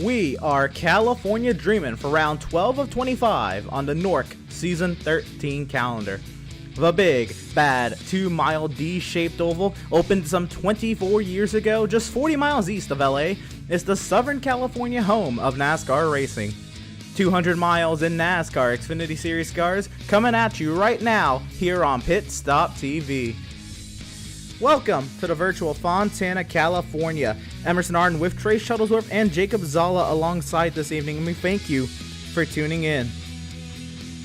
We are California dreaming for round 12 of 25 on the NORC Season 13 calendar. The big, bad 2-mile D-shaped oval opened some 24 years ago just 40 miles east of LA. Is the Southern California home of NASCAR racing. 200 miles in NASCAR Xfinity Series cars coming at you right now here on Pit Stop TV. Welcome to the virtual Fontana, California. Emerson Arden with Trey Shuttlesworth and Jacob Zala alongside this evening, and we thank you for tuning in.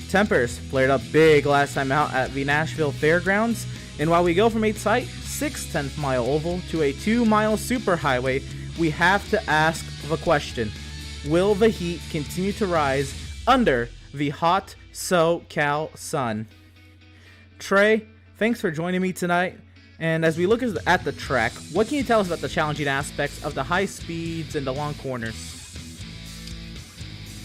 Tempers flared up big last time out at the Nashville Fairgrounds, and while we go from a tight 6/10 mile oval to a 2-mile superhighway, we have to ask the question: will the heat continue to rise under the hot SoCal sun? Trey, thanks for joining me tonight. And as we look at the track, what can you tell us about the challenging aspects of the high speeds and the long corners?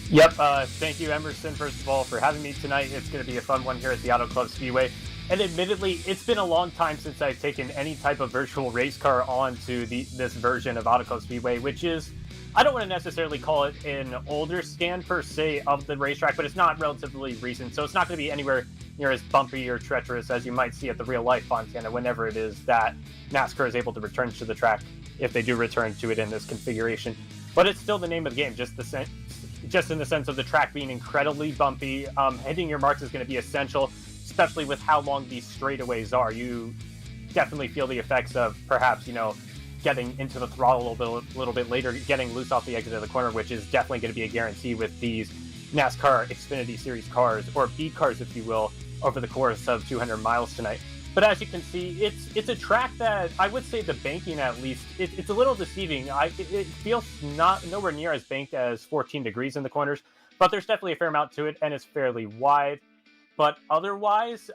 Yep, thank you, Emerson, first of all, for having me tonight. It's going to be a fun one here at the Auto Club Speedway. And admittedly, it's been a long time since I've taken any type of virtual race car onto this version of Auto Club Speedway, which is, I don't want to necessarily call it an older scan per se of the racetrack, but it's not relatively recent, so it's not going to be anywhere near as bumpy or treacherous as you might see at the real-life Fontana whenever it is that NASCAR is able to return to the track, if they do return to it in this configuration. But it's still the name of the game, just in the sense of the track being incredibly bumpy. Hitting your marks is going to be essential, especially with how long these straightaways are. You definitely feel the effects of perhaps, getting into the throttle a little bit later, getting loose off the exit of the corner, which is definitely going to be a guarantee with these NASCAR Xfinity Series cars, or B cars, if you will, over the course of 200 miles tonight. But as you can see, it's a track that I would say the banking, at least, it's a little deceiving. It feels nowhere near as banked as 14 degrees in the corners, but there's definitely a fair amount to it, and it's fairly wide. But otherwise,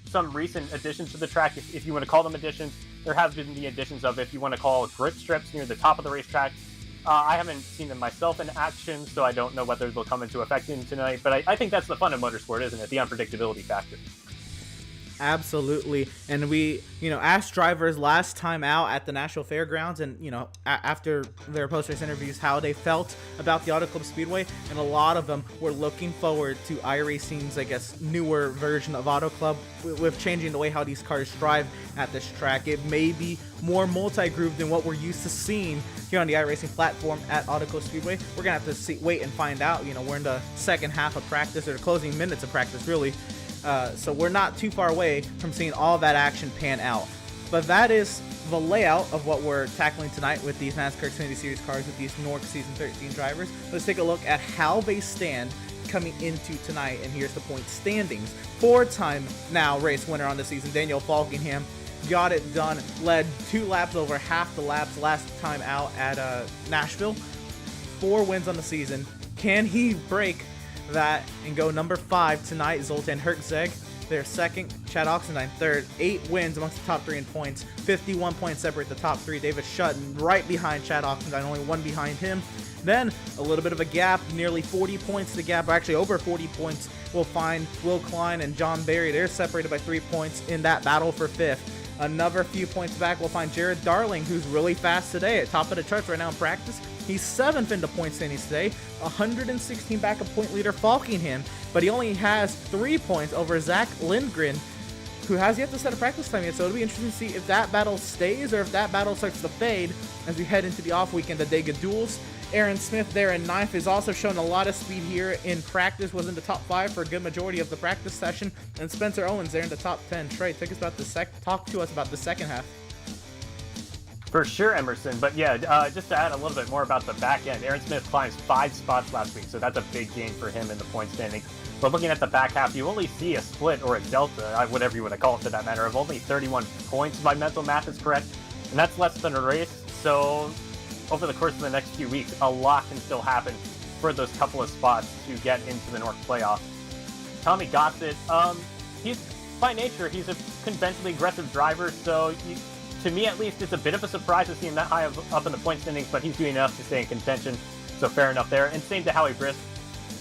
some recent additions to the track, if you want to call them additions, there have been the additions of, if you want to call, grip strips near the top of the racetrack. I haven't seen them myself in action, so I don't know whether they'll come into effect tonight, but I think that's the fun of motorsport, isn't it? The unpredictability factor. Absolutely. And we, asked drivers last time out at the Nashville Fairgrounds and, after their post-race interviews, how they felt about the Auto Club Speedway. And a lot of them were looking forward to iRacing's, newer version of Auto Club with changing the way how these cars drive at this track. It may be more multi-groove than what we're used to seeing here on the iRacing platform at Auto Club Speedway. We're going to have to wait and find out. We're in the second half of practice, or the closing minutes of practice, really. So we're not too far away from seeing all that action pan out. But that is the layout of what we're tackling tonight with these NASCAR Xfinity Series cars with these NORC Season 13 drivers. Let's take a look at how they stand coming into tonight, and here's the point standings. 4-time now race winner on the season, Daniel Falkingham, got it done, led 2 laps over half the laps last time out at Nashville. 4 wins on the season. Can he break that and go number 5 tonight? Zoltan Herczeg, they're second. Chad Oxendine third. 8 wins amongst the top 3 in points. 51 points separate the top 3. David Shutton right behind Chad Oxendine, only 1 behind him. Then a little bit of a gap, nearly 40 points to gap, or actually over 40 points. We'll find Will Klein and John Barry. They're separated by 3 points in that battle for 5th. Another few points back, we'll find Jared Darling, who's really fast today, at top of the charts right now in practice. He's 7th in the point standings today, 116 back of point leader Falkingham, but he only has 3 points over Zach Lindgren, who has yet to set a practice time yet. So it'll be interesting to see if that battle stays or if that battle starts to fade as we head into the off weekend, the Dega Duels. Aaron Smith there in 9th has also shown a lot of speed here in practice, was in the top 5 for a good majority of the practice session, and Spencer Owens there in the top 10. Trey, talk to us about the second half. For sure, Emerson. But yeah, just to add a little bit more about the back end, Aaron Smith climbs 5 spots last week, so that's a big gain for him in the point standing. But looking at the back half, you only see a split, or a delta, whatever you want to call it for that matter, of only 31 points, if my mental math is correct, and that's less than a race. So over the course of the next few weeks, a lot can still happen for those couple of spots to get into the NORC playoff. Tommy Gossett, he's by nature, he's a conventionally aggressive driver, so to me at least, it's a bit of a surprise to see him that high up in the point standings, but he's doing enough to stay in contention, so fair enough there. And same to Howie Brisk,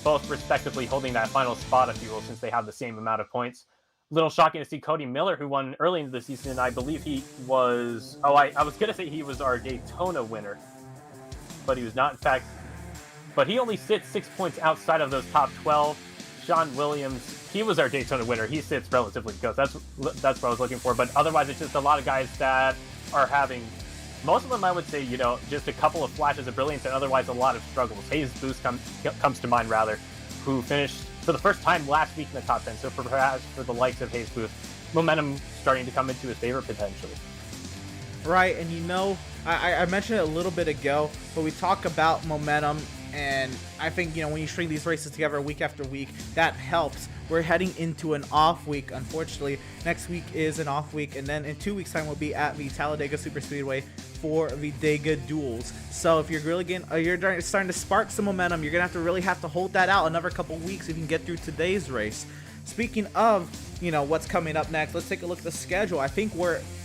both respectively holding that final spot, if you will, since they have the same amount of points. Little shocking to see Cody Miller, who won early into the season. I believe he was, I was going to say he was our Daytona winner, but he was not. In fact, but he only sits 6 points outside of those top 12. Sean Williams, he was our Daytona winner. He sits relatively close. That's what I was looking for. But otherwise, it's just a lot of guys that are having, most of them, I would say, you know, just a couple of flashes of brilliance, and otherwise a lot of struggles. Hayes Booth comes to mind, rather, who finished for the first time last week in the top 10. So perhaps for the likes of Hayes Booth, momentum starting to come into his favor potentially. Right, and you know, I mentioned it a little bit ago, but we talk about momentum, and I think, you know, when you string these races together week after week, that helps. We're heading into an off week, unfortunately. Next week is an off week, and then in 2 weeks' time, we'll be at the Talladega Superspeedway for the Dega Duels. So if you're really you're starting to spark some momentum, you're gonna have to hold that out another couple weeks if you can get through today's race. Speaking of, you know, what's coming up next, let's take a look at the schedule. I think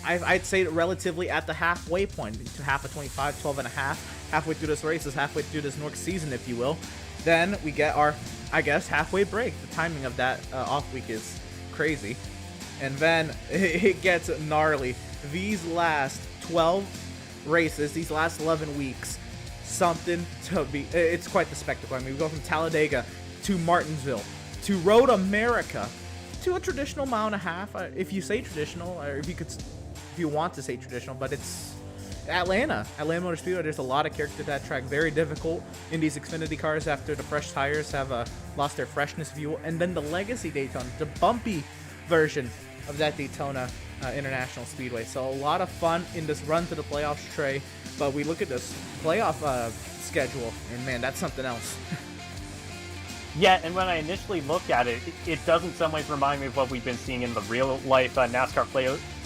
I'd say relatively at the halfway point, to half of 25, 12 and a half, halfway through this race, is halfway through this NORC season, if you will. Then we get our, I guess, halfway break. The timing of that off week is crazy. And then it gets gnarly. These last 12 races, these last 11 weeks, it's quite the spectacle. I mean, we go from Talladega to Martinsville to Road America to a traditional mile and a half, if you say traditional, or if you want to say traditional, but it's Atlanta Motor Speedway. There's a lot of character to that track, very difficult in these Xfinity cars after the fresh tires have lost their freshness, if you will. And then the Legacy Daytona, the bumpy version of that Daytona International Speedway. So a lot of fun in this run to the playoffs, Trey. But we look at this playoff schedule, and man, that's something else. Yeah, and when I initially looked at it, it does in some ways remind me of what we've been seeing in the real-life NASCAR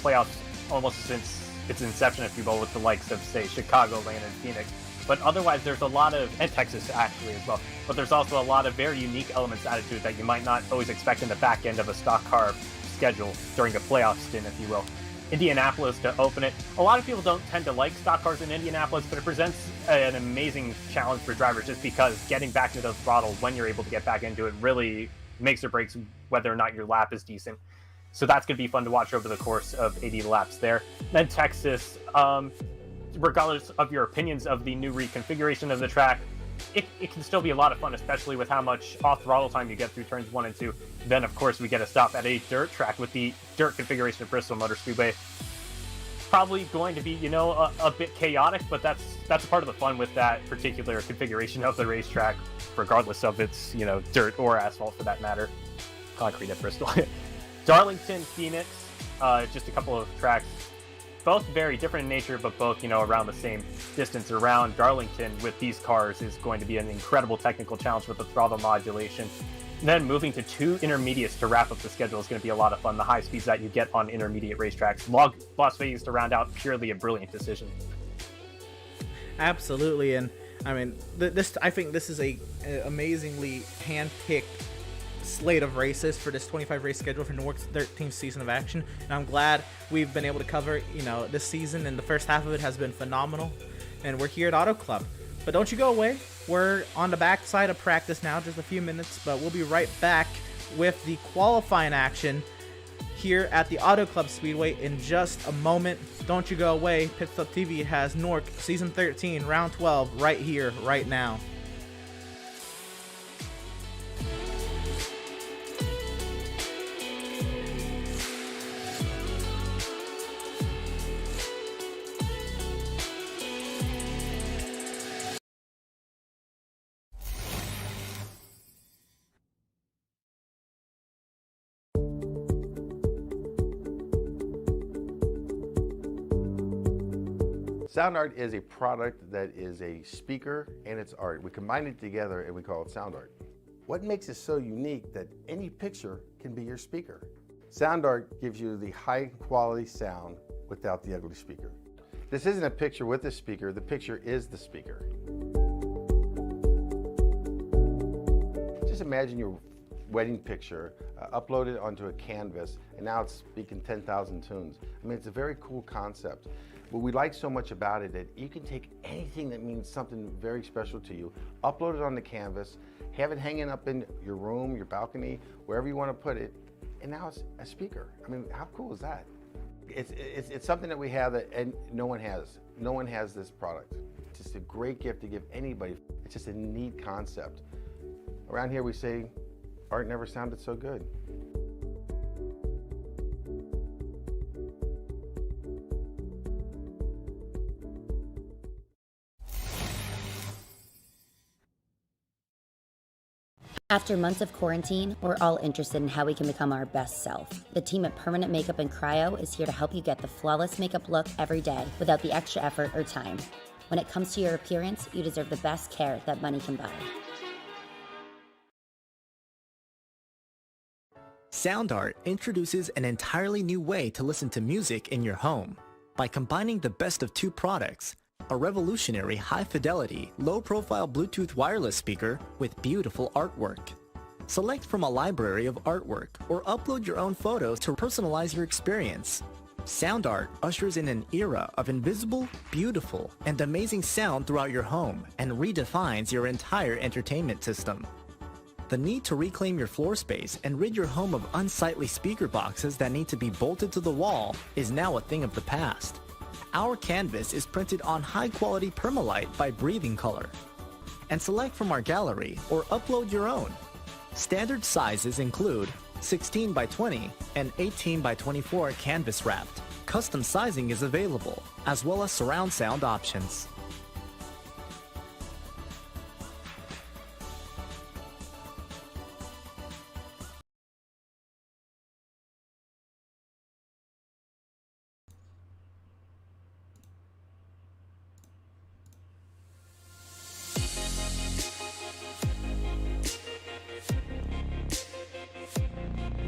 playoffs almost since its inception, if you will, with the likes of, say, Chicago, Atlanta, and Phoenix. But otherwise, there's a lot of, and Texas actually as well, but there's also a lot of very unique elements added to it that you might not always expect in the back end of a stock car schedule during a playoff stint, if you will. Indianapolis to open it. A lot of people don't tend to like stock cars in Indianapolis, but it presents an amazing challenge for drivers just because getting back into the throttle when you're able to get back into it really makes or breaks whether or not your lap is decent. So that's going to be fun to watch over the course of 80 laps there. Then Texas, regardless of your opinions of the new reconfiguration of the track, it can still be a lot of fun, especially with how much off-throttle time you get through turns 1 and 2. Then, of course, we get a stop at a dirt track with the dirt configuration of Bristol Motor Speedway. Probably going to be, you know, a bit chaotic, but that's part of the fun with that particular configuration of the racetrack, regardless of its, you know, dirt or asphalt for that matter. Concrete at Bristol. Darlington, Phoenix, just a couple of tracks, both very different in nature, but both, you know, around the same distance. Around Darlington with these cars is going to be an incredible technical challenge with the throttle modulation. And then moving to 2 intermediates to wrap up the schedule is going to be a lot of fun. The high speeds that you get on intermediate racetracks. Las Vegas to round out, purely a brilliant decision. Absolutely, and I mean, I think this is a amazingly hand-picked slate of races for this 25 race schedule for NORC's 13th season of action, and I'm glad we've been able to cover, you know, this season, and the first half of it has been phenomenal, and we're here at Auto Club. But don't you go away. We're on the backside of practice now, just a few minutes, but we'll be right back with the qualifying action here at the Auto Club Speedway in just a moment. Don't you go away. Pit Stop TV has NORC Season 13, Round 12 right here, right now. Sound art is a product that is a speaker and it's art. We combine it together and we call it sound art. What makes it so unique that any picture can be your speaker? Sound art gives you the high quality sound without the ugly speaker. This isn't a picture with a speaker, the picture is the speaker. Just imagine your wedding picture uploaded onto a canvas and now it's speaking 10,000 tunes. I mean, it's a very cool concept. What we like so much about it that you can take anything that means something very special to you, upload it on the canvas, have it hanging up in your room, your balcony, wherever you want to put it, and now it's a speaker. I mean, how cool is that? It's something that we have that and no one has. No one has this product. It's just a great gift to give anybody. It's just a neat concept. Around here we say, art never sounded so good. After months of quarantine, we're all interested in how we can become our best self. The team at Permanent Makeup and Cryo is here to help you get the flawless makeup look every day without the extra effort or time. When it comes to your appearance, you deserve the best care that money can buy. Sound Art introduces an entirely new way to listen to music in your home. By combining the best of two products, a revolutionary high-fidelity, low-profile Bluetooth wireless speaker with beautiful artwork. Select from a library of artwork or upload your own photos to personalize your experience. Sound Art ushers in an era of invisible, beautiful, and amazing sound throughout your home and redefines your entire entertainment system. The need to reclaim your floor space and rid your home of unsightly speaker boxes that need to be bolted to the wall is now a thing of the past. Our canvas is printed on high-quality permalite by Breathing Color. And select from our gallery or upload your own. Standard sizes include 16 by 20 and 18 by 24 canvas wrapped. Custom sizing is available, as well as surround sound options.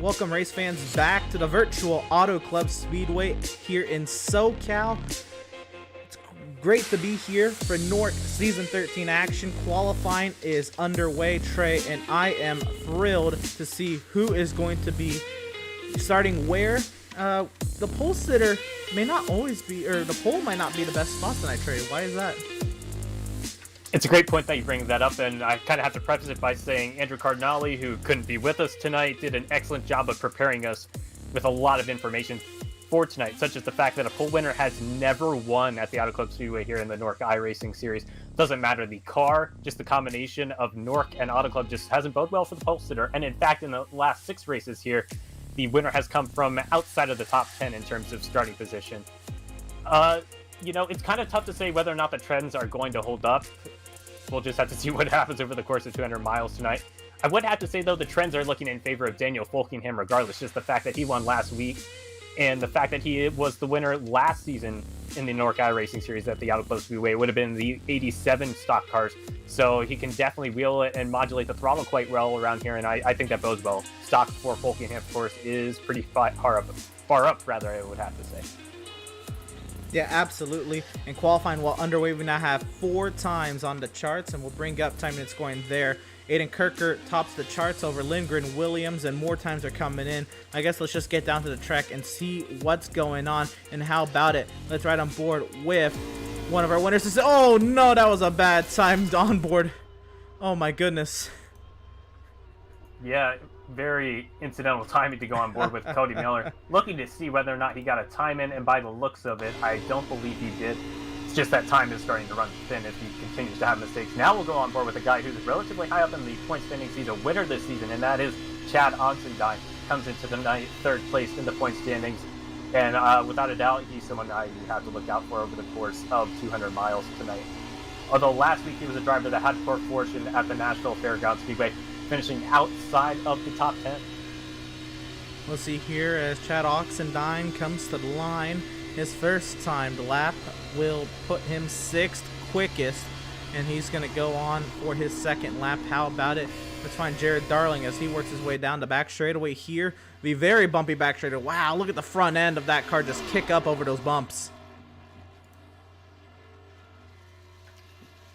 Welcome, race fans, back to the virtual Auto Club Speedway here in SoCal. It's great to be here for NORC Season 13 action. Qualifying is underway, Trey, and I am thrilled to see who is going to be starting where. The pole sitter may not always be, or the pole might not be the best spot tonight, Trey. Why is that? It's a great point that you bring that up, and I kind of have to preface it by saying Andrew Cardinale, who couldn't be with us tonight, did an excellent job of preparing us with a lot of information for tonight, such as the fact that a pole winner has never won at the Auto Club Speedway here in the NORC iRacing Series. Doesn't matter the car, just the combination of NORC and Auto Club just hasn't boded well for the pole sitter. And in fact, in the last 6 races here, the winner has come from outside of the top 10 in terms of starting position. You know, it's kind of tough to say whether or not the trends are going to hold up. We'll just have to see what happens over the course of 200 miles tonight. I would have to say, though, the trends are looking in favor of Daniel Folkingham regardless. Just the fact that he won last week and the fact that he was the winner last season in the NORC iRacing Series at the Auto Club Speedway. It would have been the 87 stock cars. So he can definitely wheel it and modulate the throttle quite well around here, and I think that bodes well. Stock for Folkingham, of course, is pretty far up, I would have to say. Yeah, absolutely. And qualifying while underway, we now have 4 times on the charts, and we'll bring up time and scoring there. Aiden Kirker tops the charts over Lindgren Williams, and more times are coming in. I guess let's just get down to the track and see what's going on, and how about it? Let's ride on board with one of our winners. Oh no, that was a bad time on board. Oh my goodness. Yeah, very incidental timing to go on board with Cody Miller. Looking to see whether or not he got a time in, and by the looks of it, I don't believe he did. It's just that time is starting to run thin if he continues to have mistakes. Now we'll go on board with a guy who's relatively high up in the point standings. He's a winner this season, and that is Chad Oxendine. Comes into the night 3rd place in the point standings, and without a doubt, he's someone that you have to look out for over the course of 200 miles tonight. Although last week he was a driver that had poor fortune at the Nashville Fairgrounds Speedway, finishing outside of the top 10. We'll see here as Chad Oxendine comes to the line. His first timed lap will put him 6th quickest, and he's going to go on for his 2nd lap. How about it? Let's find Jared Darling as he works his way down the back straightaway here. The very bumpy back straightaway. Wow, look at the front end of that car just kick up over those bumps.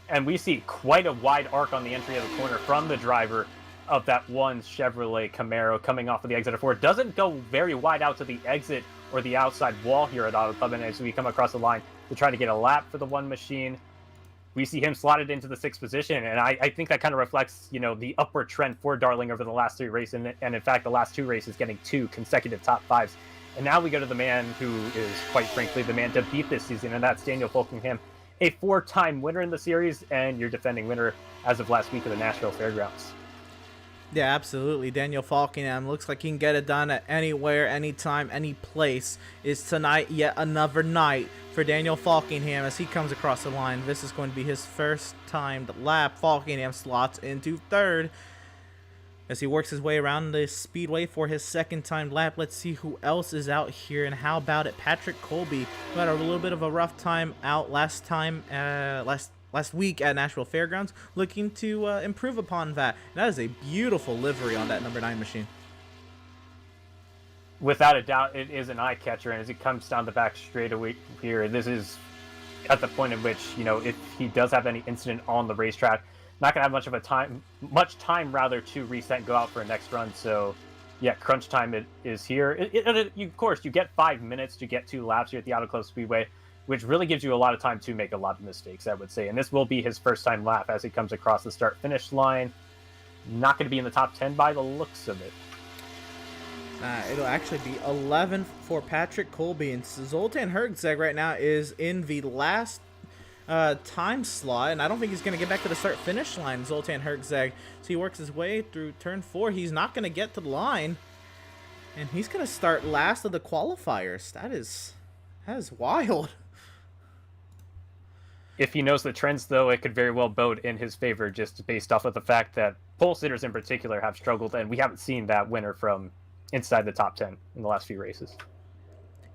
And we see quite a wide arc on the entry of the corner from the driver of that one Chevrolet Camaro coming off of the exit of 4. Doesn't go very wide out to the exit or the outside wall here at Auto Club, and as we come across the line to try to get a lap for the one machine, we see him slotted into the 6th position, and I think that kind of reflects, you know, the upward trend for Darling over the last 3 races, and in fact the last 2 races getting 2 consecutive top 5s. And now we go to the man who is, quite frankly, the man to beat this season, and that's Daniel Folkingham. a 4-time winner in the series and your defending winner as of last week of the Nashville Fairgrounds. Yeah, absolutely. Daniel Falkingham looks like he can get it done at anywhere, anytime, any place. Is tonight yet another night for Daniel Falkingham as he comes across the line. This is going to be his first timed lap. Falkingham slots into third as he works his way around the speedway for his second timed lap. Let's see who else is out here, and how about it? Patrick Colby, who had a little bit of a rough time out last week at Nashville Fairgrounds, looking to improve upon that. And that is a beautiful livery on that number 9 machine. Without a doubt, it is an eye catcher, and as it comes down the back straightaway here, this is at the point at which, if he does have any incident on the racetrack, not gonna have much time to reset and go out for a next run. So yeah, crunch time is here. Of course, you get 5 minutes to get 2 laps here at the Auto Club Speedway, which really gives you a lot of time to make a lot of mistakes, I would say. And this will be his first time lap as he comes across the start-finish line. Not going to be in the top 10 by the looks of it. It'll actually be 11th for Patrick Colby. And Zoltan Herzeg right now is in the last time slot, and I don't think he's going to get back to the start-finish line, Zoltan Herzeg. So he works his way through turn 4. He's not going to get to the line, and he's going to start last of the qualifiers. That is wild. If he knows the trends, though, it could very well bode in his favor, just based off of the fact that pole sitters in particular have struggled, and we haven't seen that winner from inside the top 10 in the last few races.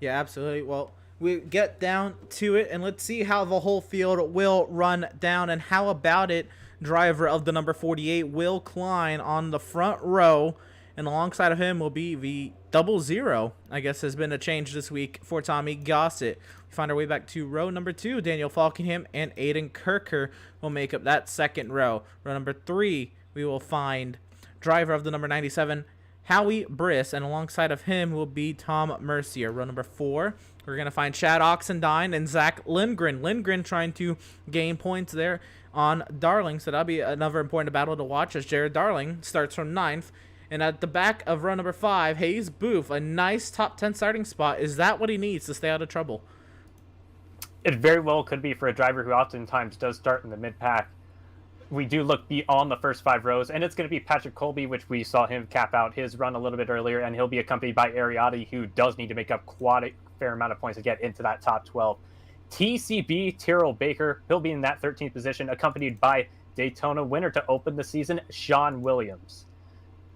Yeah, absolutely. Well, we get down to it, and let's see how the whole field will run down. And how about it, driver of the number 48, Will Klein, on the front row, and alongside of him will be the 00, I guess has been a change this week for Tommy Gossett. We find our way back to row number 2. Daniel Falkingham and Aiden Kirker will make up that second row. Row number 3, we will find driver of the number 97, Howie Briss, and alongside of him will be Tom Mercier. Row number 4, we're going to find Chad Oxendine and Zach Lindgren. Lindgren trying to gain points there on Darling, so that'll be another important battle to watch as Jared Darling starts from 9th. And at the back of row number 5, Hayes Booth, a nice top 10 starting spot. Is that what he needs to stay out of trouble? It very well could be for a driver who oftentimes does start in the mid-pack. We do look beyond the first 5 rows, and it's going to be Patrick Colby, which we saw him cap out his run a little bit earlier, and he'll be accompanied by Ariati, who does need to make up quite a fair amount of points to get into that top 12. TCB, Tyrrell Baker, he'll be in that 13th position, accompanied by Daytona winner to open the season, Sean Williams.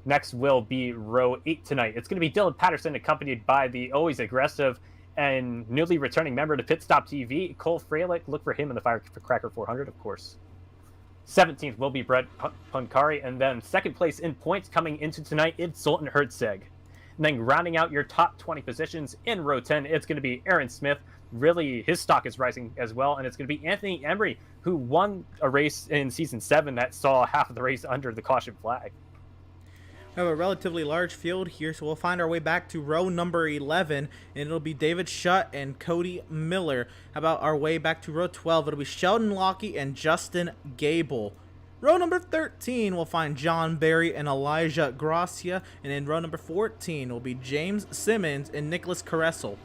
Next will be row 8 tonight. It's going to be Dylan Patterson, accompanied by the always aggressive and newly returning member to Pit Stop TV, Cole Freilich. Look for him in the Firecracker 400, of course. 17th will be Brett Punkari, and then second place in points coming into tonight, it's Zoltan Herzeg. And then rounding out your top 20 positions in row 10, it's going to be Aaron Smith. Really, his stock is rising as well, and it's going to be Anthony Emery, who won a race in Season 7 that saw half of the race under the caution flag. We have a relatively large field here, so we'll find our way back to row number 11, and it'll be David Shutt and Cody Miller. How about our way back to row 12? It'll be Sheldon Lockie and Justin Gable. Row number 13, we'll find John Barry and Elijah Gracia, and in row number 14 will be James Simmons and Nicholas Caressel.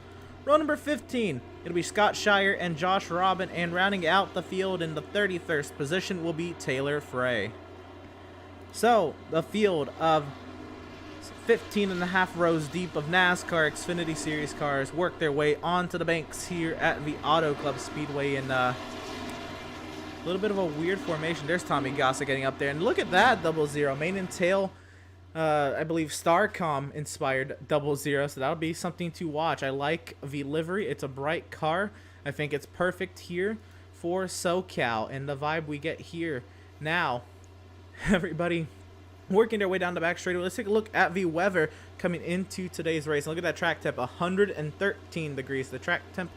Row number 15, it'll be Scott Shire and Josh Robin, and rounding out the field in the 31st position will be Taylor Frey. So, the field of 15 and a half rows deep of NASCAR Xfinity Series cars work their way onto the banks here at the Auto Club Speedway in a little bit of a weird formation. There's Tommy Gossett getting up there, and look at that 00. Mane and tail, I believe Starcom inspired 00, so that'll be something to watch. I like the livery. It's a bright car. I think it's perfect here for SoCal and the vibe we get here. Now, everybody working their way down the back straightaway. Let's take a look at the weather coming into today's race. Look at that track temp, 113 degrees. The track temp,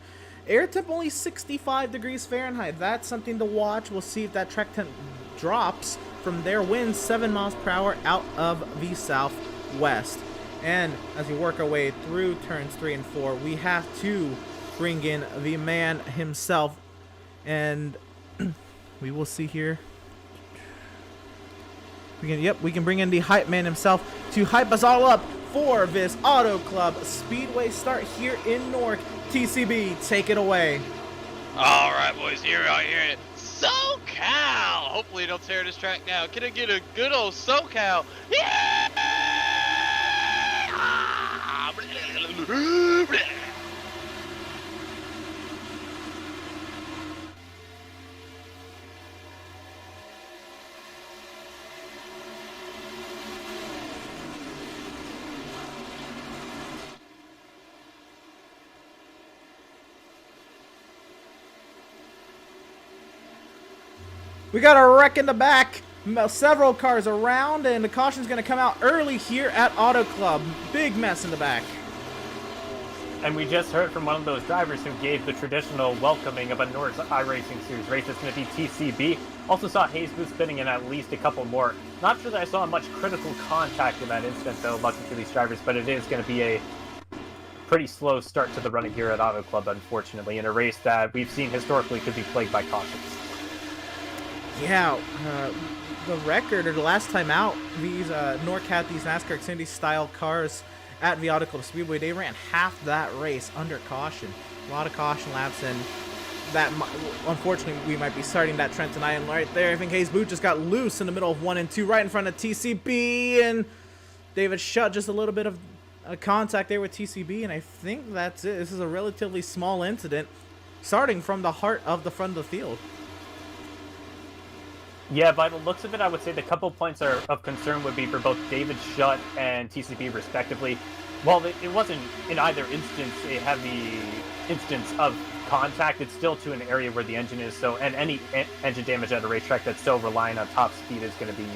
air temp only 65 degrees Fahrenheit. That's something to watch. We'll see if that track temp drops from there. Winds 7 miles per hour out of the southwest. And as we work our way through turns 3 and 4, we have to bring in the man himself. And we will see here. We can bring in the hype man himself to hype us all up for this Auto Club Speedway start here in Newark. TCB, take it away. All right, boys, here I hear it. SoCal! Hopefully don't tear this track now. Can I get a good old SoCal? Yeah! We got a wreck in the back. Several cars around, and the caution's going to come out early here at Auto Club. Big mess in the back. And we just heard from one of those drivers who gave the traditional welcoming of a Norris iRacing Series race. It's going to be TCB. Also saw Hayes Booth spinning in at least a couple more. Not sure that I saw much critical contact in that instance, though, lucky for these drivers, but it is going to be a pretty slow start to the running here at Auto Club, unfortunately, in a race that we've seen historically could be plagued by cautions. Yeah, the record, or the last time out, these NORC had these NASCAR Xfinity style cars at the Auto Club Speedway. They ran half that race under caution. A lot of caution laps, and that, unfortunately, we might be starting that trend tonight. And right there, I think Hayes Booth just got loose in the middle of 1 and 2, right in front of TCB, and David Shutt just a little bit of contact there with TCB, and I think that's it. This is a relatively small incident, starting from the heart of the front of the field. Yeah, by the looks of it, I would say the couple points of concern would be for both David Shutt and TCB, respectively. While it wasn't, in either instance, a heavy instance of contact, it's still to an area where the engine is, so, and any engine damage at a racetrack that's so reliant on top speed is going to be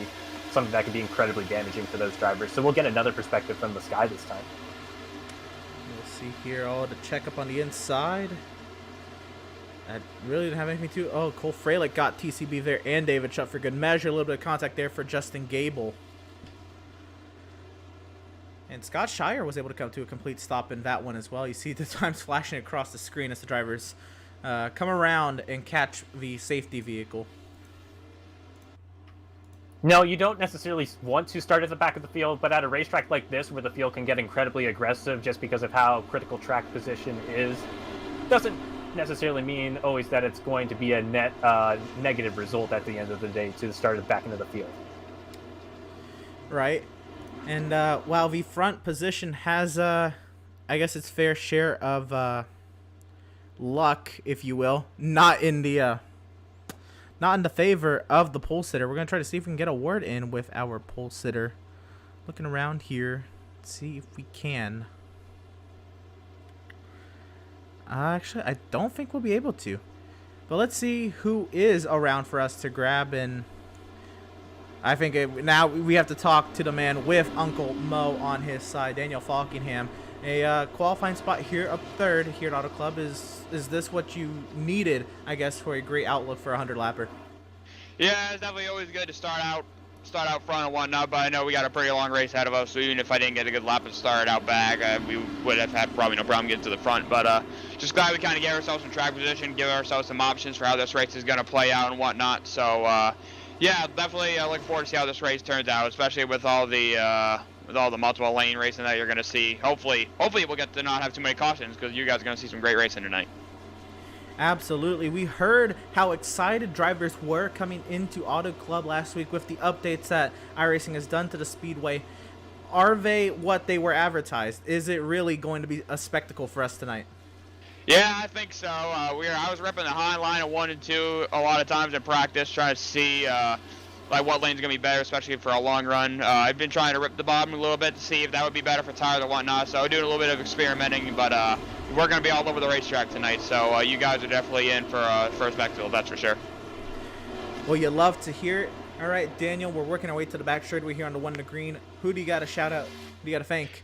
something that can be incredibly damaging for those drivers. So we'll get another perspective from the sky this time. We'll see here, all the checkup on the inside. I really didn't have anything to... Oh, Cole Freilich got TCB there and David Shutt for good measure. A little bit of contact there for Justin Gable. And Scott Shire was able to come to a complete stop in that one as well. You see the times flashing across the screen as the drivers come around and catch the safety vehicle. No, you don't necessarily want to start at the back of the field, but at a racetrack like this, where the field can get incredibly aggressive just because of how critical track position is, doesn't necessarily mean always that it's going to be a net negative result at the end of the day to start it back into the field. Right. And while the front position has, I guess, its fair share of luck, if you will, not in the favor of the pole sitter. We're gonna try to see if we can get a word in with our pole sitter. Looking around here, see if we can. Actually, I don't think we'll be able to. But let's see who is around for us to grab. And I think now we have to talk to the man with Uncle Mo on his side, Daniel Falkingham. A qualifying spot here up third here at Auto Club. Is this what you needed, I guess, for a great outlook for a 100-lapper? Yeah, it's definitely always good to start out front and whatnot, but I know we got a pretty long race ahead of us, so even if I didn't get a good lap and start out back, we would have had probably no problem getting to the front. But just glad we kind of gave ourselves some track position, give ourselves some options for how this race is going to play out and whatnot. So yeah, definitely looking forward to see how this race turns out, especially with all the multiple lane racing that you're going to see. Hopefully we'll get to not have too many cautions, because you guys are going to see some great racing tonight. Absolutely. We heard how excited drivers were coming into Auto Club last week with the updates that iRacing has done to the Speedway. Are they what they were advertised? Is it really going to be a spectacle for us tonight? Yeah, I think so. I was repping the high line of 1 and 2 a lot of times in practice, trying to see like what lane's gonna be better, especially for a long run. I've been trying to rip the bottom a little bit to see if that would be better for tires or whatnot. So doing a little bit of experimenting, but we're gonna be all over the racetrack tonight. So you guys are definitely in for a spectacle, that's for sure. Well, you love to hear it. All right, Daniel, we're working our way to the back straightaway here on the 1 to green. Who do you got to shout out? Who do you got to thank?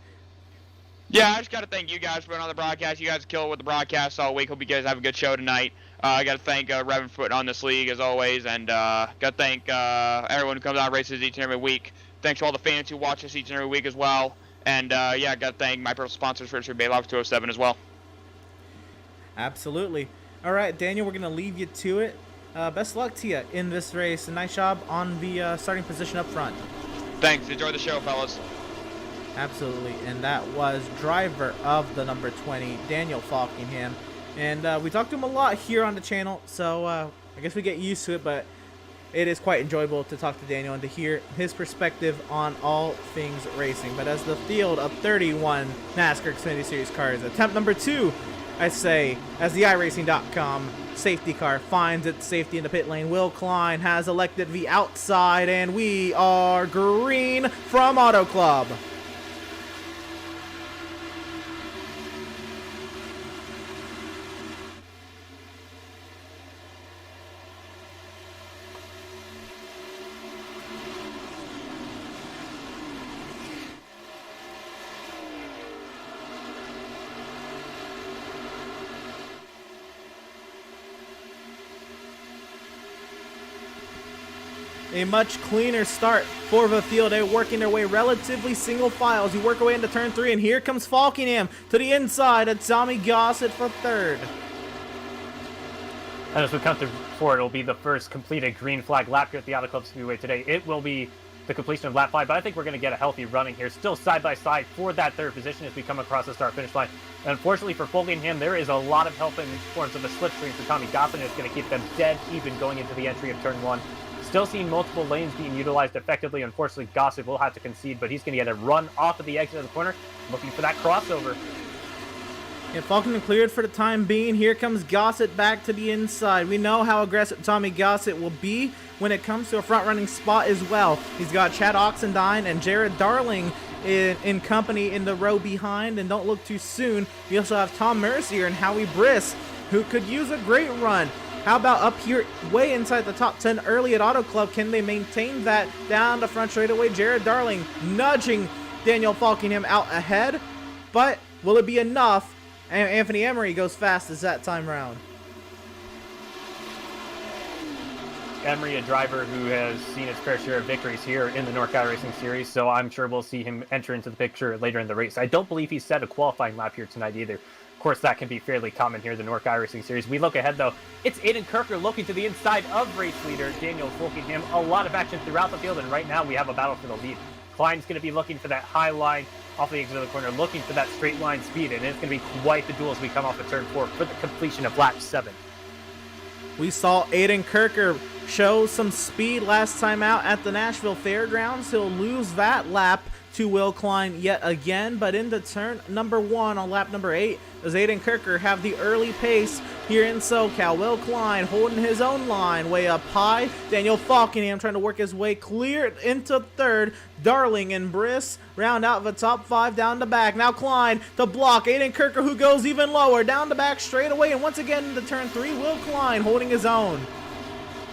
Yeah, I just got to thank you guys for putting on the broadcast. You guys kill it with the broadcast all week. Hope you guys have a good show tonight. I got to thank Revan for putting on this league, as always. And got to thank everyone who comes out and races each and every week. Thanks to all the fans who watch us each and every week as well. And yeah, got to thank my personal sponsors, Richard Bayloff 207 as well. Absolutely. All right, Daniel, we're going to leave you to it. Best luck to you in this race. A nice job on the starting position up front. Thanks. Enjoy the show, fellas. Absolutely. And that was driver of the number 20, Daniel Falkingham. And we talk to him a lot here on the channel, so I guess we get used to it, but it is quite enjoyable to talk to Daniel and to hear his perspective on all things racing. But as the field of 31 NASCAR Xfinity Series cars, attempt number 2, I say, as the iRacing.com safety car finds its safety in the pit lane, Will Klein has elected the outside, and we are green from Auto Club. A much cleaner start for the field. They're working their way relatively single files. You work away into turn 3, and here comes Falkingham to the inside of Tommy Gossett for third. And as we come to forward, it'll be the first completed green flag lap here at the Auto Club Speedway today. It will be the completion of lap 5, but I think we're going to get a healthy running here. Still side by side for that third position as we come across the start-finish line. And unfortunately for Falkingham, there is a lot of help in forms of a slipstream for Tommy Gossett, and it's going to keep them dead even going into the entry of turn 1. Still seeing multiple lanes being utilized effectively. Unfortunately, Gossett will have to concede, but he's going to get a run off of the exit of the corner, looking for that crossover. Yeah, Falkingham cleared for the time being. Here comes Gossett back to the inside. We know how aggressive Tommy Gossett will be when it comes to a front-running spot as well. He's got Chad Oxendine and Jared Darling in company in the row behind, and don't look too soon. We also have Tom Mercier and Howie Briss, who could use a great run. How about up here way inside the top 10 early at Auto Club? Can they maintain that down the front straightaway? Jared Darling nudging Daniel Falkingham out ahead, but will it be enough? And Anthony Emery goes fastest that time round. Emery, a driver who has seen his fair share of victories here in the NORC Racing Series, so I'm sure we'll see him enter into the picture later in the race. I don't believe he set a qualifying lap here tonight either. Of course, that can be fairly common here in the NORC Racing Series. We look ahead, though. It's Aiden Kirker looking to the inside of race leader Daniel Falkingham. A lot of action throughout the field, and right now we have a battle for the lead. Klein's going to be looking for that high line off the exit of the corner, looking for that straight line speed, and it's going to be quite the duel as we come off of turn 4 for the completion of lap 7. We saw Aiden Kirker show some speed last time out at the Nashville Fairgrounds. He'll lose that lap to Will Klein yet again, but into turn number 1 on lap number 8, does Aiden Kirker have the early pace here in SoCal. Will Klein holding his own line way up high. Daniel Falkingham trying to work his way clear into third. Darling and Briss round out the top 5 down the back. Now Klein to block Aiden Kirker, who goes even lower down the back straight away, and once again into turn 3, Will Klein holding his own.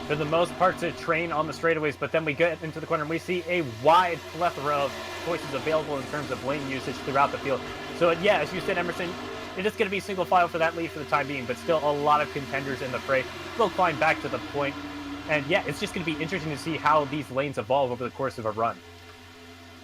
For the most part, to train on the straightaways, but then we get into the corner and we see a wide plethora of choices available in terms of lane usage throughout the field. So yeah, as you said, Emerson, it is going to be single file for that lead for the time being, but still a lot of contenders in the fray. Will Klein back to the point, and yeah, it's just going to be interesting to see how these lanes evolve over the course of a run.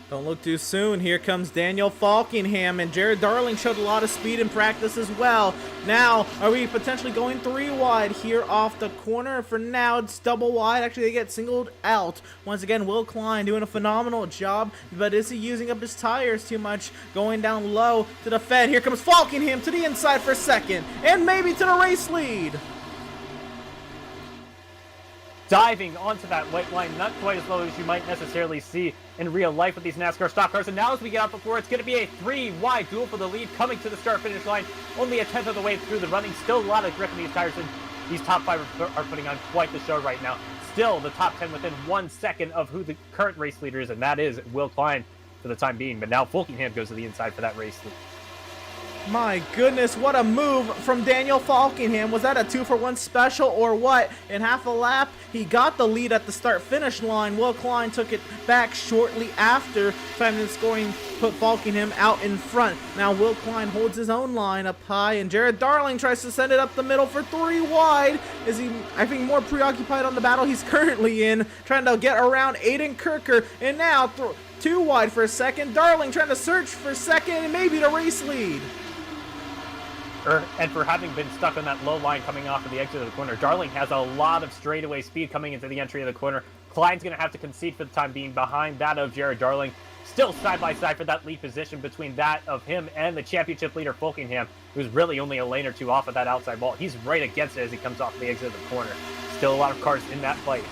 Don't look too soon. Here comes Daniel Falkingham, and Jared Darling showed a lot of speed in practice as well. Now, are we potentially going 3 wide here off the corner? For now, it's double wide. Actually, they get singled out. Once again, Will Klein doing a phenomenal job, but is he using up his tires too much? Going down low to the Fed. Here comes Falkingham to the inside for second, and maybe to the race lead. Diving onto that white line, not quite as low as you might necessarily see in real life with these NASCAR stock cars. And now as we get out before, it's going to be a 3-wide duel for the lead coming to the start-finish line. Only a tenth of the way through the running. Still a lot of grip in these tires, and these top 5 are putting on quite the show right now. Still the top 10 within 1 second of who the current race leader is, and that is Will Klein for the time being. But now Falkingham goes to the inside for that race lead. My goodness, what a move from Daniel Falkingham. Was that a 2-for-1 special or what? In half a lap, he got the lead at the start-finish line. Will Klein took it back shortly after. Time and scoring put Falkingham out in front. Now Will Klein holds his own line up high, and Jared Darling tries to send it up the middle for 3 wide. Is he, I think, more preoccupied on the battle he's currently in, trying to get around Aiden Kirker, and now 2 wide for a second. Darling trying to search for second and maybe the race lead. And for having been stuck on that low line coming off of the exit of the corner, Darling has a lot of straightaway speed coming into the entry of the corner. Klein's going to have to concede for the time being behind that of Jared Darling. still side by side for that lead position between that of him and the championship leader Folkingham, who's really only a lane or two off of that outside wall. He's right against it as he comes off the exit of the corner. Still a lot of cars in that fight.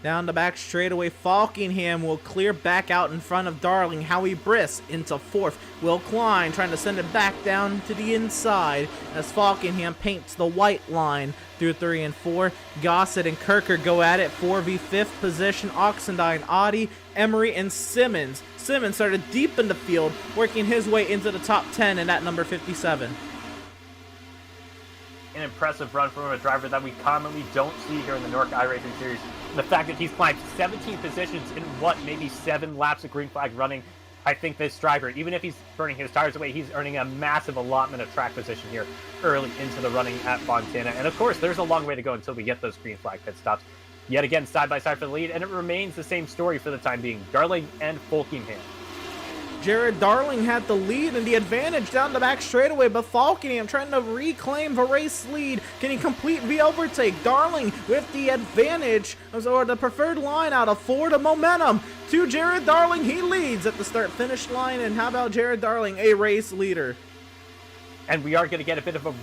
Down the back straightaway, Falkingham will clear back out in front of Darling. Howie Briss into fourth. Will Klein trying to send it back down to the inside as Falkingham paints the white line through 3 and 4. Gossett and Kirker go at it. 4v 5th position. Oxendine, Audi, Emery, and Simmons. Simmons started deep in the field, working his way into the top 10 and at number 57. An impressive run from a driver that we commonly don't see here in the NORC iRacing Series. The fact that he's climbed 17 positions in maybe 7 laps of green flag running. I think this driver, even if he's burning his tires away, he's earning a massive allotment of track position here early into the running at Fontana. And of course, there's a long way to go until we get those green flag pit stops. Yet again, side by side for the lead, and it remains the same story for the time being. Darling and Folkingham. Jared Darling had the lead and the advantage down the back straightaway, but Falkingham trying to reclaim the race lead. Can he complete the overtake? Darling with the advantage, or the preferred line out of 4 to momentum to Jared Darling. He leads at the start-finish line, and how about Jared Darling, a race leader? And we are going to get a bit of a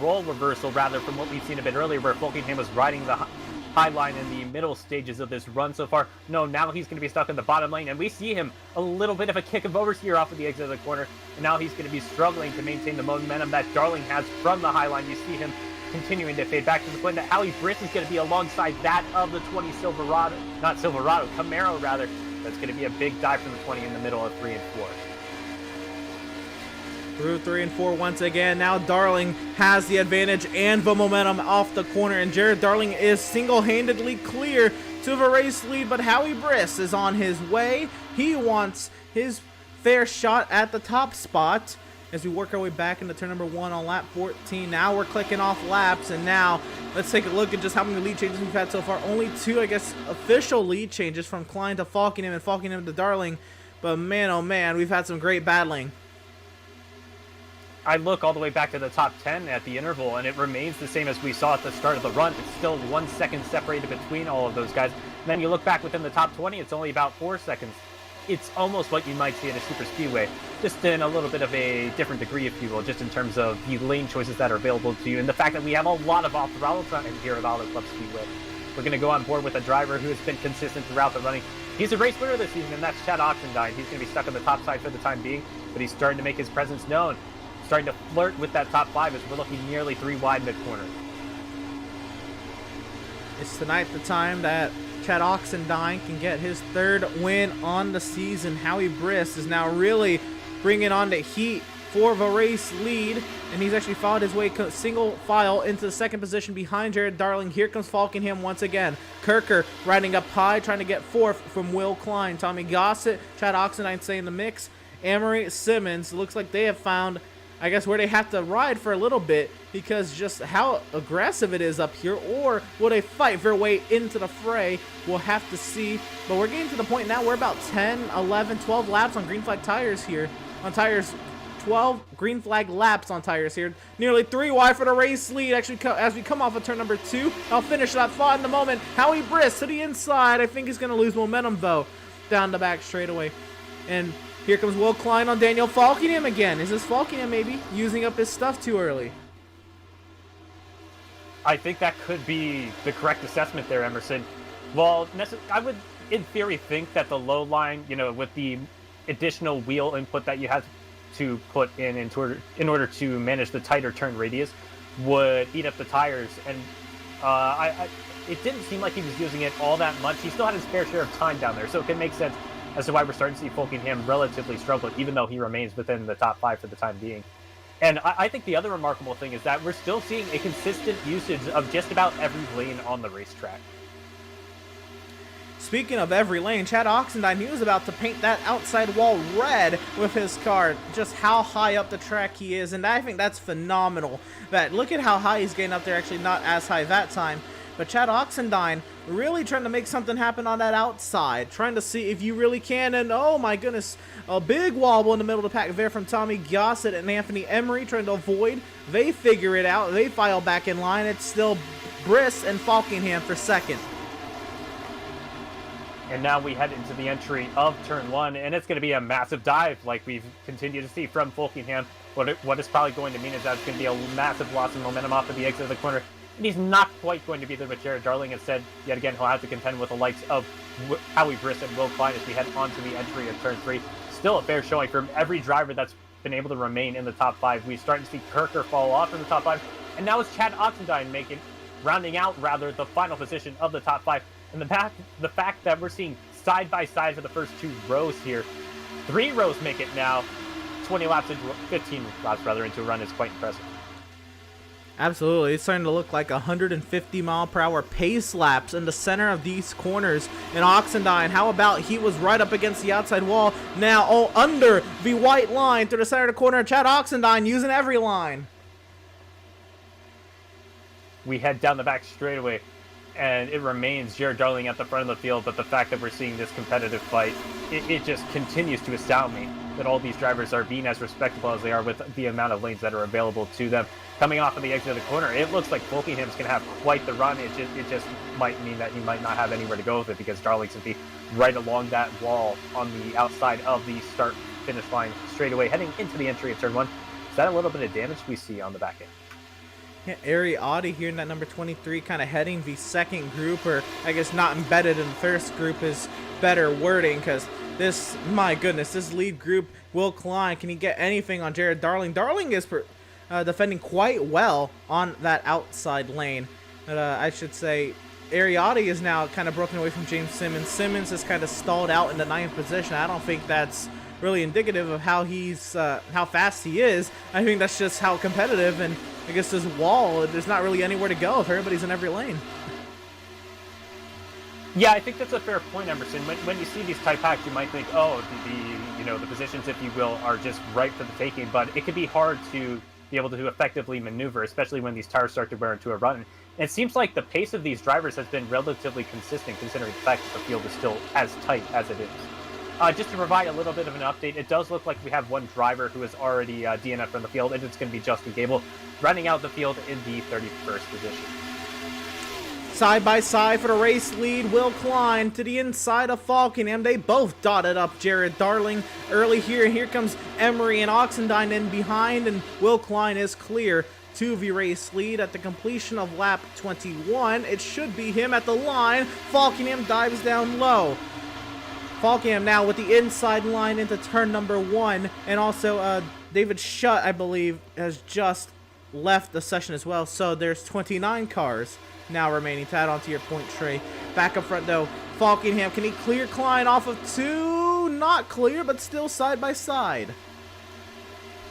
role reversal, rather, from what we've seen a bit earlier, where Folkingham was riding the high line in the middle stages of this run so far. No, now he's going to be stuck in the bottom lane, and we see him a little bit of a kick of oversteer off of the exit of the corner, and now he's going to be struggling to maintain the momentum that Darling has from the high line. You see him continuing to fade back to the point that Howie Briss is going to be alongside that of the 20 Camaro rather. That's going to be a big dive from the 20 in the middle of 3 and 4. Through 3 and 4 once again. Now Darling has the advantage and the momentum off the corner, and Jared Darling is single-handedly clear to the race lead, but Howie Briss is on his way. He wants his fair shot at the top spot as we work our way back into turn number 1 on lap 14. Now we're clicking off laps, and now let's take a look at just how many lead changes we've had so far. Only 2, I guess, official lead changes from Klein to Falkingham and Falkingham to Darling, but man, oh man, we've had some great battling. I look all the way back to the top 10 at the interval, and it remains the same as we saw at the start of the run. It's still 1 second separated between all of those guys. And then you look back within the top 20, it's only about 4 seconds. It's almost what you might see at a super speedway, just in a little bit of a different degree, if you will, just in terms of the lane choices that are available to you, and the fact that we have a lot of off-throttle time here at Auto Club Speedway. We're going to go on board with a driver who has been consistent throughout the running. He's a race winner this season, and that's Chad Oxendine. He's going to be stuck on the top side for the time being, but he's starting to make his presence known. Starting to flirt with that top 5 as we're looking nearly 3 wide mid-corner. It's tonight the time that Chad Oxendine can get his 3rd win on the season. Howie Briss is now really bringing on the heat for the race lead, and he's actually followed his way single file into the 2nd position behind Jared Darling. Here comes Falkingham once again. Kirker riding up high, trying to get 4th from Will Klein. Tommy Gossett, Chad Oxendine stay in the mix. Emery, Simmons, looks like they have found, I guess, where they have to ride for a little bit because just how aggressive it is up here, or will they fight their way into the fray? We'll have to see. But we're getting to the point now, we're about 10, 11, 12 laps on green flag tires here. On tires, 12 green flag laps on tires here. Nearly 3 wide for the race lead actually as we come off of turn number 2. I'll finish that thought in a moment. Howie Briss to the inside. I think he's going to lose momentum though down the back straightaway. And here comes Will Klein on Daniel Falkingham again. Is this Falkingham maybe using up his stuff too early? I think that could be the correct assessment there, Emerson. Well, I would, in theory, think that the low line, with the additional wheel input that you have to put in order to manage the tighter turn radius, would eat up the tires. And it didn't seem like he was using it all that much. He still had his fair share of time down there, so it can make sense as to why we're starting to see Folkingham relatively struggle, even though he remains within the top 5 for the time being. And I think the other remarkable thing is that we're still seeing a consistent usage of just about every lane on the racetrack. Speaking of every lane, Chad Oxendine, he was about to paint that outside wall red with his car. Just how high up the track he is, and I think that's phenomenal. That look at how high he's getting up there, actually not as high that time. But Chad Oxendine really trying to make something happen on that outside, trying to see if you really can, and oh my goodness, a big wobble in the middle of the pack there from Tommy Gossett and Anthony Emery trying to avoid. They figure it out. They file back in line. It's still Briss and Falkingham for 2nd. And now we head into the entry of turn 1, and it's going to be a massive dive like we've continued to see from Folkingham. What it's probably going to mean is that it's going to be a massive loss of momentum off of the exit of the corner. And he's not quite going to be there with Jared Darling. Instead, yet again, he'll have to contend with the likes of Howie Briss and Will Klein as we head onto the entry of turn 3. Still a fair showing from every driver that's been able to remain in the top 5. We're starting to see Kirker fall off in the top 5. And now it's Chad Oxendine rounding out the final position of the top 5. And the fact that we're seeing side by side for the first 2 rows here, 3 rows make it now, 15 laps into a run is quite impressive. Absolutely. It's starting to look like 150 mile per hour pace laps in the center of these corners. And Oxendine, how about he was right up against the outside wall, now under the white line through the center of the corner. Chad Oxendine using every line. We head down the back straightaway, and it remains Jared Darling at the front of the field, but the fact that we're seeing this competitive fight, it just continues to astound me that all these drivers are being as respectable as they are with the amount of lanes that are available to them. Coming off of the exit of the corner, it looks like Folkingham's going to have quite the run. It just might mean that he might not have anywhere to go with it because Darling's going to be right along that wall on the outside of the start-finish line straightaway, heading into the entry of turn 1. Is that a little bit of damage we see on the back end? Yeah, Ariati here in that number 23 kind of heading the second group, or I guess not embedded in the first group is better wording, because this, my goodness, this lead group, Will Klein, can he get anything on Jared Darling? Darling is defending quite well on that outside lane. But I should say Ariati is now kind of broken away from James Simmons. Simmons is kind of stalled out in the 9th position. I don't think that's really indicative of how how fast he is. I think that's just how competitive, and I guess this wall, there's not really anywhere to go if everybody's in every lane. Yeah, I think that's a fair point, Emerson. When you see these tight packs, you might think, oh, the positions, if you will, are just right for the taking. But it can be hard to be able to effectively maneuver, especially when these tires start to wear into a run. And it seems like the pace of these drivers has been relatively consistent, considering the fact that the field is still as tight as it is. Just to provide a little bit of an update, it does look like we have one driver who is already DNF from the field, and it's going to be Justin Gable, running out the field in the 31st position. Side by side for the race lead, Will Klein to the inside of Falkenham. They both dotted up Jared Darling early here. And here comes Emery and Oxendine in behind, and Will Klein is clear to the race lead at the completion of lap 21. It should be him at the line. Falkenham dives down low. Falkenham now with the inside line into turn number 1, and also David Shutt, I believe, has just left the session as well. So there's 29 cars now remaining to add onto your point tray. Back up front though, Falkenham, can he clear Klein off of 2? Not clear, but still side by side.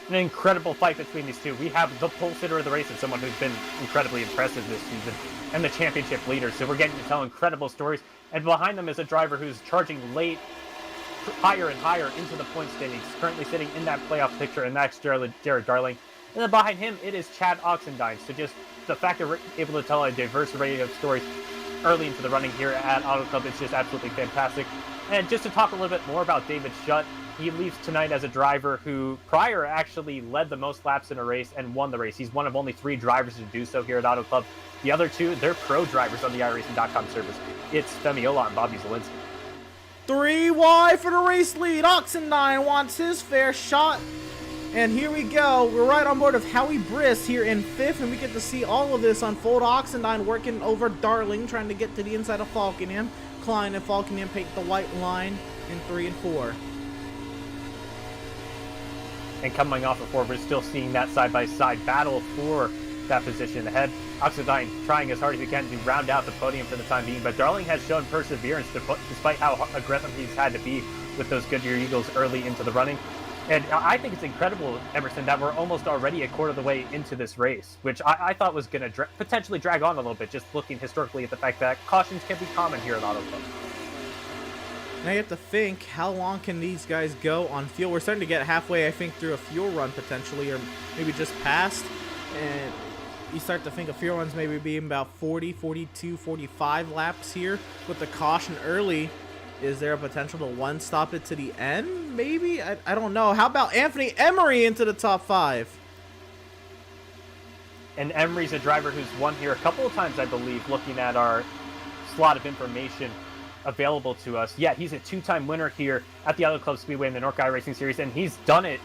An incredible fight between these two. We have the pole sitter of the race and someone who's been incredibly impressive this season, and the championship leader. So we're getting to tell incredible stories. And behind them is a driver who's charging late, higher and higher into the point standings, currently sitting in that playoff picture, and that's Jared Darling. And then behind him, it is Chad Oxendine. So just the fact that we're able to tell a diverse array of stories early into the running here at Auto Club is just absolutely fantastic. And just to talk a little bit more about David Shutt, he leaves tonight as a driver who prior actually led the most laps in a race and won the race. He's one of only 3 drivers to do so here at Auto Club. The other 2, they're pro drivers on the iRacing.com service. It's Femiola and Bobby Zielinski. 3 wide for the race lead. Oxendine wants his fair shot. And here we go. We're right on board of Howie Briss here in 5th, and we get to see all of this unfold. Oxendine working over Darling, trying to get to the inside of Falkenham. Klein and Falkenham take the white line in 3 and 4. And coming off of 4, we're still seeing that side-by-side battle for that position ahead. Oxendine trying as hard as he can to round out the podium for the time being, but Darling has shown perseverance despite how aggressive he's had to be with those Goodyear Eagles early into the running. And I think it's incredible, Emerson, that we're almost already a quarter of the way into this race, which I thought was going to potentially drag on a little bit, just looking historically at the fact that cautions can be common here at Auto Club. Now you have to think, how long can these guys go on fuel? We're starting to get halfway, I think, through a fuel run potentially, or maybe just past. And you start to think of fuel runs maybe being about 40, 42, 45 laps here. With the caution early, is there a potential to one-stop it to the end? Maybe? I don't know. How about Anthony Emery into the top 5? And Emery's a driver who's won here a couple of times, I believe, looking at our slot of information. available to us. Yeah, he's a two-time winner here at the Auto Club Speedway in the NORC Racing Series, and he's done it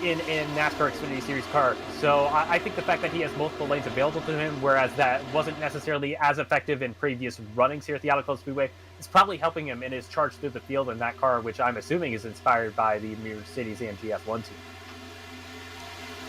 in NASCAR Xfinity Series car. So I think the fact that he has multiple lanes available to him, whereas that wasn't necessarily as effective in previous runnings here at the Auto Club Speedway, is probably helping him in his charge through the field in that car, which I'm assuming is inspired by the Mercedes-AMG F1 team.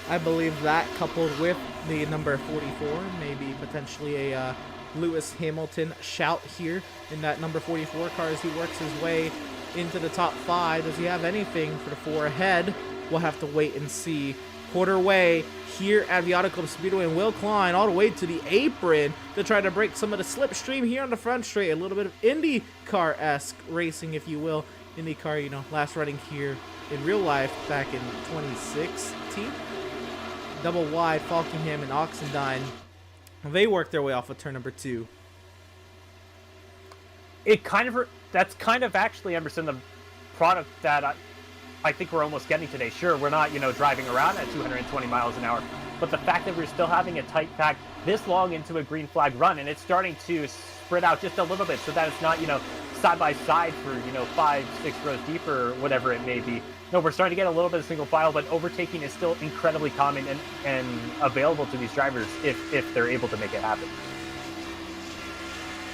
I believe that, coupled with the number 44, maybe potentially a Lewis Hamilton shout here in that number 44 car as he works his way into the top 5. Does he have anything for the 4 ahead? We'll have to wait and see. Quarter way here at the Auto Club Speedway, and Will Klein all the way to the apron to try to break some of the slipstream here on the front straight. A little bit of IndyCar-esque racing, if you will. IndyCar, you know, last running here in real life back in 2016. Double wide, Falkingham and Oxendine. They work their way off of turn number 2. That's kind of actually, Emerson, the product that I think we're almost getting today. Sure, we're not, driving around at 220 miles an hour, but the fact that we're still having a tight pack this long into a green flag run, and it's starting to spread out just a little bit so that it's not, side by side for, 5-6 rows deeper or whatever it may be. No, we're starting to get a little bit of single file, but overtaking is still incredibly common and available to these drivers if they're able to make it happen.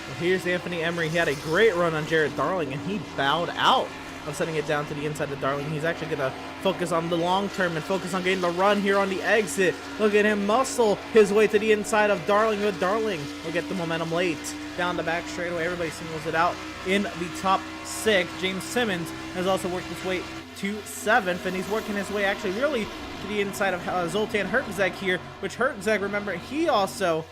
Well, here's Anthony Emery. He had a great run on Jared Darling, and he bowed out of setting it down to the inside of Darling. He's actually going to focus on the long term and focus on getting the run here on the exit. Look at him muscle his way to the inside of Darling, but Darling will get the momentum late. Down the back straightaway, everybody singles it out in the top 6. James Simmons has also worked his way to 7th, and he's working his way actually really to the inside of Zoltan Hertzeg here, which Hertzeg, remember, he also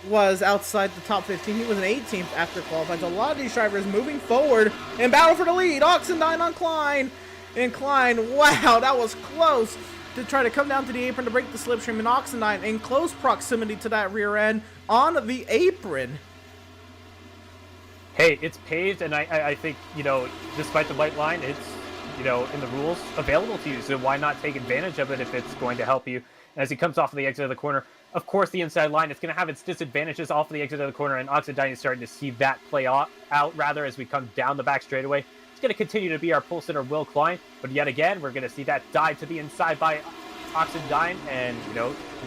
was outside the top 15. He was an 18th after qualifying. So a lot of these drivers moving forward and battle for the lead. Oxendine on Klein. And Klein, wow, that was close to try to come down to the apron to break the slipstream. And Oxendine in close proximity to that rear end on the apron. Hey, it's paved, and I think, despite the white line, it's, in the rules available to you. So why not take advantage of it if it's going to help you? And as he comes off of the exit of the corner, of course, the inside line, it's going to have its disadvantages off of the exit of the corner, and Oxendine is starting to see that play out rather as we come down the back straightaway. It's going to continue to be our pole sitter, Will Klein, but yet again, we're going to see that dive to the inside by Oxendine, and,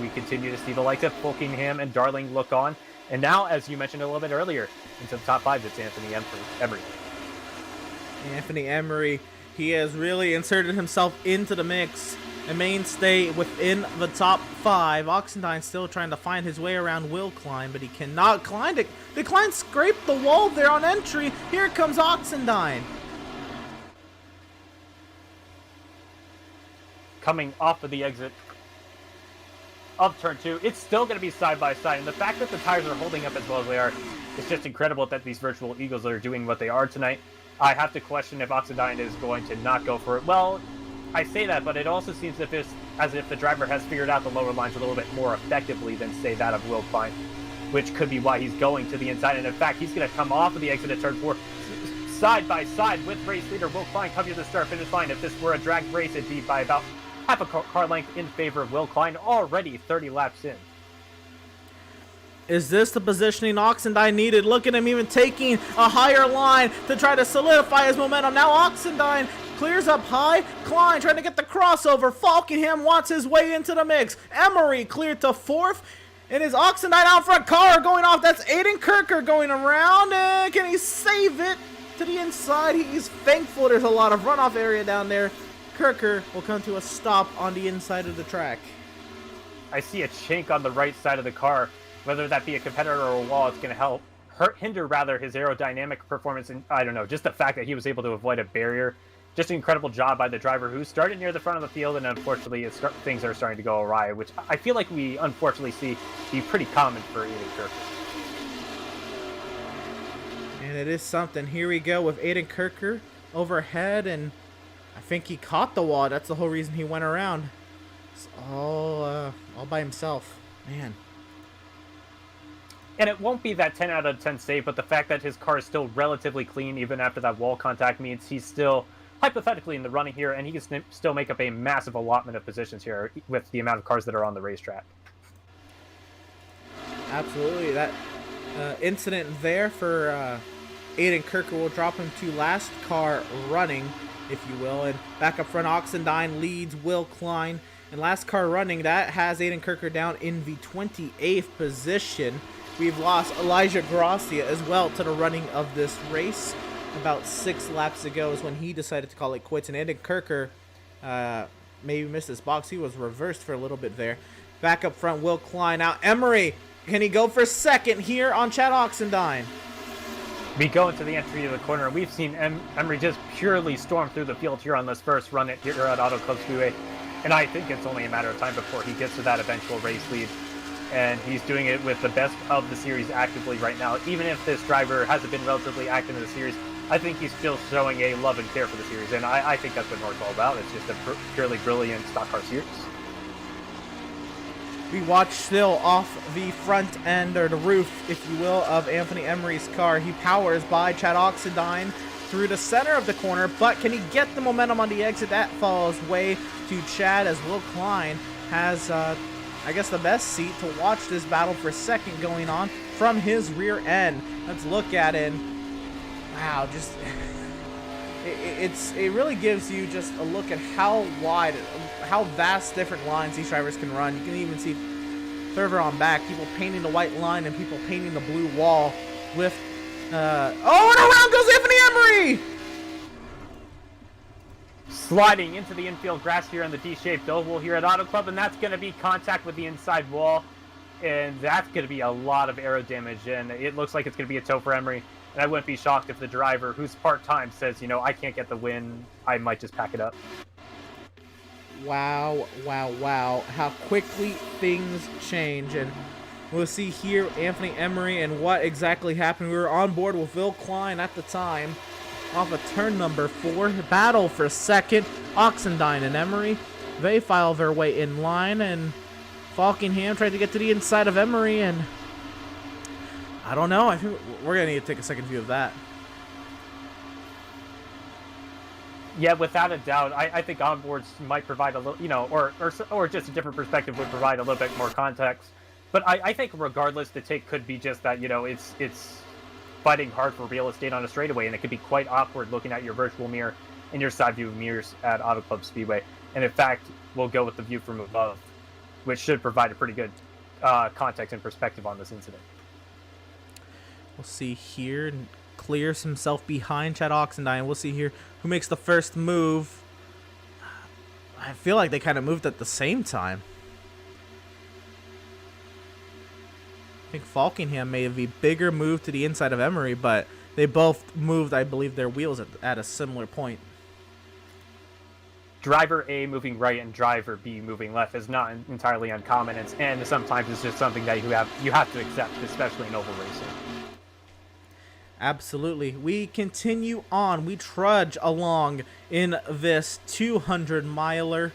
we continue to see the likes of Falkingham and Darling look on. And now, as you mentioned a little bit earlier, into the top 5, it's Anthony Emery. Anthony Emery, he has really inserted himself into the mix. A mainstay within the top 5. Oxendine still trying to find his way around Will Klein, but he cannot. Klein scraped the wall there on entry. Here comes Oxendine. Coming off of the exit of turn 2, it's still going to be side by side, and the fact that the tires are holding up as well as they are, it's just incredible that these virtual Eagles are doing what they are tonight. I have to question if Oxendine is going to not go for it. Well, I say that, but it also seems as if the driver has figured out the lower lines a little bit more effectively than, say, that of Will Klein, which could be why he's going to the inside. And in fact, he's going to come off of the exit at turn 4, side by side with race leader Will Klein coming to the start-finish line. If this were a drag race, it'd be by about half a car length in favor of Will Klein, already 30 laps in. Is this the positioning Oxendine needed? Look at him even taking a higher line to try to solidify his momentum. Now Oxendine clears up high. Klein trying to get the crossover. Falkingham wants his way into the mix. Emery cleared to 4th. It is Oxendine out front. Car going off. That's Aiden Kirker going around. And can he save it to the inside? He's thankful there's a lot of runoff area down there. Kirker will come to a stop on the inside of the track. I see a chink on the right side of the car. Whether that be a competitor or a wall, it's going to hinder his aerodynamic performance. And I don't know, just the fact that he was able to avoid a barrier. Just an incredible job by the driver who started near the front of the field, and unfortunately things are starting to go awry, which I feel like we unfortunately see be pretty common for Aiden Kirker. And it is something. Here we go with Aiden Kirker overhead, and I think he caught the wall. That's the whole reason he went around. It's all by himself. Man. And it won't be that 10 out of 10 save, but the fact that his car is still relatively clean even after that wall contact means he's still hypothetically in the running here, and he can still make up a massive allotment of positions here with the amount of cars that are on the racetrack. Absolutely. That incident there for Aiden Kirker will drop him to last car running, if you will. And back up front, Oxendine leads Will Klein. And last car running, that has Aiden Kirker down in the 28th position. We've lost Elijah Gracia as well to the running of this race. About 6 laps ago is when he decided to call it quits. And Aiden Kirker maybe missed his box. He was reversed for a little bit there. Back up front, Will Klein. Now Emery, can he go for second here on Chad Oxendine? We go into the entry of the corner. We've seen Emery just purely storm through the field here on this first run here at Auto Club Speedway. And I think it's only a matter of time before he gets to that eventual race lead. And he's doing it with the best of the series actively right now. Even if this driver hasn't been relatively active in the series, I think he's still showing a love and care for the series. And I think that's what NORC's all about. It's just a purely brilliant stock car series. We watch still off the front end, or the roof, if you will, of Anthony Emery's car. He powers by Chad Oxendine through the center of the corner, but can he get the momentum on the exit? That falls way to Chad, as Will Klein has, I guess, the best seat to watch this battle for second going on from his rear end. Let's look at it. Wow, just it really gives you just a look at how wide, how vast different lines these drivers can run. You can even see further on back people painting the white line and people painting the blue wall with and around goes Anthony Emery! Sliding into the infield grass here on the D-shaped oval here at Auto Club, and that's going to be contact with the inside wall, and that's going to be a lot of aero damage, and it looks like it's going to be a tow for Emery. And I wouldn't be shocked if the driver, who's part-time, says, you know, I can't get the win, I might just pack it up. Wow, wow, wow. How quickly things change. And we'll see here Anthony Emery and what exactly happened. We were on board with Will Klein at the time off of turn number 4. Battle for second. Oxendine and Emery, they file their way in line. And Falkingham tried to get to the inside of Emery, and I don't know. I think we're going to need to take a second view of that. Yeah, without a doubt. I think onboards might provide a little, you know, or just a different perspective would provide a little bit more context. But I think regardless, the take could be just that, you know, it's fighting hard for real estate on a straightaway, and it could be quite awkward looking at your virtual mirror and your side view mirrors at Auto Club Speedway. And in fact, we'll go with the view from above, which should provide a pretty good context and perspective on this incident. We'll see here. Clears himself behind Chad Oxendine. We'll see here who makes the first move. I feel like they kind of moved at the same time. I think Falkingham made the bigger move to the inside of Emery, but they both moved, I believe, their wheels at a similar point. Driver A moving right and driver B moving left is not entirely uncommon, and sometimes it's just something that you have to accept, especially in oval racing. Absolutely. We continue on. We trudge along in this 200-miler,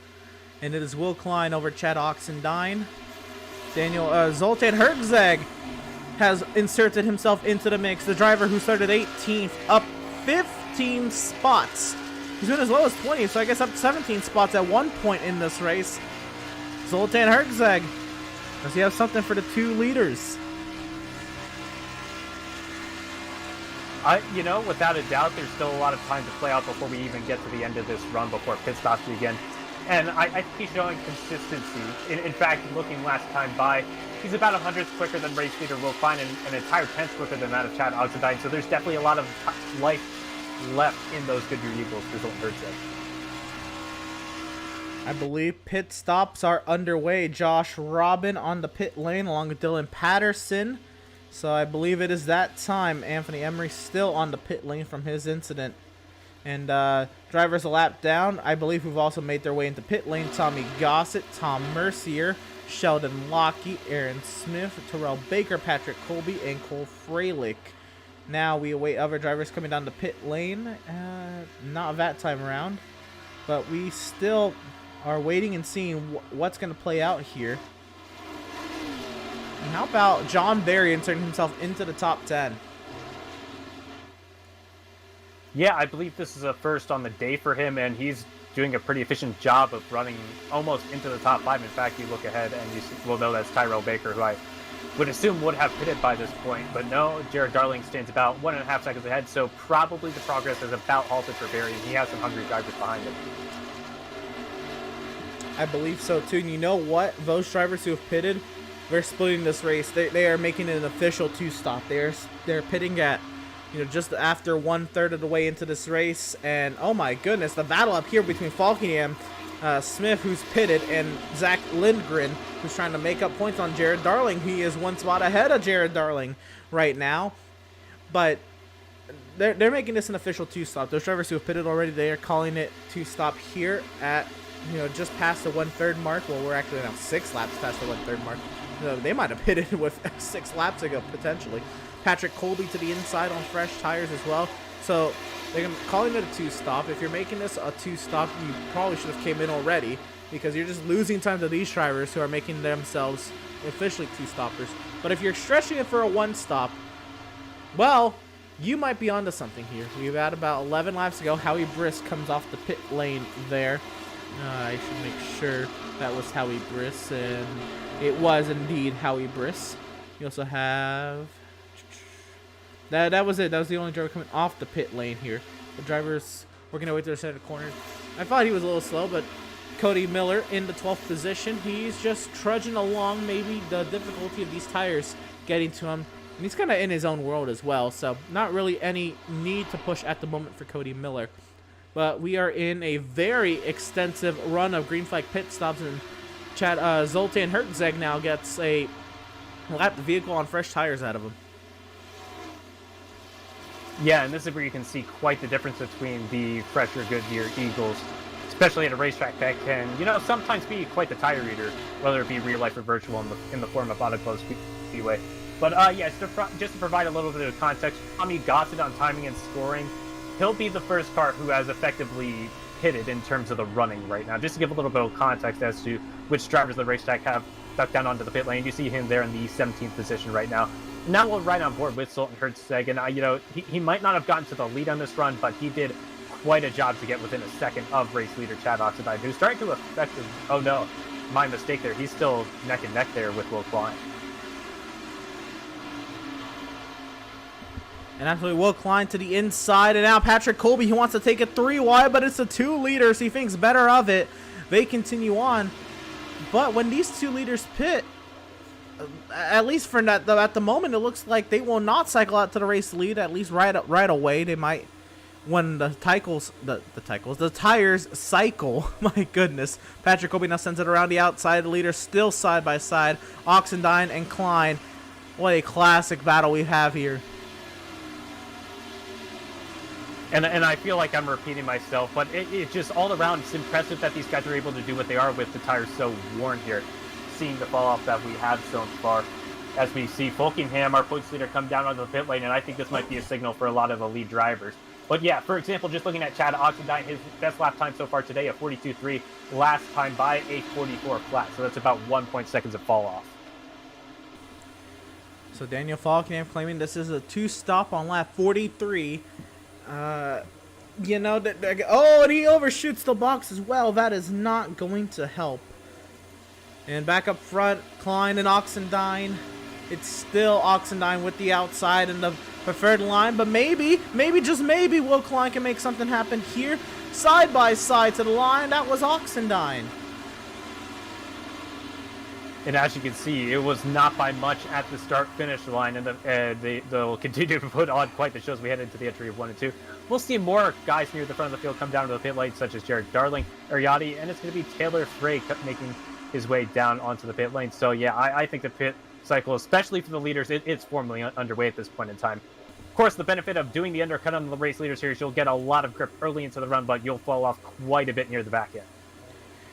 and it is Will Klein over Chad Oxendine. Zoltan Herzeg has inserted himself into the mix. The driver who started 18th, up 15 spots. He's been as low as 20, so I guess up 17 spots at one point in this race. Zoltan Herzeg, does he have something for the 2 leaders? You know, without a doubt, there's still a lot of time to play out before we even get to the end of this run before pit stops begin. And I think he's showing consistency. In fact, looking last time by, he's about 100th quicker than race leader Will Klein and an entire 10th quicker than that of Chad Oxendine. So there's definitely a lot of life left in those Goodyear Eagles for Zoltan Herzeg. I believe pit stops are underway. Josh Robin on the pit lane along with Dylan Patterson. So I believe it is that time. Anthony Emery still on the pit lane from his incident. And drivers a lap down. I believe who've also made their way into pit lane. Tommy Gossett, Tom Mercier, Sheldon Lockey, Aaron Smith, Terrell Baker, Patrick Colby, and Cole Freilich. Now we await other drivers coming down the pit lane. Not that time around. But we still are waiting and seeing what's going to play out here. And how about John Barry inserting himself into the top 10? Yeah, I believe this is a first on the day for him, and he's doing a pretty efficient job of running almost into the top 5. In fact, you look ahead and you will know that's Tyrell Baker, who I would assume would have pitted by this point, but no, Jared Darling stands about 1.5 seconds ahead, so probably the progress is about halted for Barry, and he has some hungry drivers behind him. I believe so too. And you know what? Those drivers who have pitted, they're splitting this race. They are making it an official 2-stop. They're pitting at, you know, just after 1/3 of the way into this race. And oh my goodness, the battle up here between Falkingham Smith, who's pitted, and Zach Lindgren, who's trying to make up points on Jared Darling. He is one spot ahead of Jared Darling right now, but they're making this an official 2-stop. Those drivers who have pitted already, they are calling it 2-stop here at, you know, just past the 1/3 mark. Well, we're actually now 6 laps past the 1/3 mark. They might have pitted with 6 laps ago potentially. Patrick Colby to the inside on fresh tires as well. So they're calling it a 2-stop. If you're making this a 2-stop, you probably should have came in already, because you're just losing time to these drivers who are making themselves officially 2-stoppers. But if you're stretching it for a 1-stop, well, you might be onto something here. We've had about 11 laps to go. Howie Briss comes off the pit lane there. I should make sure that was Howie Briss, and it was indeed Howie Briss. You also have... That was it. That was the only driver coming off the pit lane here. The drivers working their way to their center corner. I thought he was a little slow, but Cody Miller in the 12th position. He's just trudging along. Maybe the difficulty of these tires getting to him. And he's kind of in his own world as well, so not really any need to push at the moment for Cody Miller. But we are in a very extensive run of green flag pit stops, and Zoltan Hertzeg now gets a lapped vehicle on fresh tires out of him. Yeah, and this is where you can see quite the difference between the fresher Goodyear Eagles, especially at a racetrack that can, you know, sometimes be quite the tire reader, whether it be real life or virtual in the form of Auto Club Speedway. But yeah, just to provide a little bit of context, Tommy Gossett on timing and scoring, he'll be the first car who has effectively pitted in terms of the running right now. Just to give a little bit of context as to which drivers the racetrack have ducked down onto the pit lane, you see him there in the 17th position right now. Now we're right on board with Zoltan Hertzeg, and you know, he might not have gotten to the lead on this run, but he did quite a job to get within a second of race leader Chad Oxendine, who's starting to affect him. Oh no, my mistake there. He's still neck and neck there with Will Klein. And actually, Will Klein to the inside, and now Patrick Colby, he wants to take it 3 wide, but it's a 2 leader, so he thinks better of it. They continue on, but when these 2 leaders pit, at least for that, at the moment, it looks like they will not cycle out to the race lead. At least right away, they might. When the tires cycle. My goodness, Patrick Colby now sends it around the outside. The leaders still side by side. Oxendine and Klein. What a classic battle we have here. And I feel like I'm repeating myself, but it just all around, it's impressive that these guys are able to do what they are with the tires so worn here. Seeing the fall off that we have so far, as we see Falkingham, our points leader, come down onto the pit lane, and I think this might be a signal for a lot of the lead drivers. But yeah, for example, just looking at Chad Oxendine, his best lap time so far today, a 42.3, last time by a 44 flat, so that's about 1 seconds of fall off. So Daniel Falkingham claiming this is a 2-stop on lap 43. You know, oh, and he overshoots the box as well. That is not going to help. And back up front, Klein and Oxendine. It's still Oxendine with the outside and the preferred line, but maybe, just maybe, Will Klein can make something happen here. Side by side to the line, that was Oxendine. And as you can see, it was not by much at the start-finish line, and they'll continue to put on quite the shows we head into the entry of 1 and 2. We'll see more guys near the front of the field come down to the pit lane, such as Jared Darling, Ariati, and it's going to be Taylor Frey making his way down onto the pit lane. So yeah, I think the pit cycle, especially for the leaders, it's formally underway at this point in time. Of course, the benefit of doing the undercut on the race leaders here is you'll get a lot of grip early into the run, but you'll fall off quite a bit near the back end.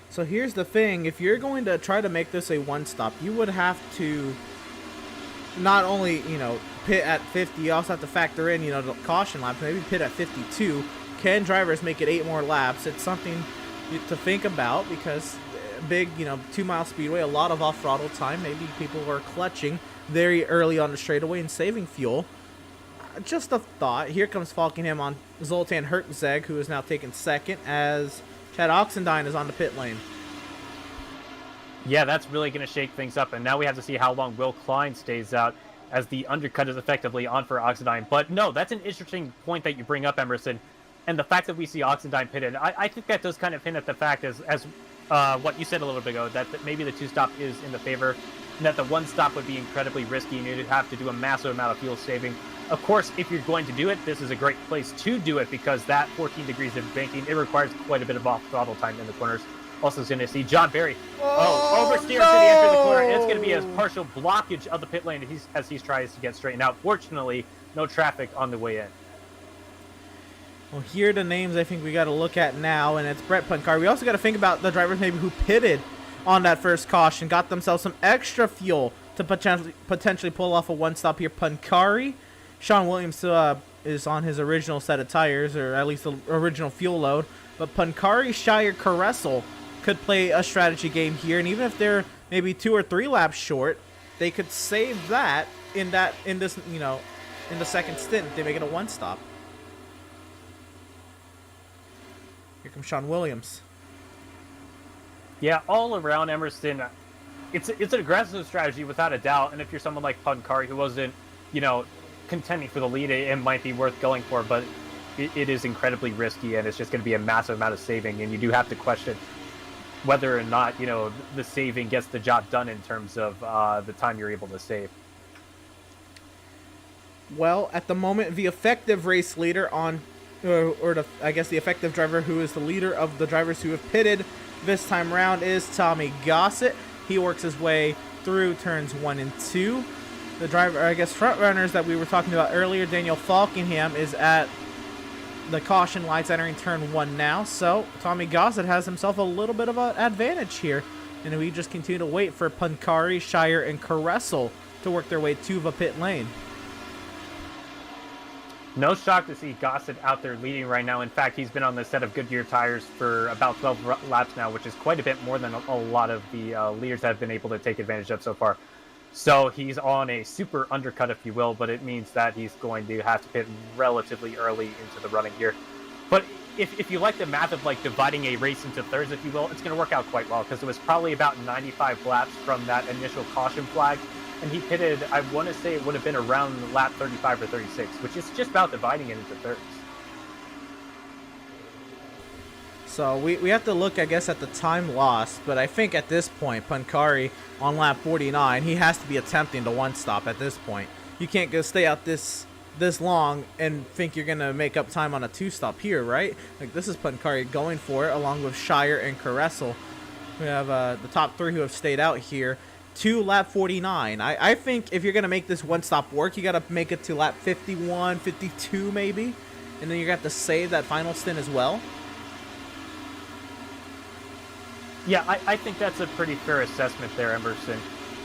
So here's the thing, if you're going to try to make this a 1-stop, you would have to not only, you know, pit at 50, you also have to factor in, you know, the caution laps, maybe pit at 52. Can drivers make it 8 more laps? It's something to think about, because big, you know, 2-mile speedway, a lot of off-throttle time. Maybe people are clutching very early on the straightaway and saving fuel. Just a thought. Here comes Falkingham on Zoltan Hertzeg, who is now taking second as Chad Oxendine is on the pit lane. Yeah, that's really going to shake things up. And now we have to see how long Will Klein stays out, as the undercut is effectively on for Oxendine. But no, that's an interesting point that you bring up, Emerson. And the fact that we see Oxendine pitted, I think that does kind of hint at the fact, as what you said a little bit ago, that maybe the 2-stop is in the favor, and that the 1-stop would be incredibly risky, and you'd have to do a massive amount of fuel saving. Of course, if you're going to do it, this is a great place to do it, because that 14 degrees of banking, it requires quite a bit of off-throttle time in the corners. Also going to see John Barry oversteer to the edge of the corner. It's going to be a partial blockage of the pit lane as he tries to get straightened out. Fortunately, no traffic on the way in. Well, here are the names I think we got to look at now, and it's Brett Pancari. We also got to think about the drivers maybe who pitted on that first caution, got themselves some extra fuel to potentially pull off a 1-stop here. Pancari, Sean Williams is on his original set of tires, or at least the original fuel load. But Pancari, Shire, Caressel could play a strategy game here, and even if they're maybe 2 or 3 laps short, they could save that in this in the second stint. They make it a 1-stop. Here comes Sean Williams. Yeah, all around, Emerson, it's an aggressive strategy without a doubt. And if you're someone like Pancari, who wasn't contending for the lead, it might be worth going for, but it is incredibly risky, and it's just going to be a massive amount of saving, and you do have to question whether or not the saving gets the job done in terms of the time you're able to save. Well, at the moment, the effective race leader I guess the effective driver who is the leader of the drivers who have pitted this time round is Tommy Gossett. He works his way through turns 1 and 2. The driver, I guess, front runners that we were talking about earlier, Daniel Falkenham, is at the caution lights entering turn 1 now. So Tommy Gossett has himself a little bit of an advantage here. And we just continue to wait for Pancari, Shire, and Caressel to work their way to the pit lane. No shock to see Gossett out there leading right now. In fact, he's been on the set of Goodyear tires for about 12 laps now, which is quite a bit more than a lot of the leaders have been able to take advantage of so far. So he's on a super undercut, if you will, but it means that he's going to have to pit relatively early into the running here. But if you like the math of dividing a race into thirds, if you will, it's going to work out quite well, because it was probably about 95 laps from that initial caution flag. And he pitted, I want to say it would have been around lap 35 or 36, which is just about dividing it into thirds. So we have to look, I guess, at the time lost, but I think at this point, Pancari on lap 49, he has to be attempting the 1-stop at this point. You can't go stay out this long and think you're going to make up time on a 2-stop here, right? This is Pancari going for it, along with Shire and Caressel. We have the top 3 who have stayed out here to lap 49. I think if you're going to make this 1-stop work, you got to make it to lap 51, 52 maybe, and then you're going to have to save that final stint as well. Yeah, I think that's a pretty fair assessment there, Emerson.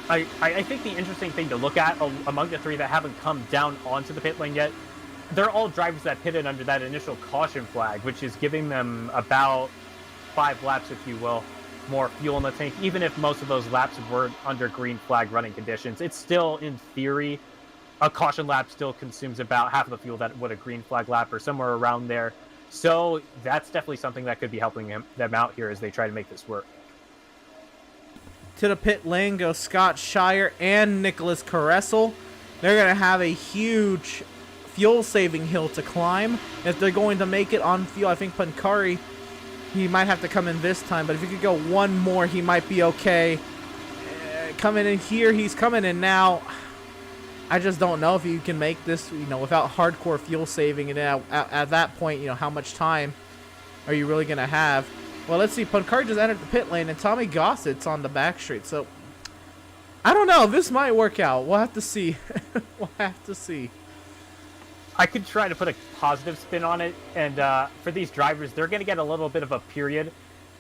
I think the interesting thing to look at among the 3 that haven't come down onto the pit lane yet, they're all drivers that pitted under that initial caution flag, which is giving them about 5 laps, if you will, more fuel in the tank. Even if most of those laps were under green flag running conditions, it's still, in theory, a caution lap still consumes about half of the fuel that would a green flag lap, or somewhere around there. So that's definitely something that could be helping them out here as they try to make this work. To the pit lane go Scott Shire and Nicholas Caressel. They're going to have a huge fuel-saving hill to climb if they're going to make it on fuel. I think Pancari, he might have to come in this time, but if he could go one more, he might be okay. Coming in here, he's coming in now. I just don't know if you can make this, without hardcore fuel saving. And at that point, how much time are you really going to have? Well, let's see. Pancari just entered the pit lane, and Tommy Gossett's on the back straight. So, I don't know. This might work out. We'll have to see. We'll have to see. I could try to put a positive spin on it. And for these drivers, they're going to get a little bit of a period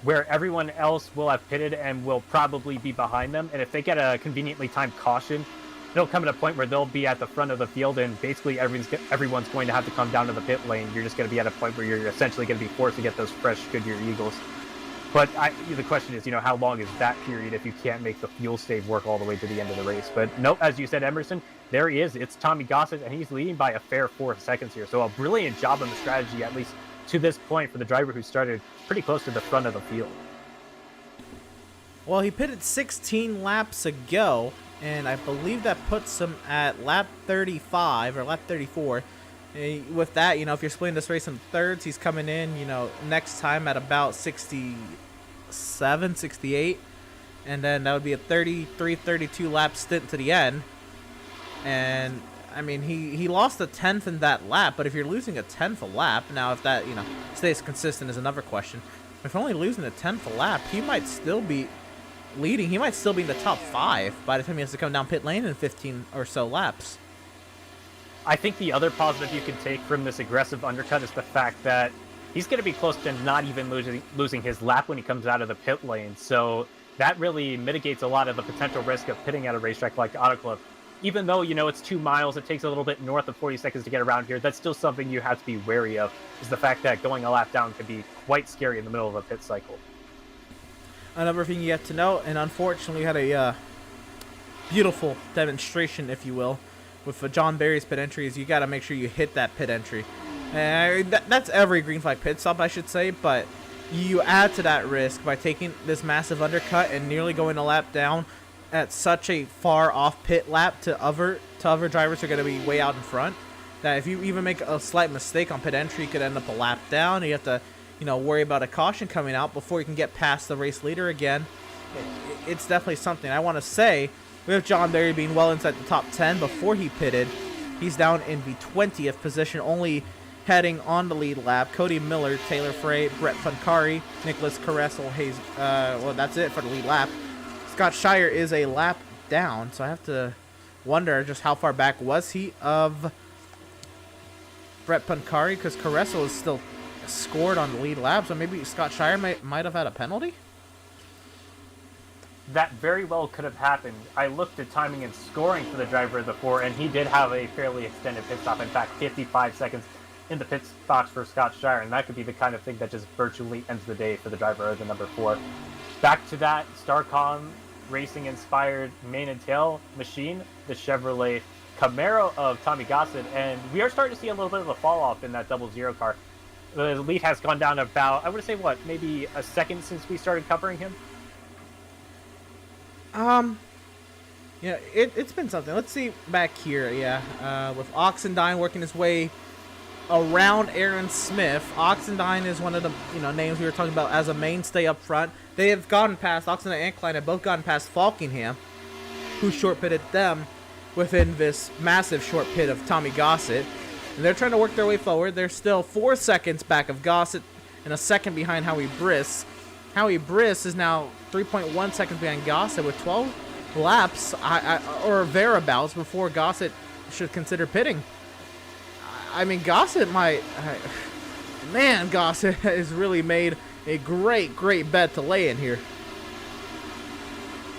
where everyone else will have pitted and will probably be behind them. And if they get a conveniently timed caution, it'll come at a point where they'll be at the front of the field, and basically everyone's going to have to come down to the pit lane. You're just going to be at a point where you're essentially going to be forced to get those fresh Goodyear Eagles. But the question is, how long is that period if you can't make the fuel save work all the way to the end of the race? But nope, as you said, Emerson, there he is. It's Tommy Gossett, and he's leading by a fair 4 seconds here. So a brilliant job on the strategy, at least to this point, for the driver who started pretty close to the front of the field. Well, he pitted 16 laps ago, and I believe that puts him at lap 35 or lap 34. With that, you know, if you're splitting this race in thirds, he's coming in, you know, next time at about 67, 68. And then that would be a 33, 32 lap stint to the end. And, I mean, he lost a 10th in that lap, but if you're losing a 10th a lap, now if that, you know, stays consistent is another question. If you're only losing a 10th a lap, he might still be leading. He might still be in the top 5 by the time he has to come down pit lane in 15 or so laps. I think the other positive you can take from this aggressive undercut is the fact that he's going to be close to not even losing his lap when he comes out of the pit lane. So that really mitigates a lot of the potential risk of pitting at a racetrack like Auto Club. Even though, you know, it's 2 miles, it takes a little bit north of 40 seconds to get around here, that's still something you have to be wary of, is the fact that going a lap down can be quite scary in the middle of a pit cycle. Another thing you have to know, and unfortunately had a beautiful demonstration, if you will, with John Barry's pit entry, is you got to make sure you hit that pit entry. And that's every green flag pit stop, I should say, but you add to that risk by taking this massive undercut and nearly going a lap down at such a far off pit lap to other drivers who are going to be way out in front, that if you even make a slight mistake on pit entry, you could end up a lap down. You have to, you know, worry about a caution coming out before you can get past the race leader again. It's definitely something. I want to say, with John Barry being well inside the top 10 before he pitted, he's down in the 20th position, only heading on the lead lap. Cody Miller, Taylor Frey, Brett Pancari, Nicholas Caressel, Hayes. Well, that's it for the lead lap. Scott Shire is a lap down, so I have to wonder just how far back was he of Brett Pancari, because Caressel is still scored on the lead lap, so maybe Scott Shire might have had a penalty? That very well could have happened. I looked at timing and scoring for the driver of the 4, and he did have a fairly extended pit stop. In fact, 55 seconds in the pit box for Scott Shire, and that could be the kind of thing that just virtually ends the day for the driver of the number 4. Back to that Starcom racing-inspired mane and tail machine, the Chevrolet Camaro of Tommy Gossett, and we are starting to see a little bit of a fall-off in that 00 car. The lead has gone down about, I would say, what, maybe a second since we started covering him? Yeah, it's been something. Let's see back here, with Oxendine working his way around Aaron Smith. Oxendine is one of the, you know, names we were talking about as a mainstay up front. They have gotten past, Oxendine and Klein have both gotten past Falkingham, who short pitted them within this massive short pit of Tommy Gossett. And they're trying to work their way forward. They're still 4 seconds back of Gossett and a second behind Howie Briss. Howie Briss is now 3.1 seconds behind Gossett with 12 laps or thereabouts before Gossett should consider pitting. I mean, Gossett might... Man, Gossett has really made a great bet to lay in here.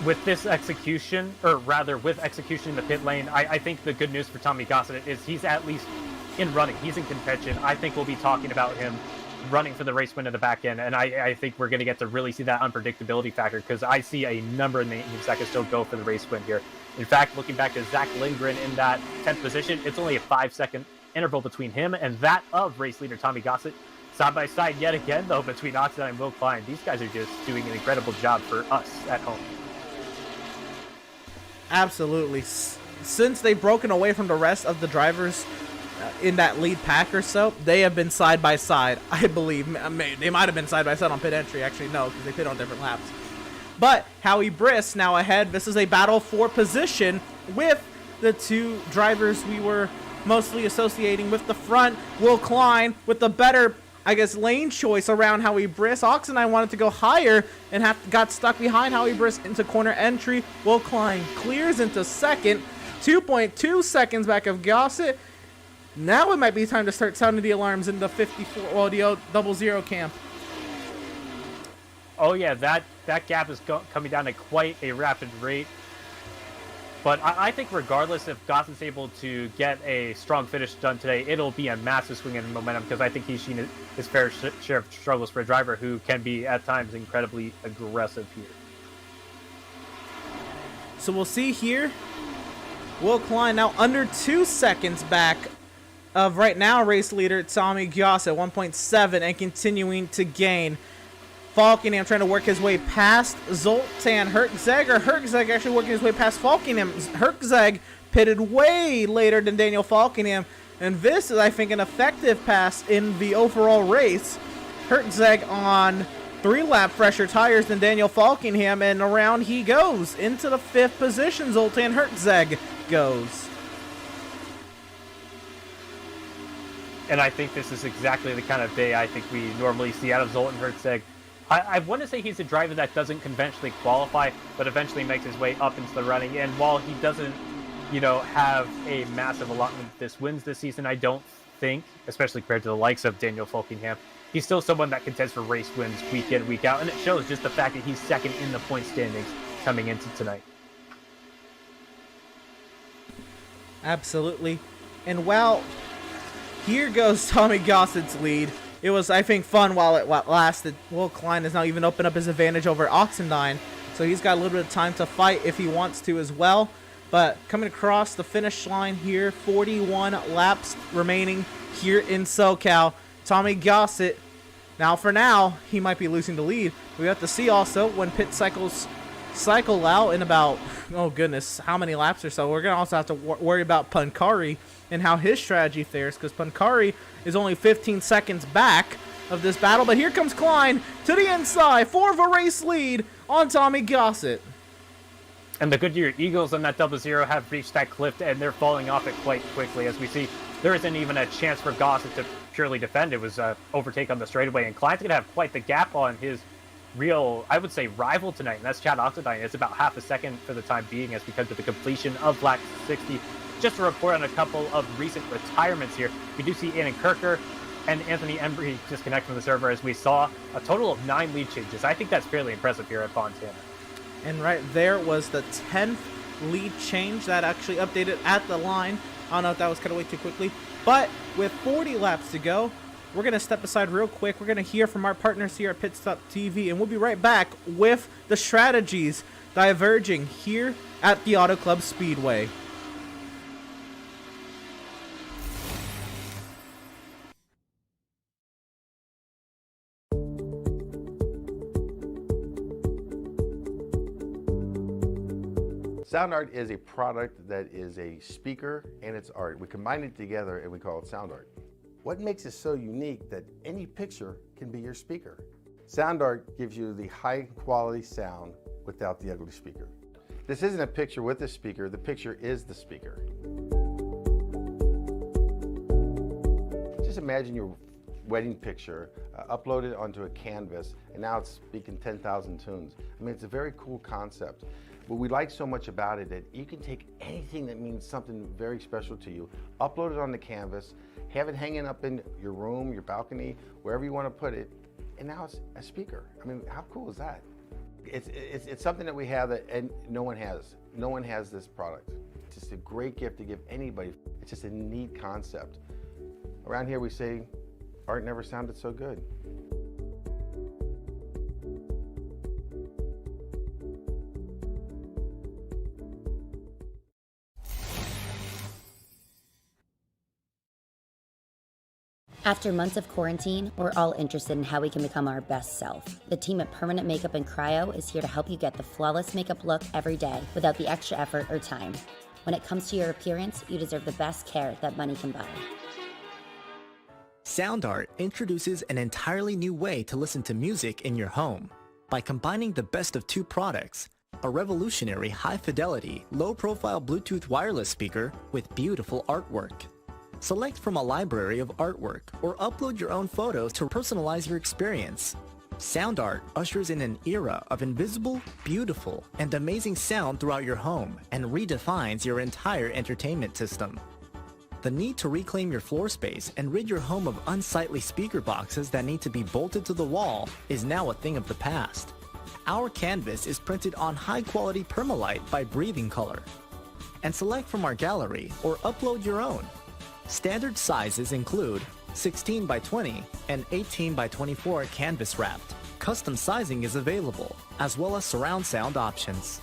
With this execution, or rather with execution in the pit lane, I think the good news for Tommy Gossett is he's at least in running. He's in contention. I think we'll be talking about him running for the race win in the back end, and I think we're going to get to really see that unpredictability factor, because I see a number of names that can still go for the race win here. In fact, looking back to Zach Lindgren in that 10th position, it's only a 5-second interval between him and that of race leader Tommy Gossett. Side by side yet again, though, between Oxendine and Will Klein. These guys are just doing an incredible job for us at home. Absolutely. Since they've broken away from the rest of the drivers in that lead pack or so, they have been side by side, I believe. They might have been side by side on pit entry. Actually, no, because they pit on different laps. But Howie Briss now ahead. This is a battle for position with the two drivers we were mostly associating with the front. Will Klein with the better, I guess, lane choice around Howie Briss. Oxendine wanted to go higher and got stuck behind Howie Briss into corner entry. Will Klein clears into second, 2.2 seconds back of Gossett. Now it might be time to start sounding the alarms in the 54, well, the 00 camp. Oh yeah, that gap is coming down at quite a rapid rate. But I think regardless if Gossett's able to get a strong finish done today, it'll be a massive swing in momentum, because I think he's seen his fair share of struggles for a driver who can be at times incredibly aggressive here. So we'll see here. Will Klein now under 2 seconds back of right now race leader Tommy Gossett, 1.7, and continuing to gain. Falkenham trying to work his way past Zoltan Herczeg, or Herczeg actually working his way past Falkenham. Herczeg pitted way later than Daniel Falkenham, and this is, I think, an effective pass in the overall race. Herczeg on 3 lap fresher tires than Daniel Falkenham, and around he goes. Into the 5th position, Zoltan Herczeg goes. And I think this is exactly the kind of day I think we normally see out of Zoltan Herczeg. I want to say he's a driver that doesn't conventionally qualify, but eventually makes his way up into the running. And while he doesn't, have a massive allotment of this wins this season, I don't think, especially compared to the likes of Daniel Falkenham, he's still someone that contends for race wins week in, week out. And it shows just the fact that he's second in the point standings coming into tonight. Absolutely. And while here goes Tommy Gossett's lead, it was, I think, fun while it lasted. Will Klein has now even opened up his advantage over Oxendine, so he's got a little bit of time to fight if he wants to as well. But coming across the finish line here, 41 laps remaining here in SoCal. Tommy Gossett, now for now, he might be losing the lead. We have to see also when pit cycles cycle out in about, oh goodness, how many laps or so. We're going to also have to worry about Pancari and how his strategy fares, because Pancari is only 15 seconds back of this battle. But here comes Klein to the inside for a race lead on Tommy Gossett. And the Goodyear Eagles on that 00 have reached that cliff, and they're falling off it quite quickly. As we see, there isn't even a chance for Gossett to purely defend. It was overtake on the straightaway, and Klein's going to have quite the gap on his real, I would say, rival tonight, and that's Chad Oxendine. It's about half a second for the time being, as because of the completion of Black 60. Just to report on a couple of recent retirements here, we do see Annan Kirker and Anthony Embry disconnect from the server, as we saw a total of 9 lead changes. I think that's fairly impressive here at Fontana. And right there was the 10th lead change that actually updated at the line. I don't know if that was cut away too quickly, but with 40 laps to go, we're going to step aside real quick. We're going to hear from our partners here at Pit Stop TV, and we'll be right back with the strategies diverging here at the Auto Club Speedway. Sound Art is a product that is a speaker and it's art. We combine it together and we call it Sound Art. What makes it so unique that any picture can be your speaker? Sound Art gives you the high quality sound without the ugly speaker. This isn't a picture with a speaker, the picture is the speaker. Just imagine your wedding picture uploaded onto a canvas, and now it's speaking 10,000 tunes. I mean, it's a very cool concept. What we like so much about it that you can take anything that means something very special to you, upload it on the canvas, have it hanging up in your room, your balcony, wherever you want to put it, and now it's a speaker. I mean, how cool is that? It's something that we have that and no one has. No one has this product. It's just a great gift to give anybody. It's just a neat concept. Around here we say, art never sounded so good. After months of quarantine, we're all interested in how we can become our best self. The team at Permanent Makeup and Cryo is here to help you get the flawless makeup look every day without the extra effort or time. When it comes to your appearance, you deserve the best care that money can buy. Sound Art introduces an entirely new way to listen to music in your home. By combining the best of 2 products, a revolutionary high-fidelity, low-profile Bluetooth wireless speaker with beautiful artwork. Select from a library of artwork or upload your own photos to personalize your experience. Sound Art ushers in an era of invisible, beautiful, and amazing sound throughout your home and redefines your entire entertainment system. The need to reclaim your floor space and rid your home of unsightly speaker boxes that need to be bolted to the wall is now a thing of the past. Our canvas is printed on high-quality permalite by Breathing Color. And select from our gallery or upload your own. Standard sizes include 16 by 20 and 18 by 24 canvas wrapped. Custom sizing is available, as well as surround sound options.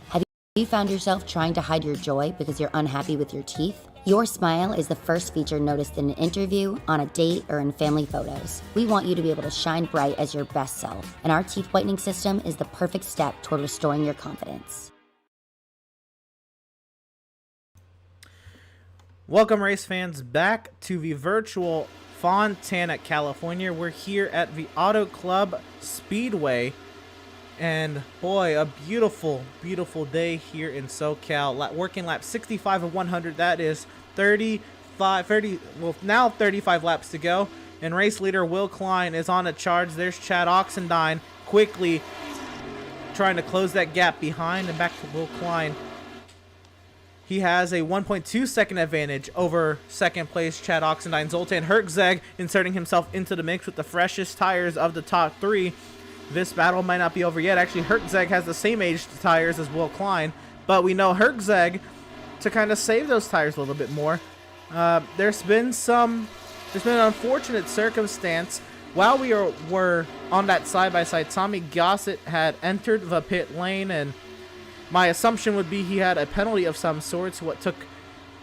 Have you found yourself trying to hide your joy because you're unhappy with your teeth? Your smile is the first feature noticed in an interview, on a date, or in family photos. We want you to be able to shine bright as your best self, and our teeth whitening system is the perfect step toward restoring your confidence. Welcome, race fans, back to the virtual Fontana, California. We're here at the Auto Club Speedway, and boy, a beautiful, beautiful day here in SoCal. Working lap 65 of 100. That is 35 laps to go. And race leader Will Klein is on a charge. There's Chad Oxendine quickly trying to close that gap behind, and back to Will Klein. He has a 1.2 second advantage over second place Chad Oxendine. Zoltan Herczeg inserting himself into the mix with the freshest tires of the top three. This battle might not be over yet. Actually, Herczeg has the same age tires as Will Klein, but we know Herczeg to kind of save those tires a little bit more. There's been an unfortunate circumstance. While we were on that side-by-side, Tommy Gossett had entered the pit lane, and my assumption would be he had a penalty of some sort, what took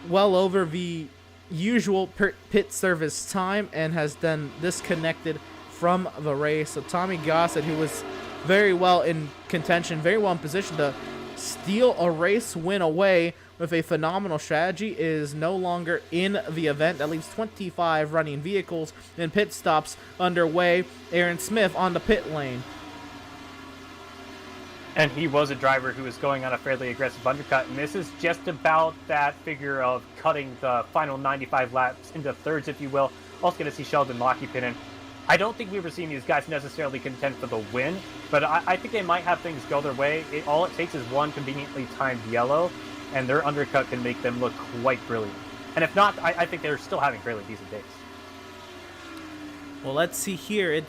well over the usual pit service time, and has then disconnected from the race. So Tommy Gossett, who was very well in contention, very well in position to steal a race win away with a phenomenal strategy, is no longer in the event. That leaves 25 running vehicles and pit stops underway. Aaron Smith on the pit lane. And he was a driver who was going on a fairly aggressive undercut, and this is just about that figure of cutting the final 95 laps into thirds, if you will. Also going to see Sheldon Lockie pin in. I don't think we were seeing these guys necessarily contend for the win, but I think they might have things go their way. All it takes is one conveniently timed yellow, and their undercut can make them look quite brilliant. And if not, I think they're still having fairly decent days. Well, let's see here.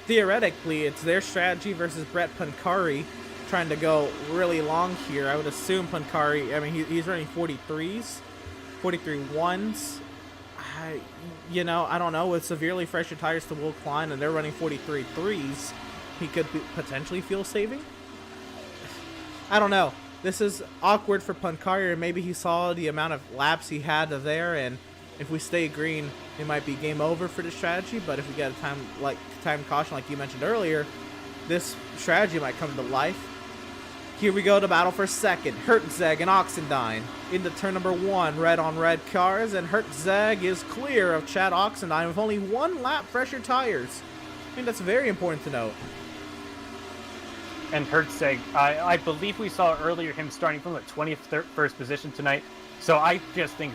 Theoretically, it's their strategy versus Brett Pancari trying to go really long here. I would assume Pancari, I mean, he's running 43s, 43-1s. I don't know, with severely fresher tires to Will Klein, and they're running 43-3s, he could potentially feel saving. I don't know. This is awkward for Pancari, or maybe he saw the amount of laps he had there, and if we stay green, it might be game over for the strategy. But if we get a time caution, like you mentioned earlier, this strategy might come to life. Here we go to battle for second. Herczeg and Oxendine into turn number 1. Red on red cars, and Herczeg is clear of Chad Oxendine with only 1 lap fresher tires. I think that's very important to note. And Herczeg, I believe we saw earlier him starting from the 21st position tonight. So I just think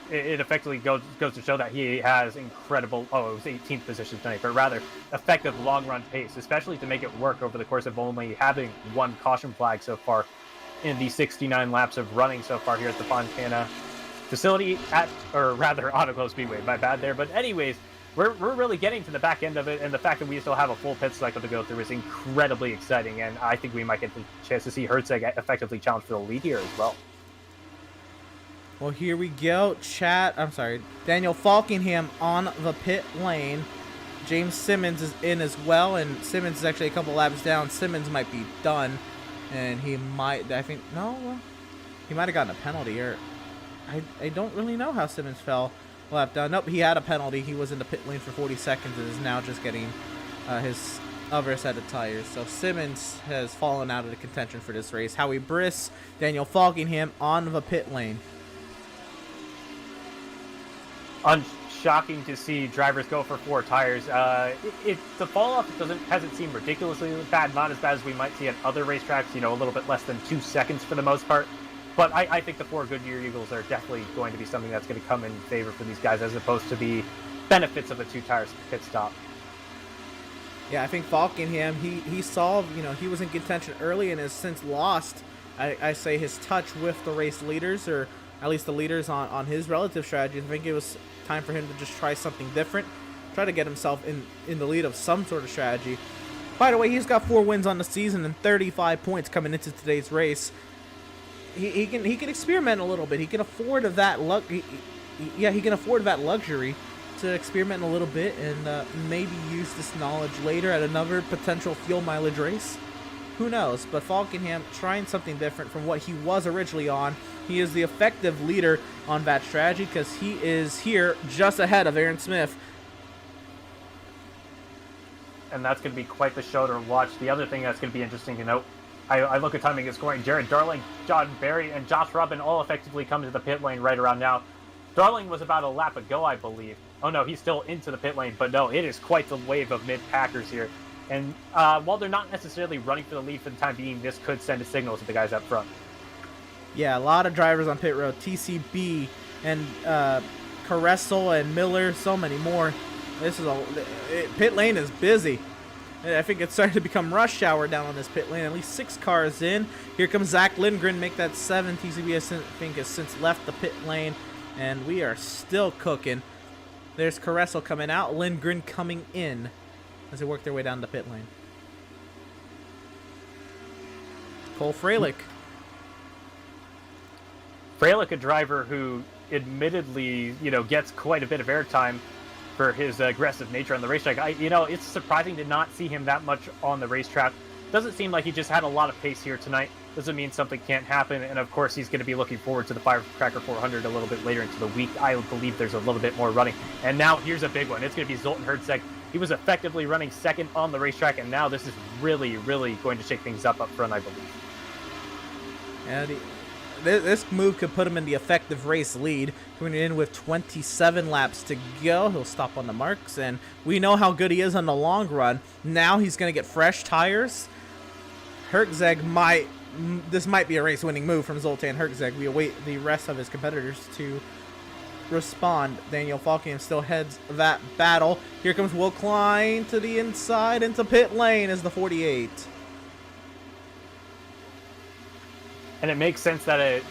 it effectively goes to show that he has incredible, it was 18th position tonight, but rather effective long run pace, especially to make it work over the course of only having 1 caution flag so far in the 69 laps of running so far here at the Fontana facility Auto Club Speedway. My bad there. But anyways, we're really getting to the back end of it, and the fact that we still have a full pit cycle to go through is incredibly exciting, and I think we might get the chance to see Herczeg effectively challenge for the lead here as well. Well, here we go. Daniel Falkingham on the pit lane. James Simmons is in as well, and Simmons is actually a couple laps down. Simmons might be done, and he might, he might have gotten a penalty, or I don't really know how Simmons fell a lap down. Nope, he had a penalty. He was in the pit lane for 40 seconds and is now just getting his other set of tires. So Simmons has fallen out of the contention for this race. Howie Briss, Daniel Falkingham on the pit lane. Shocking to see drivers go for 4 tires. The fall off hasn't seemed ridiculously bad, not as bad as we might see at other racetracks, a little bit less than 2 seconds for the most part. But I think the 4 Goodyear Eagles are definitely going to be something that's going to come in favor for these guys, as opposed to the benefits of a 2 tires pit stop. Yeah, I think Falkingham, he saw, he was in contention early and has since lost, I say, his touch with the race leaders, or at least the leaders on his relative strategies. I think it was time for him to just try something different, try to get himself in the lead of some sort of strategy. By the way, he's got 4 wins on the season and 35 points coming into today's race. He can experiment a little bit. He can afford that he can afford that luxury to experiment a little bit and maybe use this knowledge later at another potential fuel mileage race. Who knows? But Falkingham trying something different from what he was originally on He is the effective leader on that strategy because he is here just ahead of Aaron Smith. And that's going to be quite the show to watch. The other thing that's going to be interesting to note, I look at timing and scoring. Jared Darling, John Barry, and Josh Robin all effectively come to the pit lane right around now. Darling was about a lap ago, I believe. Oh no, he's still into the pit lane, but no, it is quite the wave of mid-packers here. And while they're not necessarily running for the lead for the time being, this could send a signal to the guys up front. Yeah, a lot of drivers on pit road. TCB and Caressel and Miller, so many more. Pit lane is busy. I think it's starting to become rush hour down on this pit lane. At least 6 cars in. Here comes Zach Lindgren, make that 7. TCB, I think, has since left the pit lane, and we are still cooking. There's Caressel coming out, Lindgren coming in as they work their way down the pit lane. Cole Freilich. Freilich, a driver who admittedly, gets quite a bit of airtime for his aggressive nature on the racetrack. It's surprising to not see him that much on the racetrack. Doesn't seem like he just had a lot of pace here tonight. Doesn't mean something can't happen. And of course, he's going to be looking forward to the Firecracker 400 a little bit later into the week. I believe there's a little bit more running. And now here's a big one. It's going to be Zoltan Herzeg. He was effectively running second on the racetrack, and now this is really, really going to shake things up front, I believe. And this move could put him in the effective race lead. Coming in with 27 laps to go. He'll stop on the marks, and we know how good he is on the long run. Now he's going to get fresh tires. This might be a race-winning move from Zoltan Herzeg. We await the rest of his competitors to respond. Daniel Falkingham still heads that battle. Here comes Will Klein to the inside into pit lane as the 48. And it makes sense that it,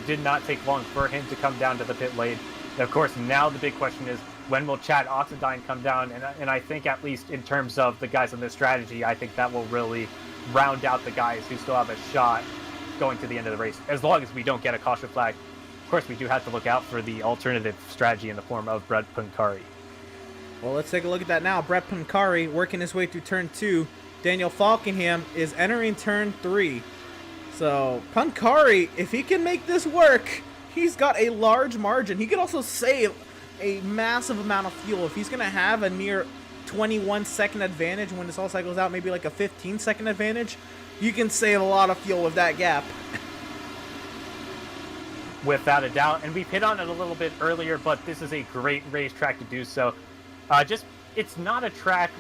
did not take long for him to come down to the pit lane. And of course, now the big question is, when will Chad Oxendine come down? And I think, at least in terms of the guys on this strategy, I think that will really round out the guys who still have a shot going to the end of the race, as long as we don't get a caution flag. Of course, we do have to look out for the alternative strategy in the form of Brett Pancari. Well, let's take a look at that now. Brett Pancari working his way through turn 2. Daniel Falkingham is entering turn 3. So, Pancari, if he can make this work, he's got a large margin. He could also save a massive amount of fuel. If he's going to have a near 21-second advantage when this all cycles out, maybe like a 15-second advantage, you can save a lot of fuel with that gap. Without a doubt. And we've hit on it a little bit earlier, but this is a great racetrack to do so. It's not a track,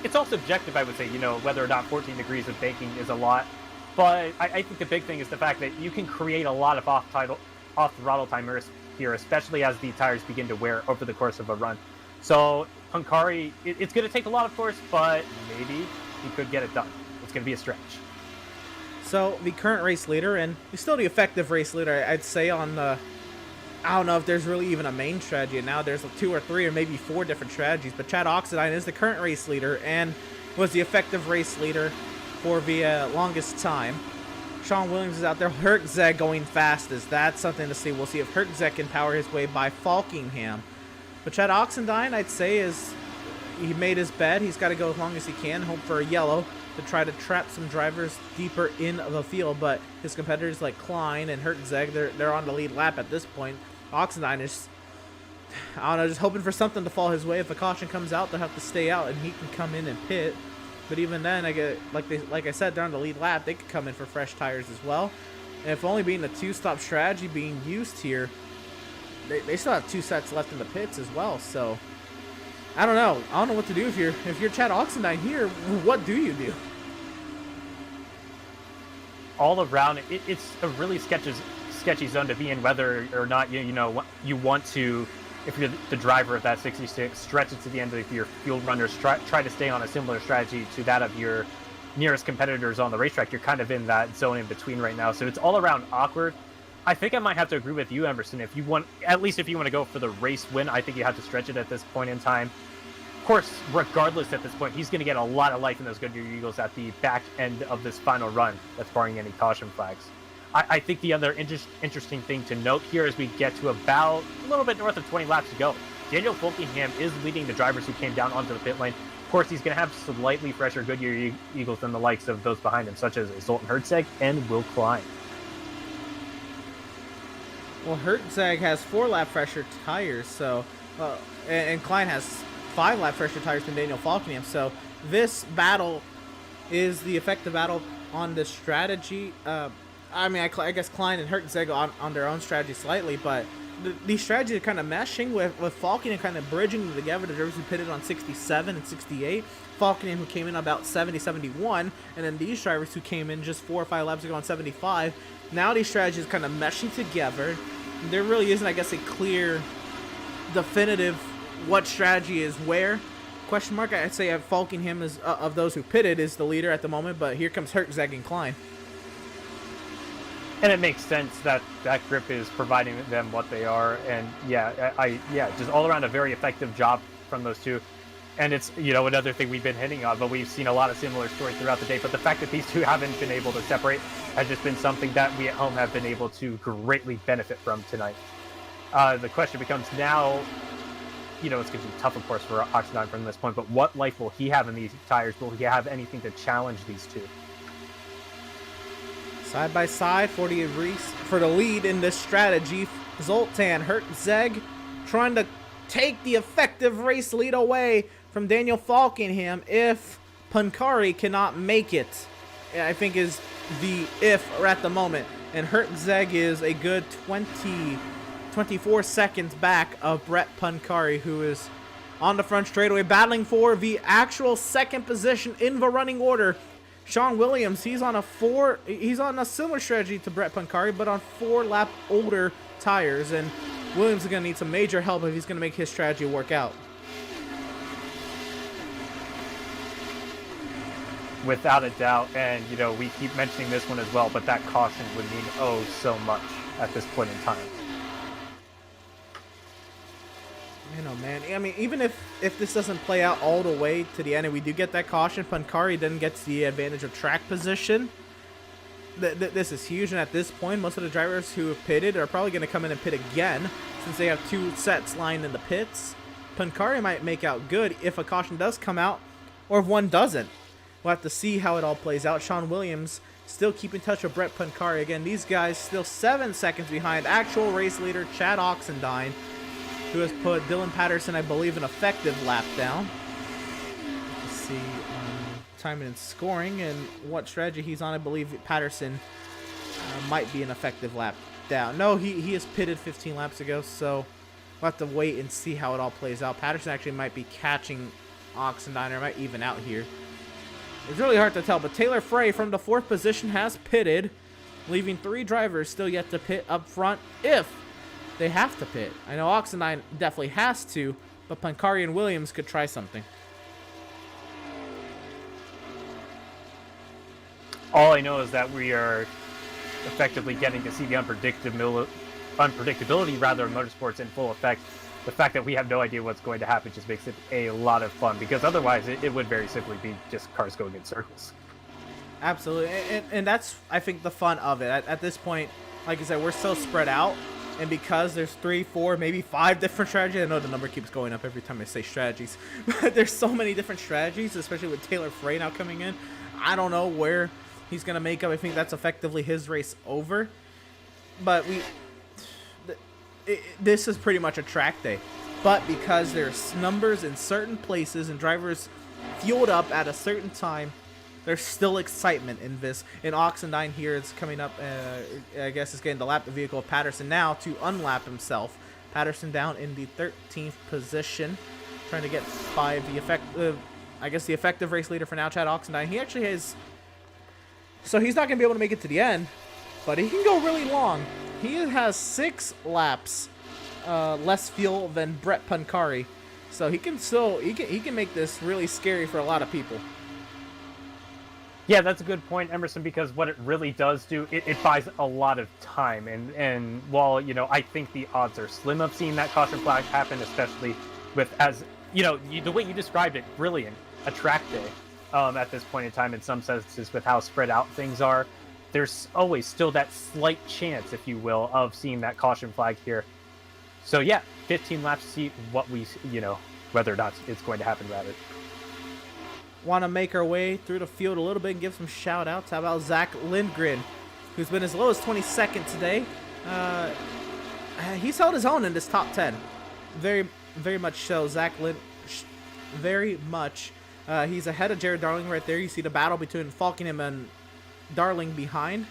it's all subjective, I would say, whether or not 14 degrees of banking is a lot. But I think the big thing is the fact that you can create a lot of off-throttle time here, especially as the tires begin to wear over the course of a run. So Pancari, it's going to take a lot, of course, but maybe he could get it done. It's going to be a stretch. So the current race leader, and he's still the effective race leader, I'd say, on the... I don't know if there's really even a main strategy, and now there's 2 or 3 or maybe 4 different strategies, but Chad Oxendine is the current race leader and was the effective race leader for the longest time. Sean Williams is out there. Herzeg going fastest. That's something to see. We'll see if Herzeg can power his way by Falkingham. But Chad Oxendine, I'd say, he made his bet. He's got to go as long as he can, hope for a yellow to try to trap some drivers deeper in the field. But his competitors like Klein and Herzeg, they're on the lead lap at this point. Oxendine is, just hoping for something to fall his way. If a caution comes out, they'll have to stay out, and he can come in and pit. But even then, like I said, they're on the lead lap. They could come in for fresh tires as well. And if only being a 2-stop strategy being used here, they still have 2 sets left in the pits as well. So I don't know. I don't know what to do if you're Chad Oxendine here. What do you do? All around, it's a really sketchy zone to be in, whether or not you want to. If you're the driver of that 66, stretch it to the end of your fuel runners, try to stay on a similar strategy to that of your nearest competitors on the racetrack. You're kind of in that zone in between right now, so it's all around awkward. I think I might have to agree with you, Emerson. If you want to go for the race win, I think you have to stretch it at this point in time. Of course, regardless at this point, he's going to get a lot of life in those Goodyear Eagles at the back end of this final run. That's barring any caution flags. I think the other interesting thing to note here as we get to about a little bit north of 20 laps to go, Daniel Falkingham is leading the drivers who came down onto the pit lane. Of course, he's going to have slightly fresher Goodyear Eagles than the likes of those behind him, such as Zoltan Herzeg and Will Klein. Well, Hertzeg has 4 lap fresher tires, so and Klein has 5 lap fresher tires than Daniel Falkenham. So this battle is the effective battle on this strategy. I mean, I guess Klein and Hertzeg on their own strategy slightly, but these strategies are kind of meshing with Falkenham kind of bridging together. The drivers who pitted on 67 and 68, Falkenham who came in about 70, 71, and then these drivers who came in just 4 or 5 laps ago on 75. Now these strategies kind of meshing together. There really isn't, I guess, a clear, definitive what strategy is where. Question mark. I'd say Falkenham is of those who pitted is the leader at the moment, but here comes Hertzeg and Klein. And it makes sense that that grip is providing them what they are, and just all around a very effective job from those two. And it's, another thing we've been hitting on, but we've seen a lot of similar stories throughout the day. But the fact that these two haven't been able to separate has just been something that we at home have been able to greatly benefit from tonight. The question becomes now, it's going to be tough, of course, for Oxendine from this point, but what life will he have in these tires? Will he have anything to challenge these two? Side by side for the lead in this strategy. Zoltan Hertzeg trying to take the effective race lead away from Daniel Falkenham if Pancari cannot make it. I think is the if at the moment. And Hertzeg is a good 24 seconds back of Brett Pancari, who is on the front straightaway battling for the actual second position in the running order. Sean Williams, he's on a similar strategy to Brett Pancari, but on 4-lap older tires, and Williams is going to need some major help if he's going to make his strategy work out. Without a doubt, and we keep mentioning this one as well, but that caution would mean so much at this point in time. Man. I mean, even if this doesn't play out all the way to the end and we do get that caution, Pancari then gets the advantage of track position. This is huge, and at this point, most of the drivers who have pitted are probably going to come in and pit again since they have 2 sets lined in the pits. Pancari might make out good if a caution does come out, or if one doesn't. We'll have to see how it all plays out. Sean Williams still keep in touch with Brett Pancari. Again, these guys still 7 seconds behind actual race leader Chad Oxendine, who has put Dylan Patterson, I believe, an effective lap down. Let's see timing and scoring and what strategy he's on. I believe Patterson might be an effective lap down. No, he has pitted 15 laps ago, so we'll have to wait and see how it all plays out. Patterson actually might be catching Oxendine, or might even out here. It's really hard to tell, but Taylor Frey from the 4th position has pitted, leaving 3 drivers still yet to pit up front if they have to pit. I know Oxendine definitely has to, but Pancari and Williams could try something. All I know is that we are effectively getting to see the unpredictability rather of motorsports in full effect. The fact that we have no idea what's going to happen just makes it a lot of fun, because otherwise it would very simply be just cars going in circles. Absolutely, and that's, I think, the fun of it. At this point, like I said, we're so spread out. And because there's 3, 4, maybe 5 different strategies, I know the number keeps going up every time I say strategies, but there's so many different strategies, especially with Taylor Frey now coming in. I don't know where he's going to make up. I think that's effectively his race over. But this is pretty much a track day. But because there's numbers in certain places and drivers fueled up at a certain time, there's still excitement in this. And Oxendine here is coming up, I guess is getting to lap the vehicle of Patterson now to unlap himself. Patterson down in the 13th position, trying to get by the effective race leader for now, Chad Oxendine. He actually has, so he's not going to be able to make it to the end, but he can go really long. He has 6 laps less fuel than Brett Pancari, so he can make this really scary for a lot of people. Yeah, that's a good point, Emerson, because what it really does do, it buys a lot of time. And while, I think the odds are slim of seeing that caution flag happen, especially with, as, the way you described it, brilliant, a track day at this point in time, in some senses, with how spread out things are, there's always still that slight chance, if you will, of seeing that caution flag here. So yeah, 15 laps to see what we, whether or not it's going to happen, rather. Want to make our way through the field a little bit and give some shout outs. How about Zach Lindgren, who's been as low as 22nd today? he's held his own in this top 10. Very, very much so. Very much. He's ahead of Jared Darling right there. You see the battle between Falkenham and Darling behind.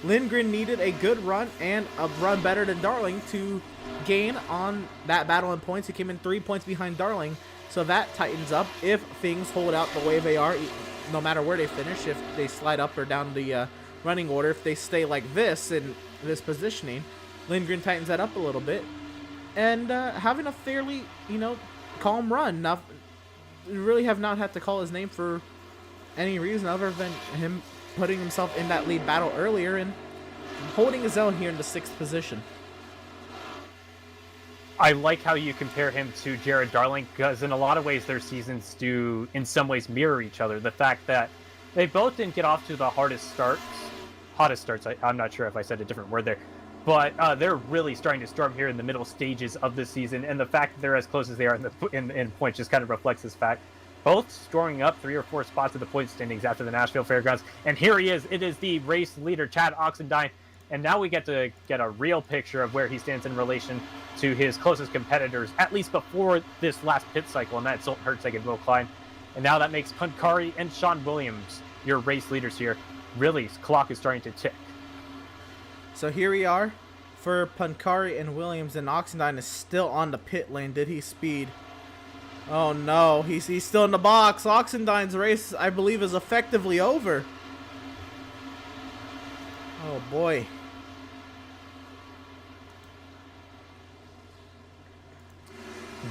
Lindgren needed a good run and a run better than Darling to gain on that battle in points. He came in 3 points behind Darling, so that tightens up if things hold out the way they are, no matter where they finish. If they slide up or down the running order, if they stay like this in this positioning, Lindgren tightens that up a little bit. And having a fairly, calm run. Now, really have not had to call his name for any reason other than him putting himself in that lead battle earlier and holding his own here in the 6th position. I like how you compare him to Jared Darling, because in a lot of ways their seasons do in some ways mirror each other. The fact that they both didn't get off to the hottest starts, I'm not sure if I said a different word there, but they're really starting to storm here in the middle stages of the season, and the fact that they're as close as they are in points just kind of reflects this fact. Both storming up 3 or 4 spots at the point standings after the Nashville Fairgrounds. And here he is. It is the race leader, Chad Oxendine. And now we get to get a real picture of where he stands in relation to his closest competitors, at least before this last pit cycle, and that's Zoltan Herzeg and Will Klein. And now that makes Pankari and Sean Williams your race leaders here. Really, clock is starting to tick. So here we are for Pankari and Williams, and Oxendine is still on the pit lane. Did he speed? Oh no, he's still in the box. Oxendine's race, I believe, is effectively over. Oh boy.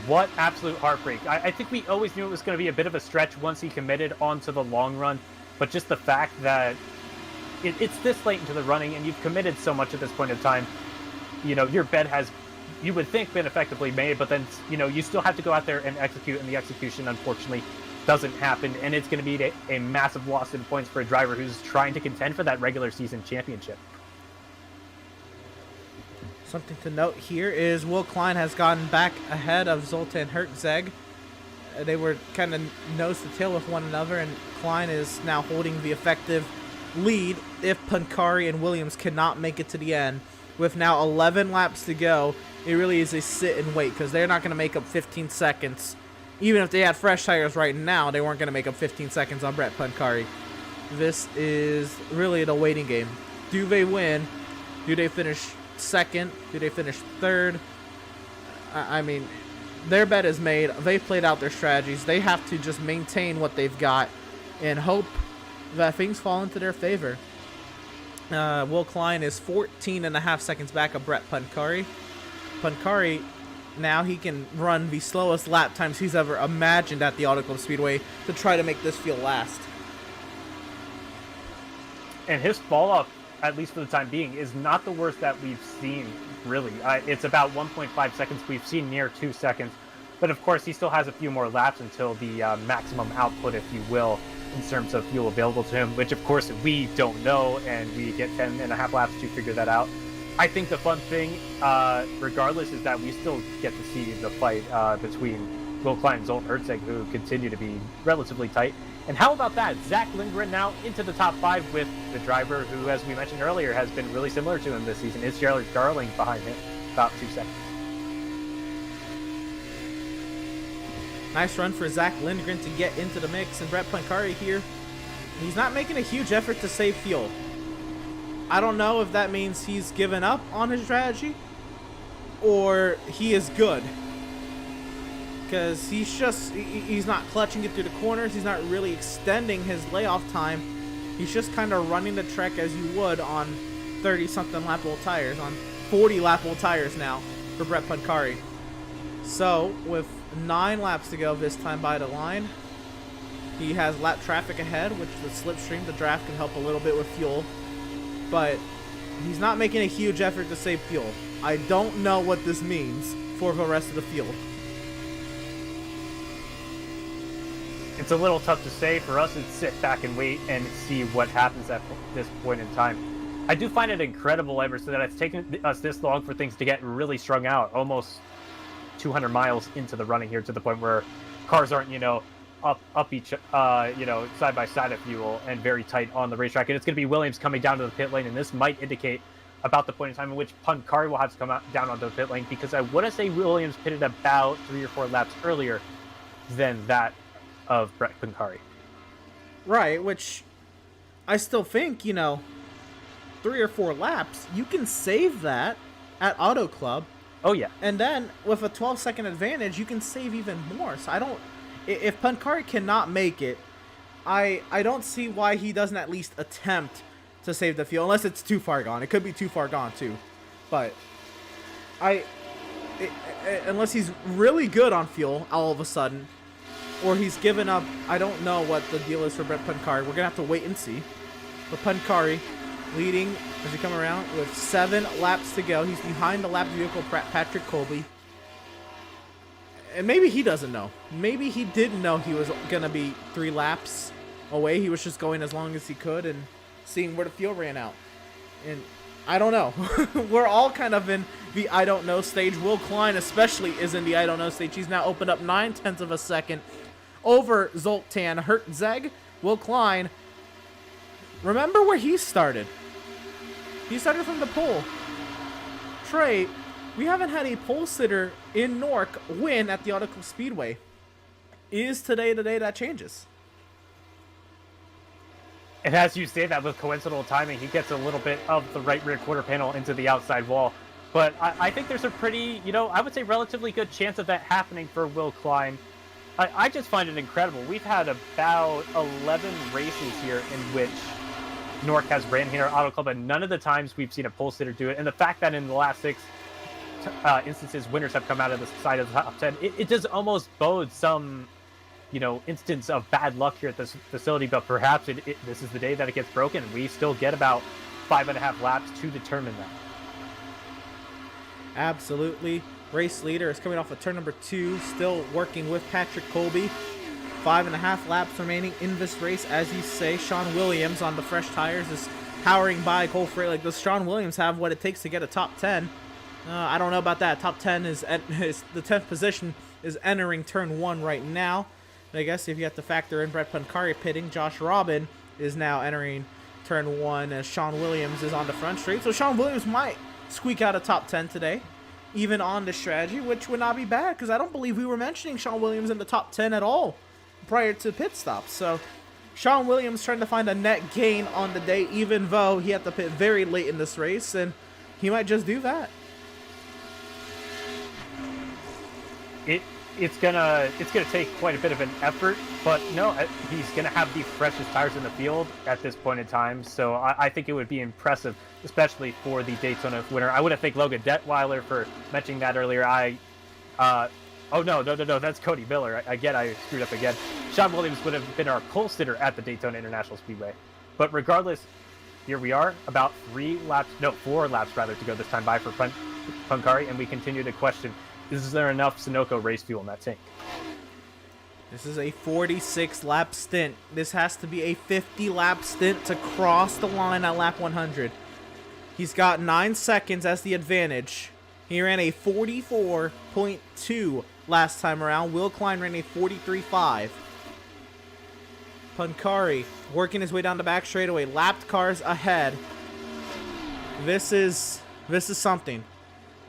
What absolute heartbreak. I think we always knew it was going to be a bit of a stretch once he committed onto the long run, but just the fact that it's this late into the running and you've committed so much at this point in time, your bet has, you would think, been effectively made, but then, you still have to go out there and execute, and the execution, unfortunately, doesn't happen, and it's going to be a massive loss in points for a driver who's trying to contend for that regular season championship. Something to note here is Will Klein has gotten back ahead of Zoltan Herzeg. They were kind of nose to tail with one another, and Klein is now holding the effective lead if Pankari and Williams cannot make it to the end. With now 11 laps to go, it really is a sit and wait, because they're not going to make up 15 seconds. Even if they had fresh tires right now, they weren't going to make up 15 seconds on Brett Pankari. This is really the waiting game. Do they win? Do they finish second? Do they finish third? I mean, their bet is made. They've played out their strategies. They have to just maintain what they've got and hope that things fall into their favor. Will Klein is 14.5 seconds back of Brett Pankari. Pankari, now he can run the slowest lap times he's ever imagined at the Auto Club Speedway to try to make this field last. And his fall off, at least for the time being, is not the worst that we've seen, really. It's about 1.5 seconds. We've seen near 2 seconds. But of course, he still has a few more laps until the maximum output, if you will, in terms of fuel available to him, which of course we don't know, and we get 10.5 laps to figure that out. I think the fun thing, regardless, is that we still get to see the fight between Will Klein and Zoltan Herzeg, who continue to be relatively tight. And how about that? Zach Lindgren now into the top 5 with the driver who, as we mentioned earlier, has been really similar to him this season. It's Jared Darling behind him, about 2 seconds. Nice run for Zach Lindgren to get into the mix, and Brett Pankari here, he's not making a huge effort to save fuel. I don't know if that means he's given up on his strategy or he is good, because he's not clutching it through the corners. He's not really extending his layoff time. He's just kind of running the track as you would on 30-something lap old tires, on 40 lap old tires now for Brett Pankari. So with 9 laps to go this time by the line, he has lap traffic ahead, which the slipstream, the draft, can help a little bit with fuel, but he's not making a huge effort to save fuel. I don't know what this means for the rest of the field. It's a little tough to say. For us, it's sit back and wait and see what happens at this point in time. I do find it incredible, Emerson, that it's taken us this long for things to get really strung out, almost 200 miles into the running here, to the point where cars aren't, up each, side by side, if you will, and very tight on the racetrack. And it's going to be Williams coming down to the pit lane, and this might indicate about the point in time in which Pancari will have to come out down onto the pit lane, because I want to say Williams pitted about 3 or 4 laps earlier than that of Brett Pancari. Right, which I still think, 3 or 4 laps, you can save that at Auto Club. Oh, yeah. And then with a 12-second advantage, you can save even more. So if Pancari cannot make it, I don't see why he doesn't at least attempt to save the fuel, unless it's too far gone. It could be too far gone too, but unless he's really good on fuel all of a sudden, or he's given up. I don't know what the deal is for Brett Pancari. We're gonna have to wait and see. But Pancari leading as he come around with 7 laps to go. He's behind the lap vehicle Patrick Colby. And maybe he doesn't know. Maybe he didn't know he was going to be 3 laps away. He was just going as long as he could and seeing where the fuel ran out. And I don't know. We're all kind of in the I don't know stage. Will Klein especially is in the I don't know stage. He's now opened up 9/10 of a second over Zoltan Hertzeg. Will Klein, remember where he started. He started from the pole. Trey, we haven't had a pole sitter in NORC win at the Auto Club Speedway. Is today the day that changes? And as you say that, with coincidental timing, he gets a little bit of the right rear quarter panel into the outside wall. But I think there's a pretty, I would say relatively good chance of that happening for Will Klein. I just find it incredible. We've had about 11 races here in which NORC has ran here at Auto Club, and none of the times we've seen a pole sitter do it. And the fact that in the last 6 instances, winners have come out of the side of the top 10, it does almost bode some, instance of bad luck here at this facility. But perhaps this is the day that it gets broken. We still get about 5.5 laps to determine that. Absolutely. Race leader is coming off of turn number 2, still working with Patrick Colby. 5.5 laps remaining in this race. As you say, Sean Williams on the fresh tires is powering by Cole Fralick. Does Sean Williams have what it takes to get a top 10? I don't know about that. Top 10 is the 10th position is entering turn 1 right now. And I guess if you have to factor in Brett Pancari pitting, Josh Robin is now entering turn 1 as Sean Williams is on the front straight. So Sean Williams might squeak out a top 10 today, even on the strategy, which would not be bad, because I don't believe we were mentioning Sean Williams in the top 10 at all prior to pit stops. So Sean Williams trying to find a net gain on the day, even though he had to pit very late in this race, and he might just do that. It's gonna take quite a bit of an effort, but no, he's gonna have the freshest tires in the field at this point in time. So I think it would be impressive, especially for the Daytona winner. I want to thank Logan Detweiler for mentioning that earlier. Oh no, that's Cody Miller. I screwed up again. Sean Williams would have been our pole sitter at the Daytona International Speedway. But regardless, here we are, about 4 laps rather to go this time by for Pancari, and we continue to question, is there enough Sunoco race fuel in that tank? This is a 46-lap stint. This has to be a 50-lap stint to cross the line at lap 100. He's got 9 seconds as the advantage. He ran a 44.2 last time around. Will Klein ran a 43.5. Pancari working his way down the back straightaway. Lapped cars ahead. This is something.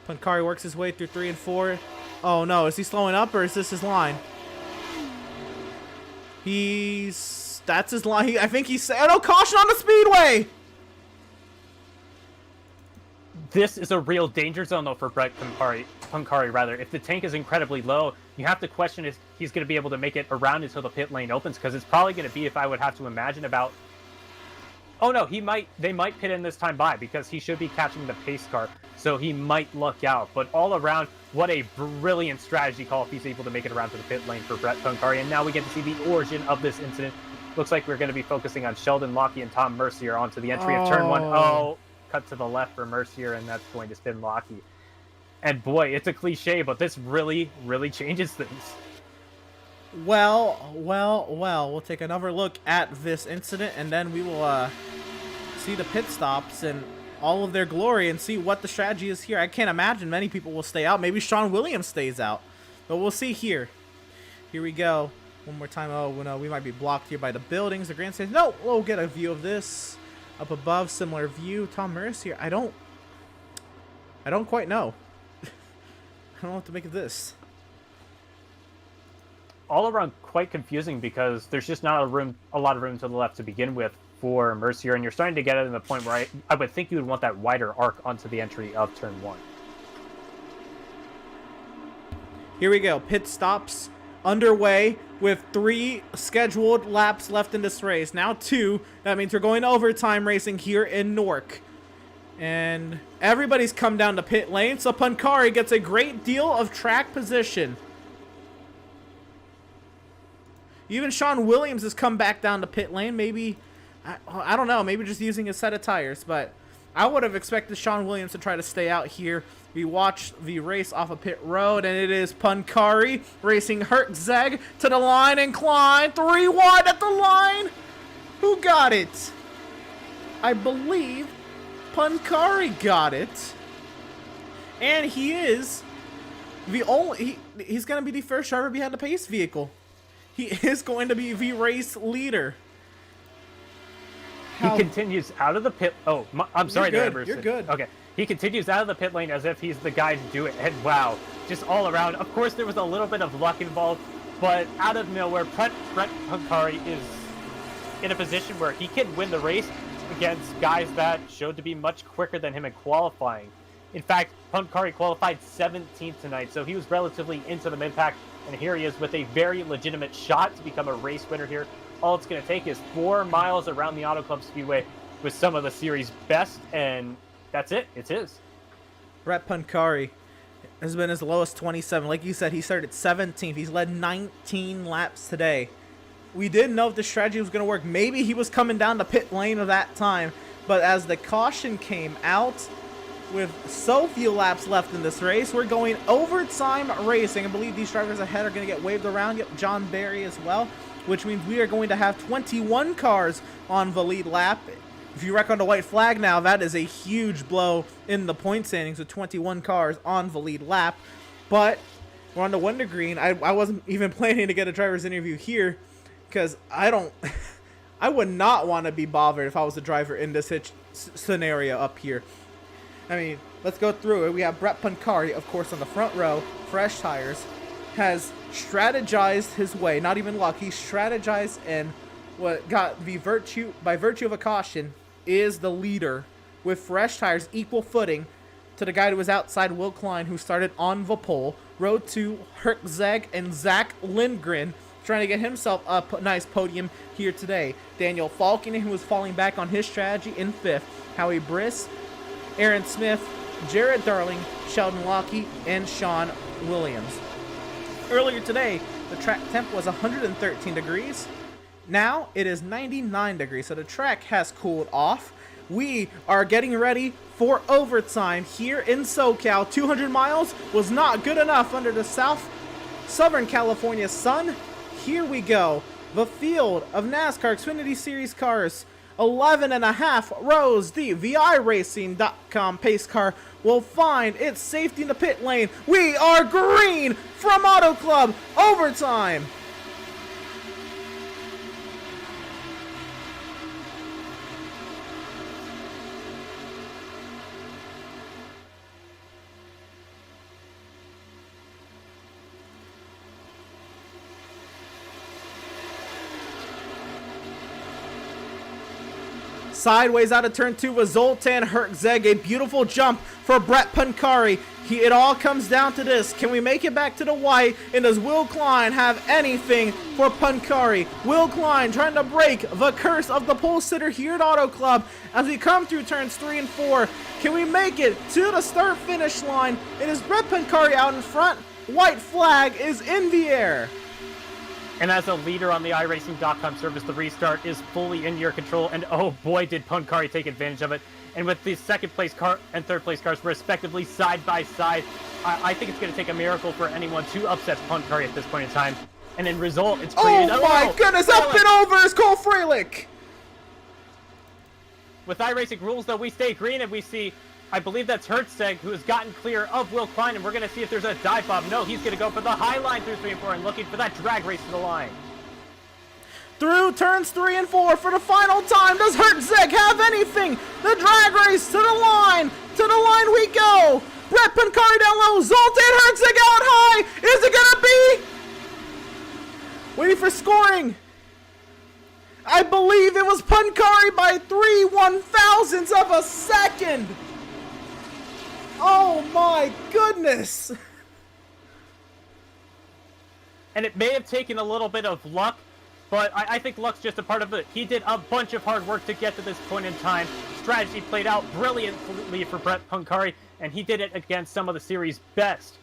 Pancari works his way through 3 and 4. Oh no, is he slowing up or is this his line? That's his line. I think he's saying, oh, caution on the speedway! This is a real danger zone, though, for Brett Pancari, rather. If the tank is incredibly low, you have to question if he's going to be able to make it around until the pit lane opens, because it's probably going to be, if I would have to imagine, about... Oh, no, they might pit in this time by, because he should be catching the pace car, so he might luck out. But all around, what a brilliant strategy call if he's able to make it around to the pit lane for Brett Pancari. And now we get to see the origin of this incident. Looks like we're going to be focusing on Sheldon Lockie and Tom Mercier onto the entry of turn 1. Oh, cut to the left for Mercier, and that's going to spin Lockie. And boy, it's a cliche, but this really, really changes things. Well, we'll take another look at this incident, and then we will see the pit stops and all of their glory and see what the strategy is here. I can't imagine many people will stay out. Maybe Sean Williams stays out, but we'll see here. Here we go. One more time. Oh, no, we might be blocked here by the buildings, the grandstands. No, we'll get a view of this up above. Similar view. Tom Mercier. I don't I don't quite know. I don't know what to make of this. All around quite confusing because there's just not a lot of room to the left to begin with for Mercier, and you're starting to get it in the point where I would think you would want that wider arc onto the entry of turn 1. Here we go. Pit stops underway with 3 scheduled laps left in this race. Now 2. That means we're going to overtime racing here in NORC. And everybody's come down to pit lane, so Pancari gets a great deal of track position. Even Sean Williams has come back down to pit lane. Maybe, I don't know, maybe just using a set of tires. But I would have expected Sean Williams to try to stay out here. We watched the race off of pit road, and it is Pancari racing Hertzeg to the line and Klein. 3 wide at the line. Who got it? I believe Pancari got it. And he is the only, he's going to be the first driver behind the pace vehicle. He is going to be the race leader. He continues out of the pit. Oh, I'm sorry, You're good. Okay. He continues out of the pit lane as if he's the guy to do it. And wow, just all around. Of course, there was a little bit of luck involved, but out of nowhere, Brett Pancari is in a position where he can win the race against guys that showed to be much quicker than him in qualifying. In fact, Pancari qualified 17th tonight, so he was relatively into the mid-pack. And here he is with a very legitimate shot to become a race winner here. All it's going to take is 4 miles around the Auto Club Speedway with some of the series' best, and that's it. It's his. Brett Pancari has been as low as 27. Like you said, he started 17th. He's led 19 laps today. We didn't know if the strategy was going to work. Maybe he was coming down the pit lane of that time, but as the caution came out, with so few laps left in this race, we're going overtime racing. I believe these drivers ahead are going to get waved around. Yep, John Barry as well, which means we are going to have 21 cars on the lead lap. If you reckon the white flag now, that is a huge blow in the point standings with 21 cars on the lead lap. But we're on the wintergreen. I wasn't even planning to get a driver's interview here because I would not want to be bothered if I was the driver in this scenario up here. I mean, let's go through it. We have Brett Pancari, of course, on the front row, fresh tires, has strategized his way, not even luck, he strategized, and what got the by virtue of a caution, is the leader with fresh tires, equal footing to the guy who was outside, Will Klein, who started on the pole. Row 2, Hertzeg and Zach Lindgren trying to get himself a nice podium here today. Daniel Falkin, who was falling back on his strategy, in 5th. Howie Briss, Aaron Smith, Jared Darling, Sheldon Lockey, and Sean Williams. Earlier today, the track temp was 113 degrees. Now it is 99 degrees, so the track has cooled off. We are getting ready for overtime here in SoCal. 200 miles was not good enough under the Southern California sun. Here we go. The field of NASCAR Xfinity Series cars. 11.5 rows deep. VIRacing.com pace car will find its safety in the pit lane. We are green from Auto Club. Overtime. Sideways out of turn 2 with Zoltan Hertzeg. A beautiful jump for Brett Pancari. It all comes down to this. Can we make it back to the white? And does Will Klein have anything for Pancari? Will Klein trying to break the curse of the pole sitter here at Auto Club as we come through turns 3 and 4. Can we make it to the start finish line? It is Brett Pancari out in front. White flag is in the air. And as a leader on the iRacing.com service, the restart is fully in your control. And oh boy, did Pancari take advantage of it. And with the second place car and third place cars respectively side by side, I think it's going to take a miracle for anyone to upset Pancari at this point in time. And in result, it's created... Oh my goodness, up and over is Cole Freilich! With iRacing rules, though, we stay green and we see... I believe that's Hertzeg, who has gotten clear of Will Klein, and we're going to see if there's a dive bomb. No, he's going to go for the high line through 3 and 4 and looking for that drag race to the line. through turns 3 and 4 for the final time. Does Herzeg have anything? The drag race to the line. To the line we go. Brett Pancari down low. Zoltan Herzeg out high. Is it gonna be? Waiting for scoring. I believe it was Pancari by 3/1000ths of a second. Oh my goodness. And it may have taken a little bit of luck, but I think luck's just a part of it. He did a bunch of hard work to get to this point in time. Strategy played out brilliantly for Brett Pancari, and he did it against some of the series' best.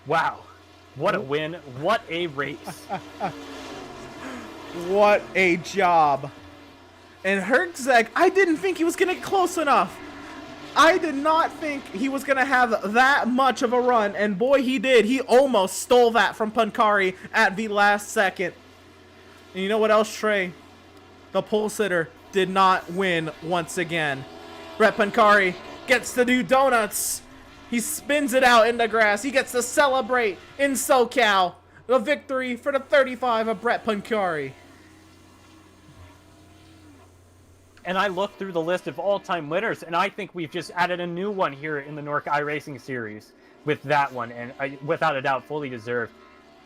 Wow. What a win. What a race. What a job. And Herzeg, I didn't think he was going to get close enough. I did not think he was going to have that much of a run, and boy, he did. He almost stole that from Pancari at the last second. And you know what else, Trey? The pole sitter did not win once again. Brett Pancari gets to do donuts. He spins it out in the grass. He gets to celebrate in SoCal. The victory for the 35 of Brett Pancari. And I looked through the list of all-time winners, and I think we've just added a new one here in the NORC iRacing series with that one, and without a doubt, fully deserved.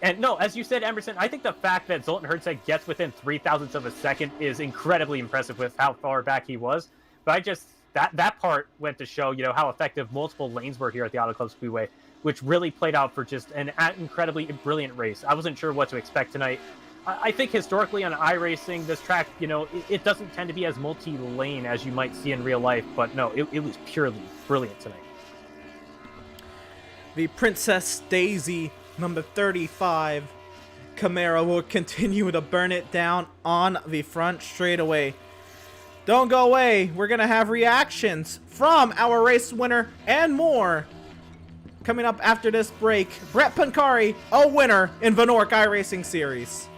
And no, as you said, Emerson, I think the fact that Zoltan Herzeg gets within 0.003 of a second is incredibly impressive with how far back he was. But that part went to show, how effective multiple lanes were here at the Auto Club Speedway, which really played out for just an incredibly brilliant race. I wasn't sure what to expect tonight. I think historically on iRacing, this track, it doesn't tend to be as multi-lane as you might see in real life, but no, it was purely brilliant tonight. The Princess Daisy, number 35, Camaro will continue to burn it down on the front straightaway. Don't go away. We're going to have reactions from our race winner and more. Coming up after this break, Brett Pancari, a winner in the NORC iRacing Series.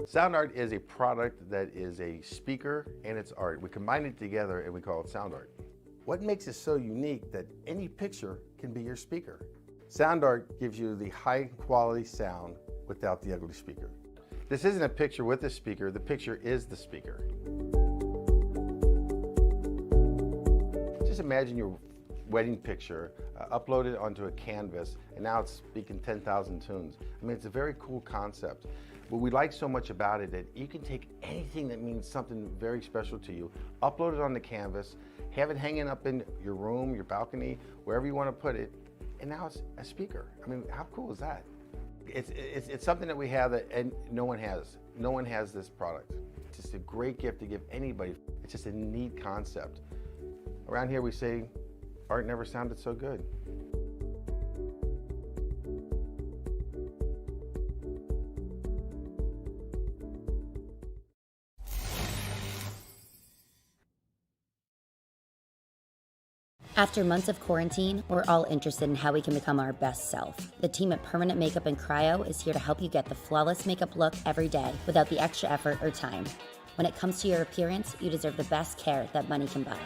Sound art is a product that is a speaker and it's art. We combine it together and we call it sound art. What makes it so unique that any picture can be your speaker? Sound art gives you the high quality sound without the ugly speaker. This isn't a picture with a speaker, the picture is the speaker. Just imagine your wedding picture uploaded onto a canvas and now it's speaking 10,000 tunes. I mean, it's a very cool concept. What we like so much about it that you can take anything that means something very special to you, upload it on the canvas, have it hanging up in your room, your balcony, wherever you want to put it, and now it's a speaker. I mean, how cool is that? It's something that we have that and no one has. No one has this product. It's just a great gift to give anybody. It's just a neat concept. Around here we say, art never sounded so good. After months of quarantine, we're all interested in how we can become our best self. The team at Permanent Makeup and Cryo is here to help you get the flawless makeup look every day without the extra effort or time. When it comes to your appearance, you deserve the best care that money can buy.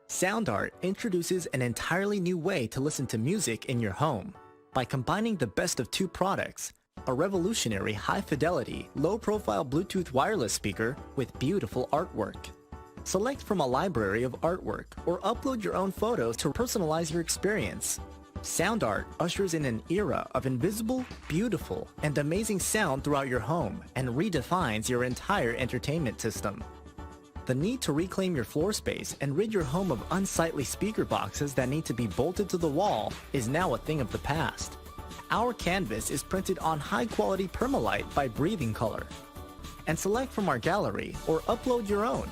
Sound Art introduces an entirely new way to listen to music in your home. By combining the best of two products, a revolutionary high-fidelity, low-profile Bluetooth wireless speaker with beautiful artwork. Select from a library of artwork or upload your own photos to personalize your experience. Sound Art ushers in an era of invisible, beautiful, and amazing sound throughout your home and redefines your entire entertainment system. The need to reclaim your floor space and rid your home of unsightly speaker boxes that need to be bolted to the wall is now a thing of the past. Our canvas is printed on high-quality permalite by Breathing Color. And select from our gallery or upload your own.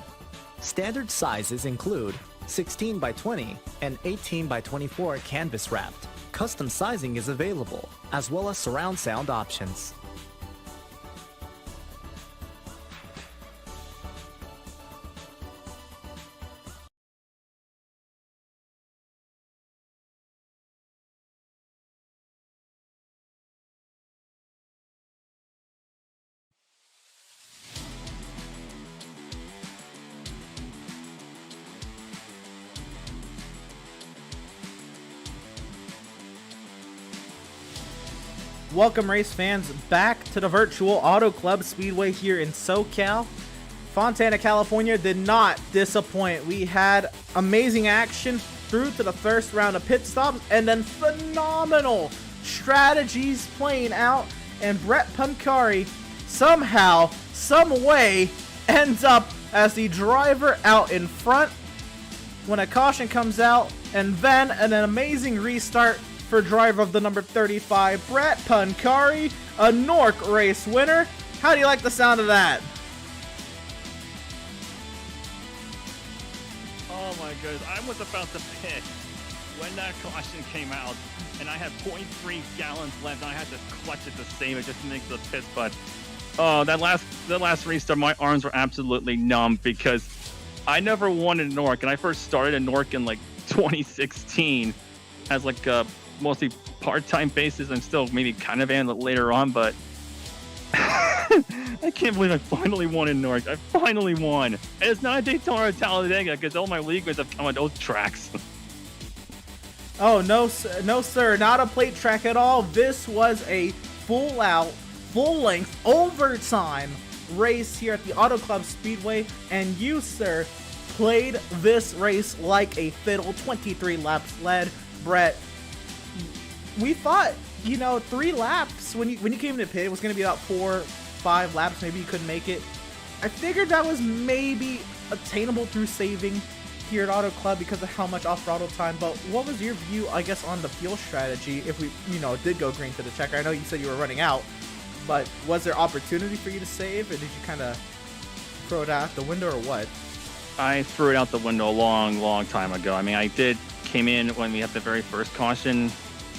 Standard sizes include 16 by 20 and 18 by 24 canvas wrapped. Custom sizing is available, as well as surround sound options. Welcome, race fans, back to the virtual Auto Club Speedway here in SoCal. Fontana, California did not disappoint. We had amazing action through to the first round of pit stops, and then phenomenal strategies playing out, and Brett Pancari somehow, some way, ends up as the driver out in front when a caution comes out, and then an amazing restart for driver of the number 35, Brett Pancari, a NORC race winner. How do you like the sound of that? Oh my goodness, I was about to pit when that caution came out, and I had 0.3 gallons left, and I had to clutch it to save it just to make the pit, but oh, that last restart, my arms were absolutely numb because I never won in NORC, and I first started in NORC in like 2016 as like a mostly part-time basis, and still maybe kind of in later on, but I can't believe I finally won in NORC. I finally won. And it's not a Daytona or Talladega because all my league mates have come on those tracks. Oh, no, sir, not a plate track at all. This was a full-out, full-length, overtime race here at the Auto Club Speedway, and you, sir, played this race like a fiddle. 23 laps led. Brett, we thought, 3 laps when you came to pit, it was going to be about 4-5 laps. Maybe you couldn't make it. I figured that was maybe attainable through saving here at Auto Club because of how much off-throttle time. But what was your view, I guess, on the fuel strategy if we, did go green to the checker? I know you said you were running out, but was there opportunity for you to save, or did you kind of throw it out the window, or what? I threw it out the window a long time ago. I mean, I came in when we had the very first caution,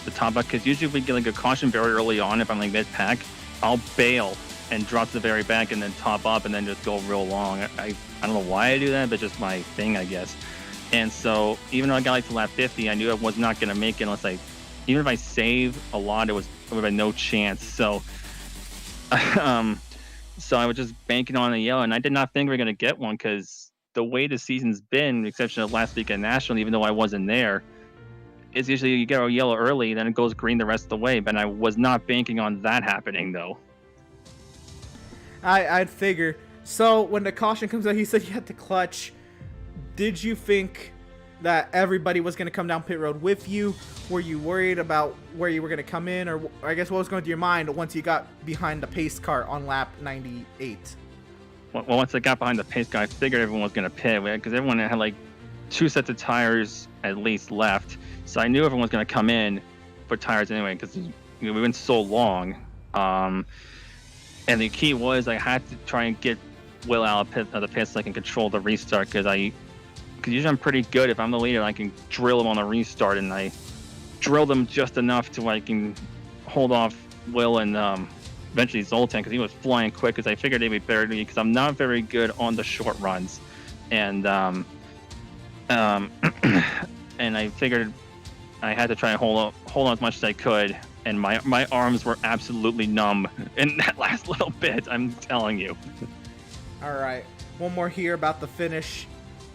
the top up, because usually if we get like a caution very early on, if I'm like mid-pack, I'll bail and drop to the very back and then top up and then just go real long. I don't know why I do that, but just my thing, I guess. And so even though I got like to lap 50, I knew I was not going to make it unless even if I saved a lot, it would have no chance. So so I was just banking on a yellow, and I did not think we were going to get one because the way the season's been, with the exception of last week at National, even though I wasn't there, is usually you get a yellow early, then it goes green the rest of the way. But I was not banking on that happening, though. I'd figure. So when the caution comes out, he said you had to clutch. Did you think that everybody was going to come down pit road with you? Were you worried about where you were going to come in? Or I guess what was going through your mind once you got behind the pace car on lap 98? Well, once I got behind the pace car, I figured everyone was going to pit because everyone had like 2 sets of tires at least left. So I knew everyone was going to come in for tires anyway because we went so long. And the key was I had to try and get Will out of the pit so I can control the restart because usually I'm pretty good. If I'm the leader, I can drill him on the restart, and I drilled him just enough to where I can hold off Will and eventually Zoltan because he was flying quick because I figured they'd be better than me because I'm not very good on the short runs. And and I figured I had to try and hold on as much as I could, and my arms were absolutely numb in that last little bit, I'm telling you. All right, one more here about the finish.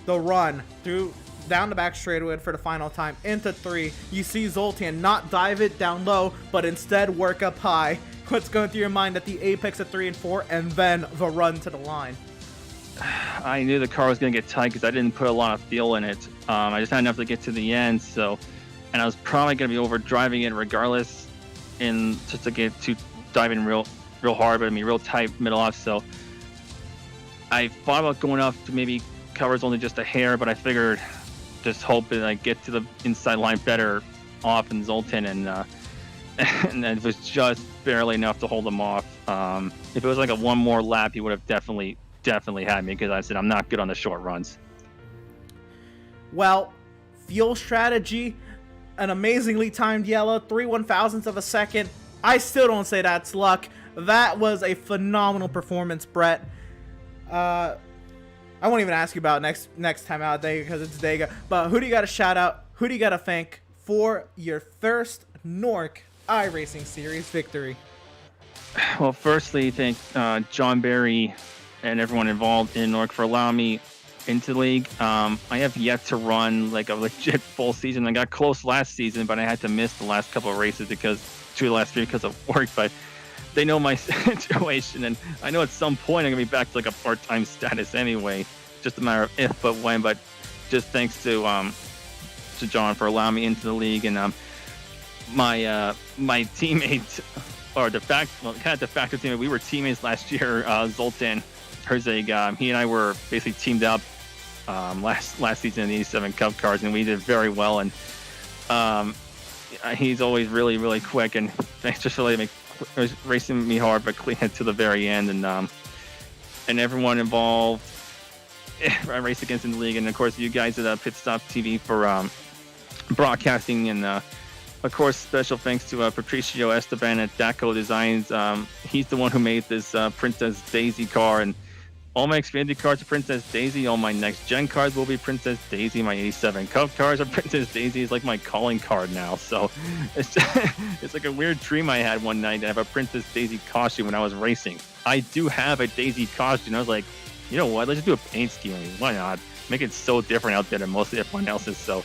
The run through down the back straightaway for the final time into 3. You see Zoltan not dive it down low, but instead work up high, what's going through your mind at the apex of 3 and 4 and then the run to the line? I knew the car was going to get tight because I didn't put a lot of fuel in it. I just had enough to get to the end, and I was probably going to be overdriving it regardless, and just to get to diving real hard, but I mean real tight middle off. So I thought about going off to maybe covers only just a hair, but I figured just hoping I get to the inside line better off than Zoltan, and it was just barely enough to hold him off. If it was like a one more lap, he would have definitely had me, because I said I'm not good on the short runs. Well, fuel strategy, an amazingly timed yellow, 3/1000ths of a second. I still don't say that's luck. That was a phenomenal performance, Brett. I won't even ask you about next time out, Dega, because it's Dega. But who do you got to shout out? Who do you got to thank for your first NORC iRacing Series victory? Well, firstly, thank John Barry and everyone involved in NORC for allowing me into the league. I have yet to run like a legit full season. I got close last season, but I had to miss the last couple of races because of work. But they know my situation, and I know at some point I'm gonna be back to like a part-time status anyway. Just a matter of if, but when. But just thanks to John for allowing me into the league, and my teammate, or de facto teammate. We were teammates last year. Zoltan Herzeg, he and I were basically teamed up last season in the 87 Cup cars, and we did very well. And he's always really, really quick, and thanks just for racing me hard, but clean it to the very end. And everyone involved, I raced against in the league, and of course you guys at Pit Stop TV for broadcasting, and of course special thanks to Patricio Esteban at Daco Designs. He's the one who made this Princess Daisy car, and all my Xfinity cars are Princess Daisy. All my next gen cars will be Princess Daisy. My 87 Cup cars are Princess Daisy. It's like my calling card now. So it's like a weird dream I had one night to have a Princess Daisy costume when I was racing. I do have a Daisy costume. I was like, you know what? Let's just do a paint scheme. Why not? Make it so different out there than most of everyone else's. So,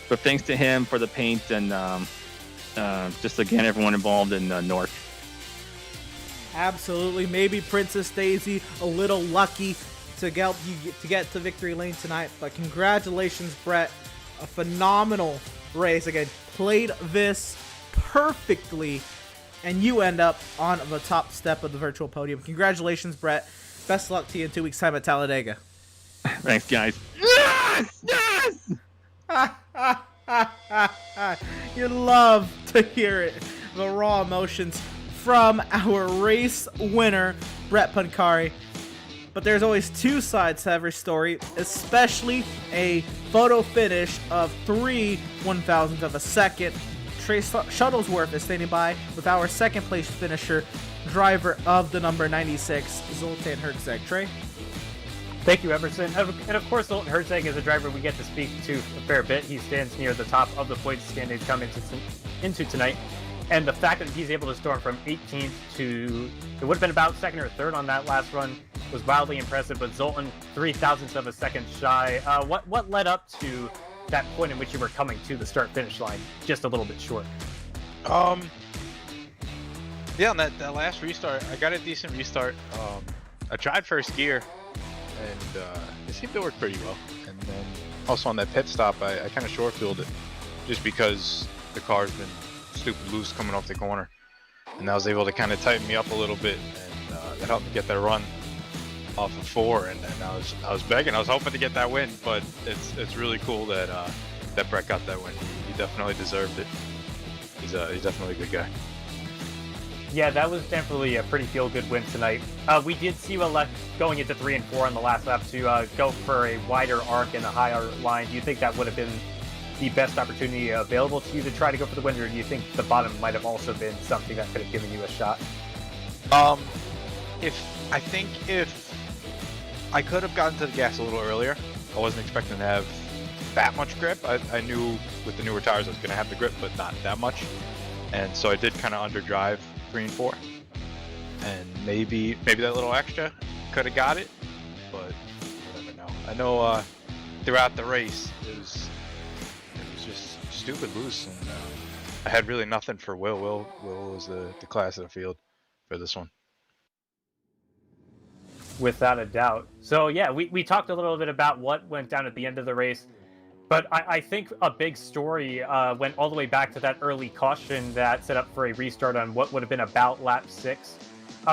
but thanks to him for the paint, and just again everyone involved in NORC. Absolutely. Maybe Princess Daisy a little lucky to get to victory lane tonight, but congratulations, Brett. A phenomenal race. Again, played this perfectly, and you end up on the top step of the virtual podium. Congratulations, Brett. Best luck to you in 2 weeks' time at Talladega. Thanks, guys. Yes! Yes! You love to hear it. The raw emotions from our race winner, Brett Pancari. But there's always two sides to every story, especially a photo finish of 3/1000ths of a second. Trey Shuttlesworth is standing by with our second place finisher, driver of the number 96, Zoltan Herzeg. Trey? Thank you, Emerson. And of course, Zoltan Herzeg is a driver we get to speak to a fair bit. He stands near the top of the points standings coming into tonight. And the fact that he's able to storm from 18th to, it would have been about second or third on that last run, was wildly impressive. But Zoltan, 0.003 of a second shy. What led up to that point in which you were coming to the start-finish line just a little bit short? Yeah, on that last restart, I got a decent restart. I tried first gear, and it seemed to work pretty well. And then also on that pit stop, I kind of short-fueled it, just because the car's been stupid loose coming off the corner, and I was able to kind of tighten me up a little bit, and that helped me get that run off of 4. And then I was begging, I was hoping to get that win, but it's really cool that that Brett got that win. He definitely deserved it. He's definitely a good guy. Yeah, that was definitely a pretty feel-good win tonight. We did see you elect going into 3 and 4 on the last lap to go for a wider arc and a higher line. Do you think that would have been the best opportunity available to you to try to go for the win, or do you think the bottom might have also been something that could have given you a shot? If I could have gotten to the gas a little earlier, I wasn't expecting to have that much grip. I knew with the newer tires I was going to have the grip, but not that much. And so I did kind of underdrive 3 and 4. And maybe that little extra could have got it, but you never know. I know throughout the race it was just stupid loose, and I had really nothing for Will. Will was the class of the field. for this one. Without a doubt. So yeah, we talked a little bit about what went down at the end of the race, but I think a big story went all the way back to that early caution that set up for a restart on what would have been about lap 6.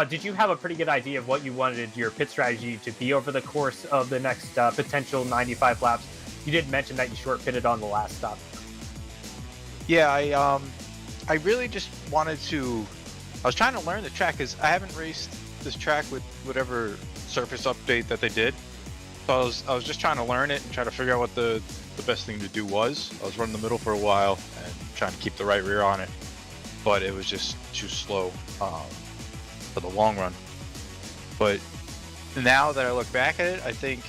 Did you have a pretty good idea of what you wanted your pit strategy to be over the course of the next potential 95 laps? You did mention that you short pitted on the last stop. Yeah, I really just wanted to. I was trying to learn the track because I haven't raced this track with whatever surface update that they did. So I was just trying to learn it and try to figure out what the best thing to do was. I was running the middle for a while and trying to keep the right rear on it, but it was just too slow for the long run. But now that I look back at it, I think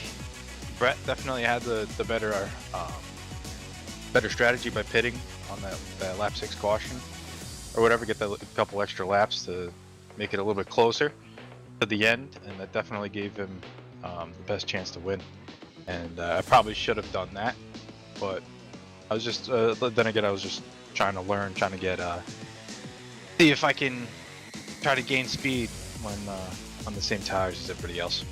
Brett definitely had the better strategy by pitting on that lap 6 caution or whatever, get that couple extra laps to make it a little bit closer to the end, and that definitely gave him the best chance to win. And I probably should have done that, but I was just then again I was just trying to learn, trying to get see if I can try to gain speed when on the same tires as everybody else.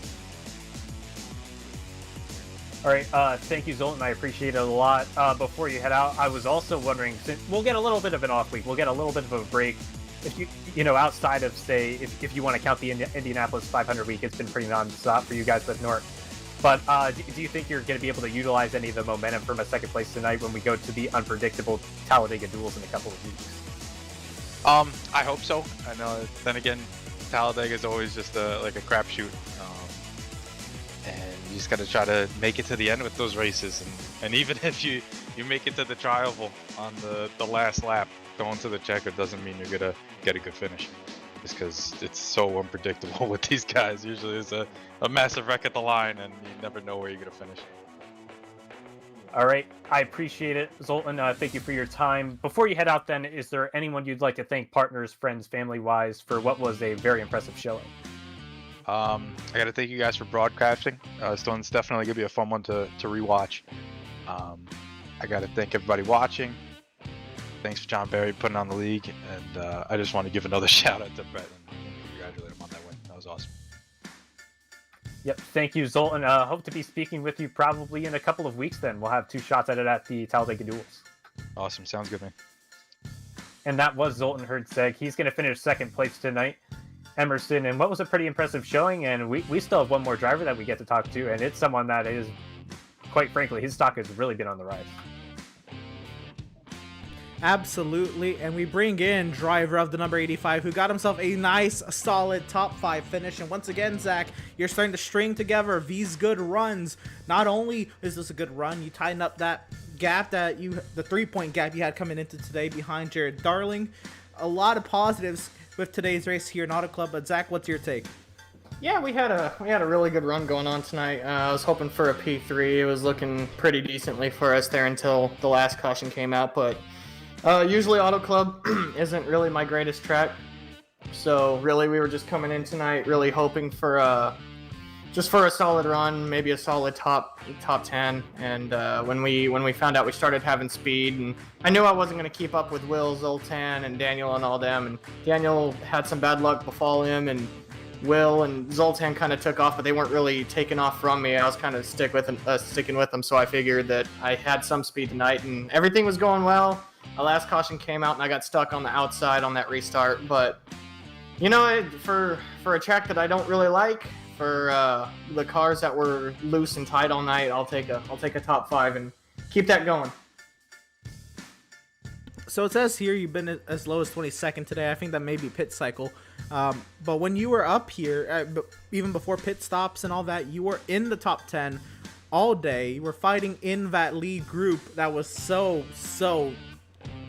All right, thank you, Zoltan. I appreciate it a lot. Before you head out, I was also wondering, since we'll get a little bit of an off week, we'll get a little bit of a break. If you know, outside of, say, if you want to count the Indianapolis 500 week, it's been pretty non-stop for you guys with NORC. But do you think you're going to be able to utilize any of the momentum from a second place tonight when we go to the unpredictable Talladega duels in a couple of weeks? I hope so. I know. Then again, Talladega is always just like a crapshoot. And you just got to try to make it to the end with those races, and even if you make it to the tri-oval on the last lap, going to the checker doesn't mean you're gonna get a good finish, just because it's so unpredictable with these guys. Usually there's a massive wreck at the line, and you never know where you're gonna finish. All right, I appreciate it, Zoltan. Thank you for your time. Before you head out, then, is there anyone you'd like to thank, partners, friends, family-wise, for what was a very impressive showing? I got to thank you guys for broadcasting. This one's definitely going to be a fun one to rewatch. I got to thank everybody watching. Thanks for John Barry putting on the league. And I just want to give another shout out to Brett and congratulate him on that win. That was awesome. Yep, thank you, Zoltan. Hope to be speaking with you probably in a couple of weeks then. We'll have 2 shots at it at the Talladega Duels. Awesome. Sounds good, man. And that was Zoltan Hertzeg. He's going to finish second place tonight. Emerson, and what was a pretty impressive showing, and we still have one more driver that we get to talk to, and it's someone that is, quite frankly, his stock has really been on the rise. Absolutely, and we bring in driver of the number 85 who got himself a nice solid top 5 finish. And once again, Zach, you're starting to string together these good runs. Not only is this a good run, you tighten up that gap the 3-point gap you had coming into today behind Jared Darling. A lot of positives with today's race here in Auto Club. But Zach, what's your take? Yeah, we had a really good run going on tonight. I was hoping for a P3. It was looking pretty decently for us there until the last caution came out. But usually Auto Club isn't really my greatest track, so really we were just coming in tonight really hoping for a solid run, maybe a solid top 10. And when we found out we started having speed, and I knew I wasn't going to keep up with Will, Zoltan, and Daniel and all them. And Daniel had some bad luck befall him, and Will and Zoltan kind of took off, but they weren't really taking off from me. I was kind of sticking with them, so I figured that I had some speed tonight, and everything was going well. The last caution came out, and I got stuck on the outside on that restart. But you know, for a track that I don't really like, for the cars that were loose and tight all night, I'll take a top 5 and keep that going. So it says here you've been as low as 22nd today. I think that may be pit cycle. But when you were up here, even before pit stops and all that, you were in the top 10 all day. You were fighting in that lead group that was so,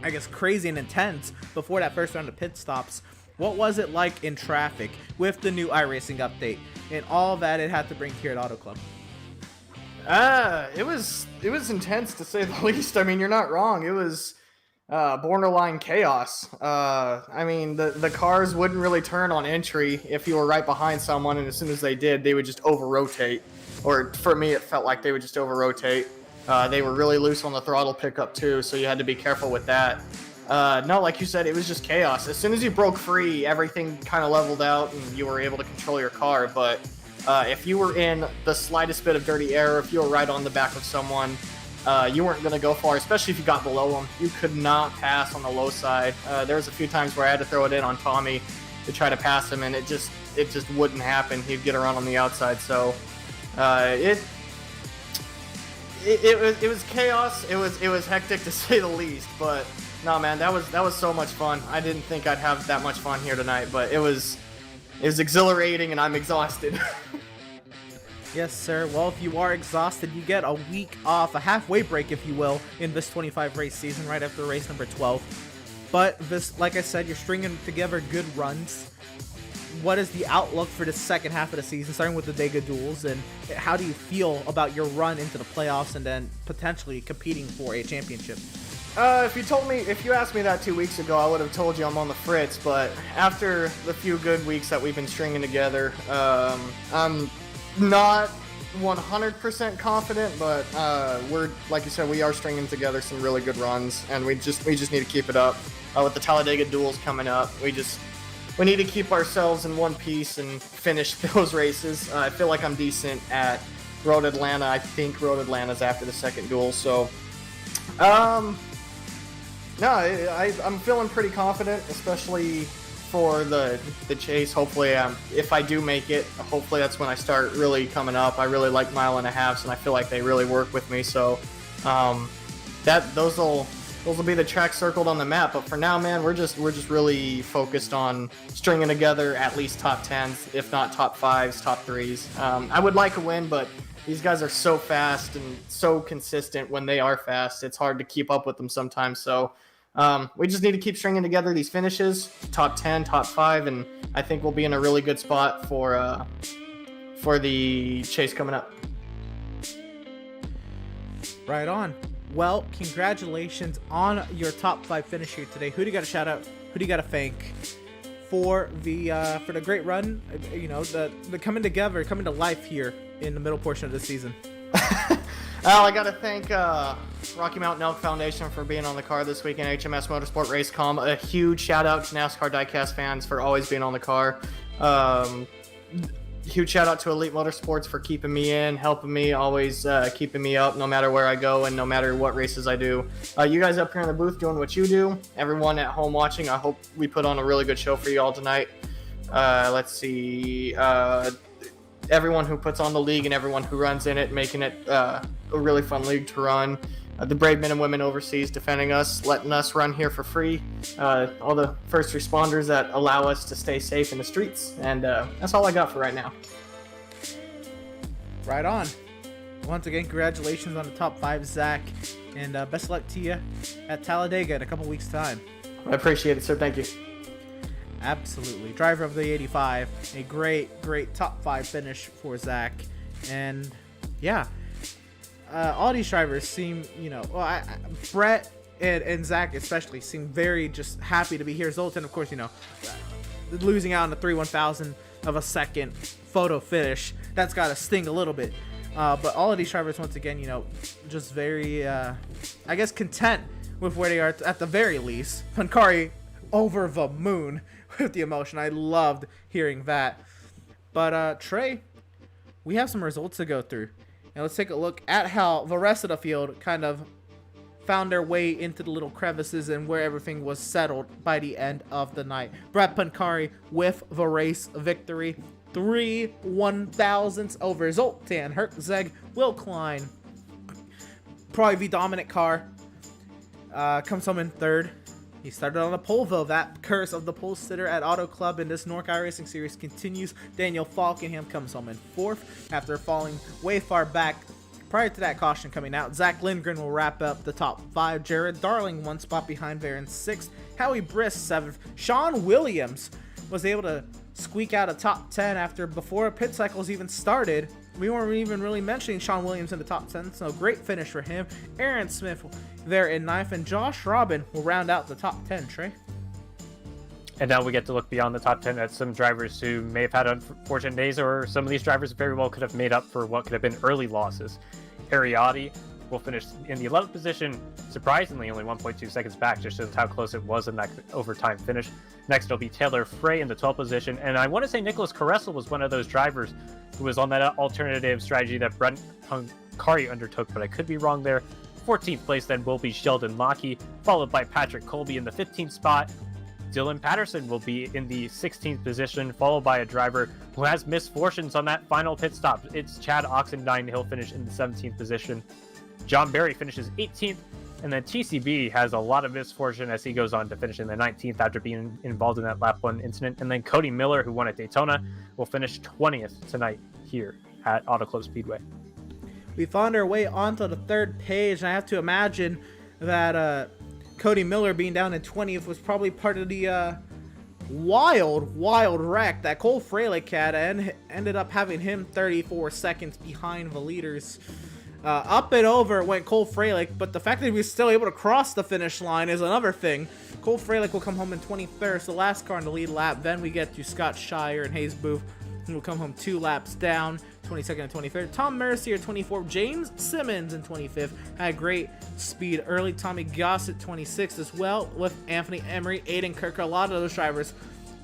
I guess, crazy and intense before that first round of pit stops. What was it like in traffic with the new iRacing update and all that it had to bring here at Auto Club? It was intense, to say the least. I mean, you're not wrong. It was borderline chaos. I mean, the cars wouldn't really turn on entry if you were right behind someone, and as soon as they did, they would just over-rotate. Or for me, it felt like they would just over-rotate. They were really loose on the throttle pickup too, so you had to be careful with that. no, like you said, it was just chaos. As soon as you broke free, everything kind of leveled out and you were able to control your car. But if you were in the slightest bit of dirty air, if you were right on the back of someone, you weren't going to go far, especially if you got below them. You could not pass on the low side. There was a few times where I had to throw it in on Tommy to try to pass him, and it just wouldn't happen. He'd get around on the outside. So it was chaos. It was hectic to say the least. But no, man, that was so much fun. I didn't think I'd have that much fun here tonight, but it was exhilarating, and I'm exhausted. Yes, sir. Well, if you are exhausted, you get a week off, a halfway break, if you will, in this 25 race season, right after race number 12. But this, like I said, you're stringing together good runs. What is the outlook for the second half of the season, starting with the Dega duels, and how do you feel about your run into the playoffs and then potentially competing for a championship? If you asked me that 2 weeks ago, I would have told you I'm on the fritz. But after the few good weeks that we've been stringing together, I'm not 100% confident, but we're, like you said, we are stringing together some really good runs, and we just need to keep it up. With the Talladega duels coming up, we need to keep ourselves in one piece and finish those races. I feel like I'm decent at Road Atlanta. I think Road Atlanta's after the second duel, so no, I'm feeling pretty confident, especially for the chase. Hopefully, if I do make it, hopefully that's when I start really coming up. I really like mile and a halves, and I feel like they really work with me. So those will be the tracks circled on the map. But for now, man, we're just really focused on stringing together at least top 10s, if not top 5s, top 3s. I would like a win, but these guys are so fast and so consistent when they are fast. It's hard to keep up with them sometimes. So we just need to keep stringing together these finishes, top 10, top 5, and I think we'll be in a really good spot for the chase coming up. Right on. Well, congratulations on your top 5 finish here today. Who do you got to shout out? Who do you got to thank for the great run? You know, the coming together, coming to life here in the middle portion of the season. Well, I got to thank Rocky Mountain Elk Foundation for being on the car this week in HMS Motorsport Racecom. A huge shout out to NASCAR Diecast fans for always being on the car. Huge shout out to Elite Motorsports for keeping me in, helping me, always keeping me up no matter where I go and no matter what races I do. You guys up here in the booth doing what you do. Everyone at home watching, I hope we put on a really good show for you all tonight. Let's see. Everyone who puts on the league and everyone who runs in it, making it a really fun league to run. The brave men and women overseas defending us, letting us run here for free. All the first responders that allow us to stay safe in the streets. And that's all I got for right now. Right on. Once again, congratulations on the top 5, Zach. And best of luck to you at Talladega in a couple weeks' time. I appreciate it, sir. Thank you. Absolutely. Driver of the 85. A great top 5 finish for Zach. And yeah, all these drivers seem, Brett and Zach especially seem very just happy to be here. Zoltan, of course, losing out on the 3/1000 of a second photo finish, that's got to sting a little bit. But all of these drivers, once again, just very, content with where they are at the very least. Pancari over the moon with the emotion. I loved hearing that. But Trey, we have some results to go through. And let's take a look at how the rest of the field kind of found their way into the little crevices and where everything was settled by the end of the night. Brad Pancari with the race victory. 3/1000s over Zoltan Herczeg. Will Klein, probably the dominant car, comes home in third. He started on the pole, though. That curse of the pole sitter at Auto Club in this NORC iRacing Series continues. Daniel Falkenham comes home in fourth after falling way far back prior to that caution coming out. Zach Lindgren will wrap up the top 5. Jared Darling 1 spot behind there in 6th. Howie Briss 7th. Sean Williams was able to squeak out a top 10 before pit cycles even started. We weren't even really mentioning Sean Williams in the top 10, so great finish for him. Aaron Smith there in 9th, and Josh Robin will round out the top 10, Trey. And now we get to look beyond the top 10 at some drivers who may have had unfortunate days, or some of these drivers very well could have made up for what could have been early losses. Ariotti will finish in the 11th position, surprisingly only 1.2 seconds back, just shows how close it was in that overtime finish. Next, it'll be Taylor Frey in the 12th position, and I want to say Nicholas Caressel was one of those drivers who was on that alternative strategy that Brent Hungary undertook, but I could be wrong there. 14th place then will be Sheldon Lockey, followed by Patrick Colby in the 15th spot. Dylan Patterson will be in the 16th position, followed by a driver who has misfortunes on that final pit stop. It's Chad Oxendine. He'll finish in the 17th position. John Barry finishes 18th, and then TCB has a lot of misfortune as he goes on to finish in the 19th after being involved in that lap 1 incident. And then Cody Miller, who won at Daytona, will finish 20th tonight here at Auto Club Speedway. We found our way onto the third page, and I have to imagine that Cody Miller being down in 20th was probably part of the wild wreck that Cole Freilich had, and ended up having him 34 seconds behind the leaders. Up and over went Cole Freilich, but the fact that he was still able to cross the finish line is another thing. Cole Freilich will come home in 23rd, the last car in the lead lap. Then we get to Scott Shire and Hayes Booth, who will come home 2 laps down, 22nd and 23rd. Tom Mercier, 24th. James Simmons in 25th. Had great speed early. Tommy Gossett, 26th as well, with Anthony Emery, Aiden Kirker. A lot of those drivers,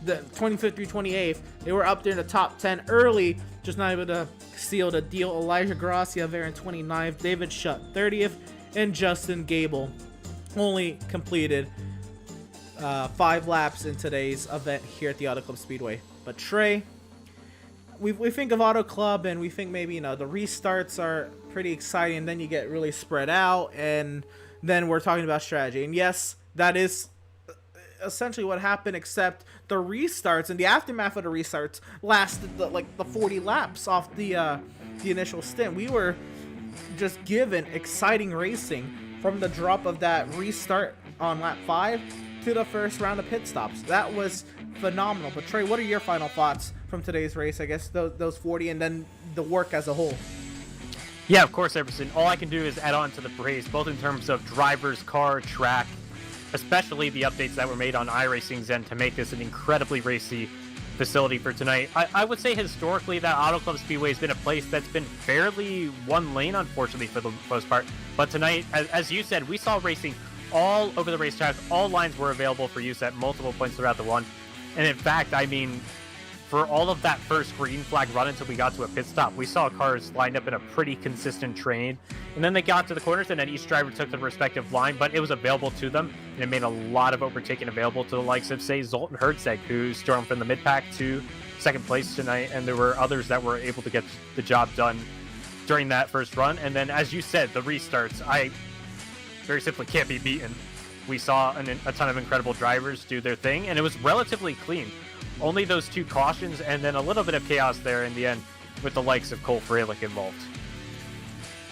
the 25th through 28th, they were up there in the top 10 early, just not able to seal the deal. Elijah Gracia there in 29th. David Shutt, 30th. And Justin Gable only completed 5 laps in today's event here at the Auto Club Speedway. But Trey, we think of Auto Club and we think maybe, the restarts are pretty exciting, and then you get really spread out, and then we're talking about strategy. And yes, that is essentially what happened, except the restarts and the aftermath of the restarts lasted the 40 laps off the initial stint. We were just given exciting racing from the drop of that restart on lap 5 to the first round of pit stops. That was phenomenal. But Trey, what are your final thoughts from today's race? I guess those 40 and then the work as a whole. Yeah, of course, Everson. All I can do is add on to the praise, both in terms of drivers, car, track, especially the updates that were made on iRacing's end to make this an incredibly racy facility for tonight. I would say historically that Auto Club Speedway has been a place that's been fairly one lane, unfortunately, for the most part. But tonight, as you said, we saw racing all over the racetrack. All lines were available for use at multiple points throughout the run. And in fact, I mean, for all of that first green flag run until we got to a pit stop, we saw cars lined up in a pretty consistent train. And then they got to the corners, and then each driver took the respective line, but it was available to them, and it made a lot of overtaking available to the likes of, say, Zoltan Hertzeg, who stormed from the mid-pack to second place tonight, and there were others that were able to get the job done during that first run. And then, as you said, the restarts, very simply can't be beaten. We saw a ton of incredible drivers do their thing, and it was relatively clean. Only those 2 cautions, and then a little bit of chaos there in the end with the likes of Cole Freilich involved.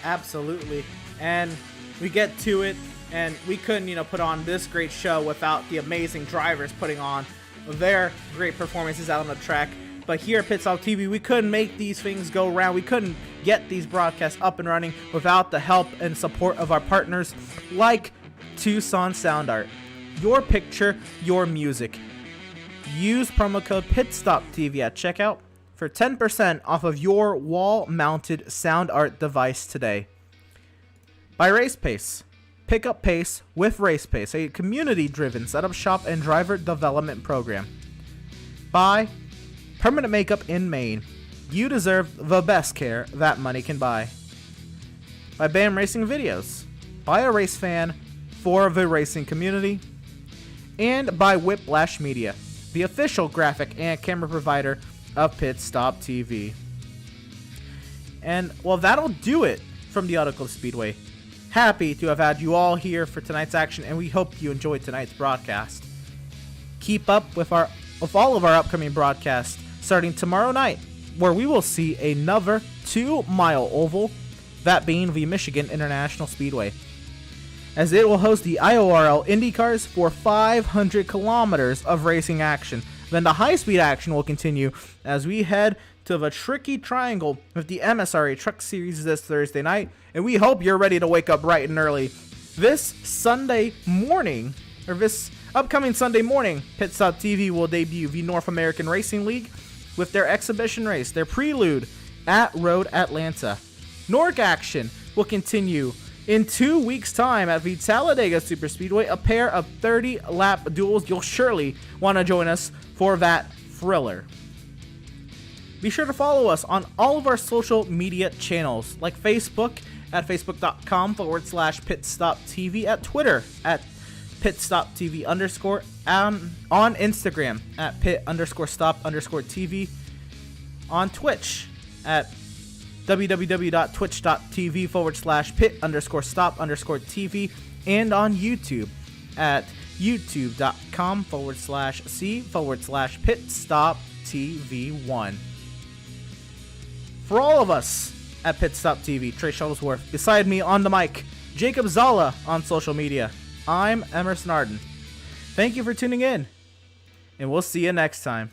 Absolutely. And we get to it, and we couldn't, put on this great show without the amazing drivers putting on their great performances out on the track. But here at Pit Stop TV, we couldn't make these things go round. We couldn't get these broadcasts up and running without the help and support of our partners like Tucson Sound Art. Your picture, your music. Use promo code PITSTOPTV at checkout for 10% off of your wall-mounted sound art device today. By Race Pace. Pick up pace with Race Pace, a community-driven setup shop and driver development program. By Permanent Makeup in Maine. You deserve the best care that money can buy. By BAM Racing Videos. By a race fan for the racing community. And by Whiplash Media, the official graphic and camera provider of Pit Stop TV. And, well, that'll do it from the Auto Club Speedway. Happy to have had you all here for tonight's action, and we hope you enjoyed tonight's broadcast. Keep up with all of our upcoming broadcasts starting tomorrow night, where we will see another 2-mile oval, that being the Michigan International Speedway, as it will host the IORL IndyCars for 500 kilometers of racing action. Then the high-speed action will continue as we head to the tricky triangle with the MSRA Truck Series this Thursday night, and we hope you're ready to wake up bright and early. This upcoming Sunday morning, Pit Stop TV will debut the North American Racing League with their exhibition race, their prelude at Road Atlanta. NORC action will continue In 2 weeks' time at the Talladega Superspeedway, a pair of 30-lap duels. You'll surely want to join us for that thriller. Be sure to follow us on all of our social media channels, like Facebook at facebook.com/pitstoptv, at Twitter at pitstoptv_, on Instagram at pit_stop_tv, on Twitch at www.twitch.tv/pit_stop_tv, and on YouTube at youtube.com/c/pitstoptv1. For all of us at Pit Stop TV, Trey Shuttlesworth, beside me on the mic, Jacob Zala on social media, I'm Emerson Arden. Thank you for tuning in, and we'll see you next time.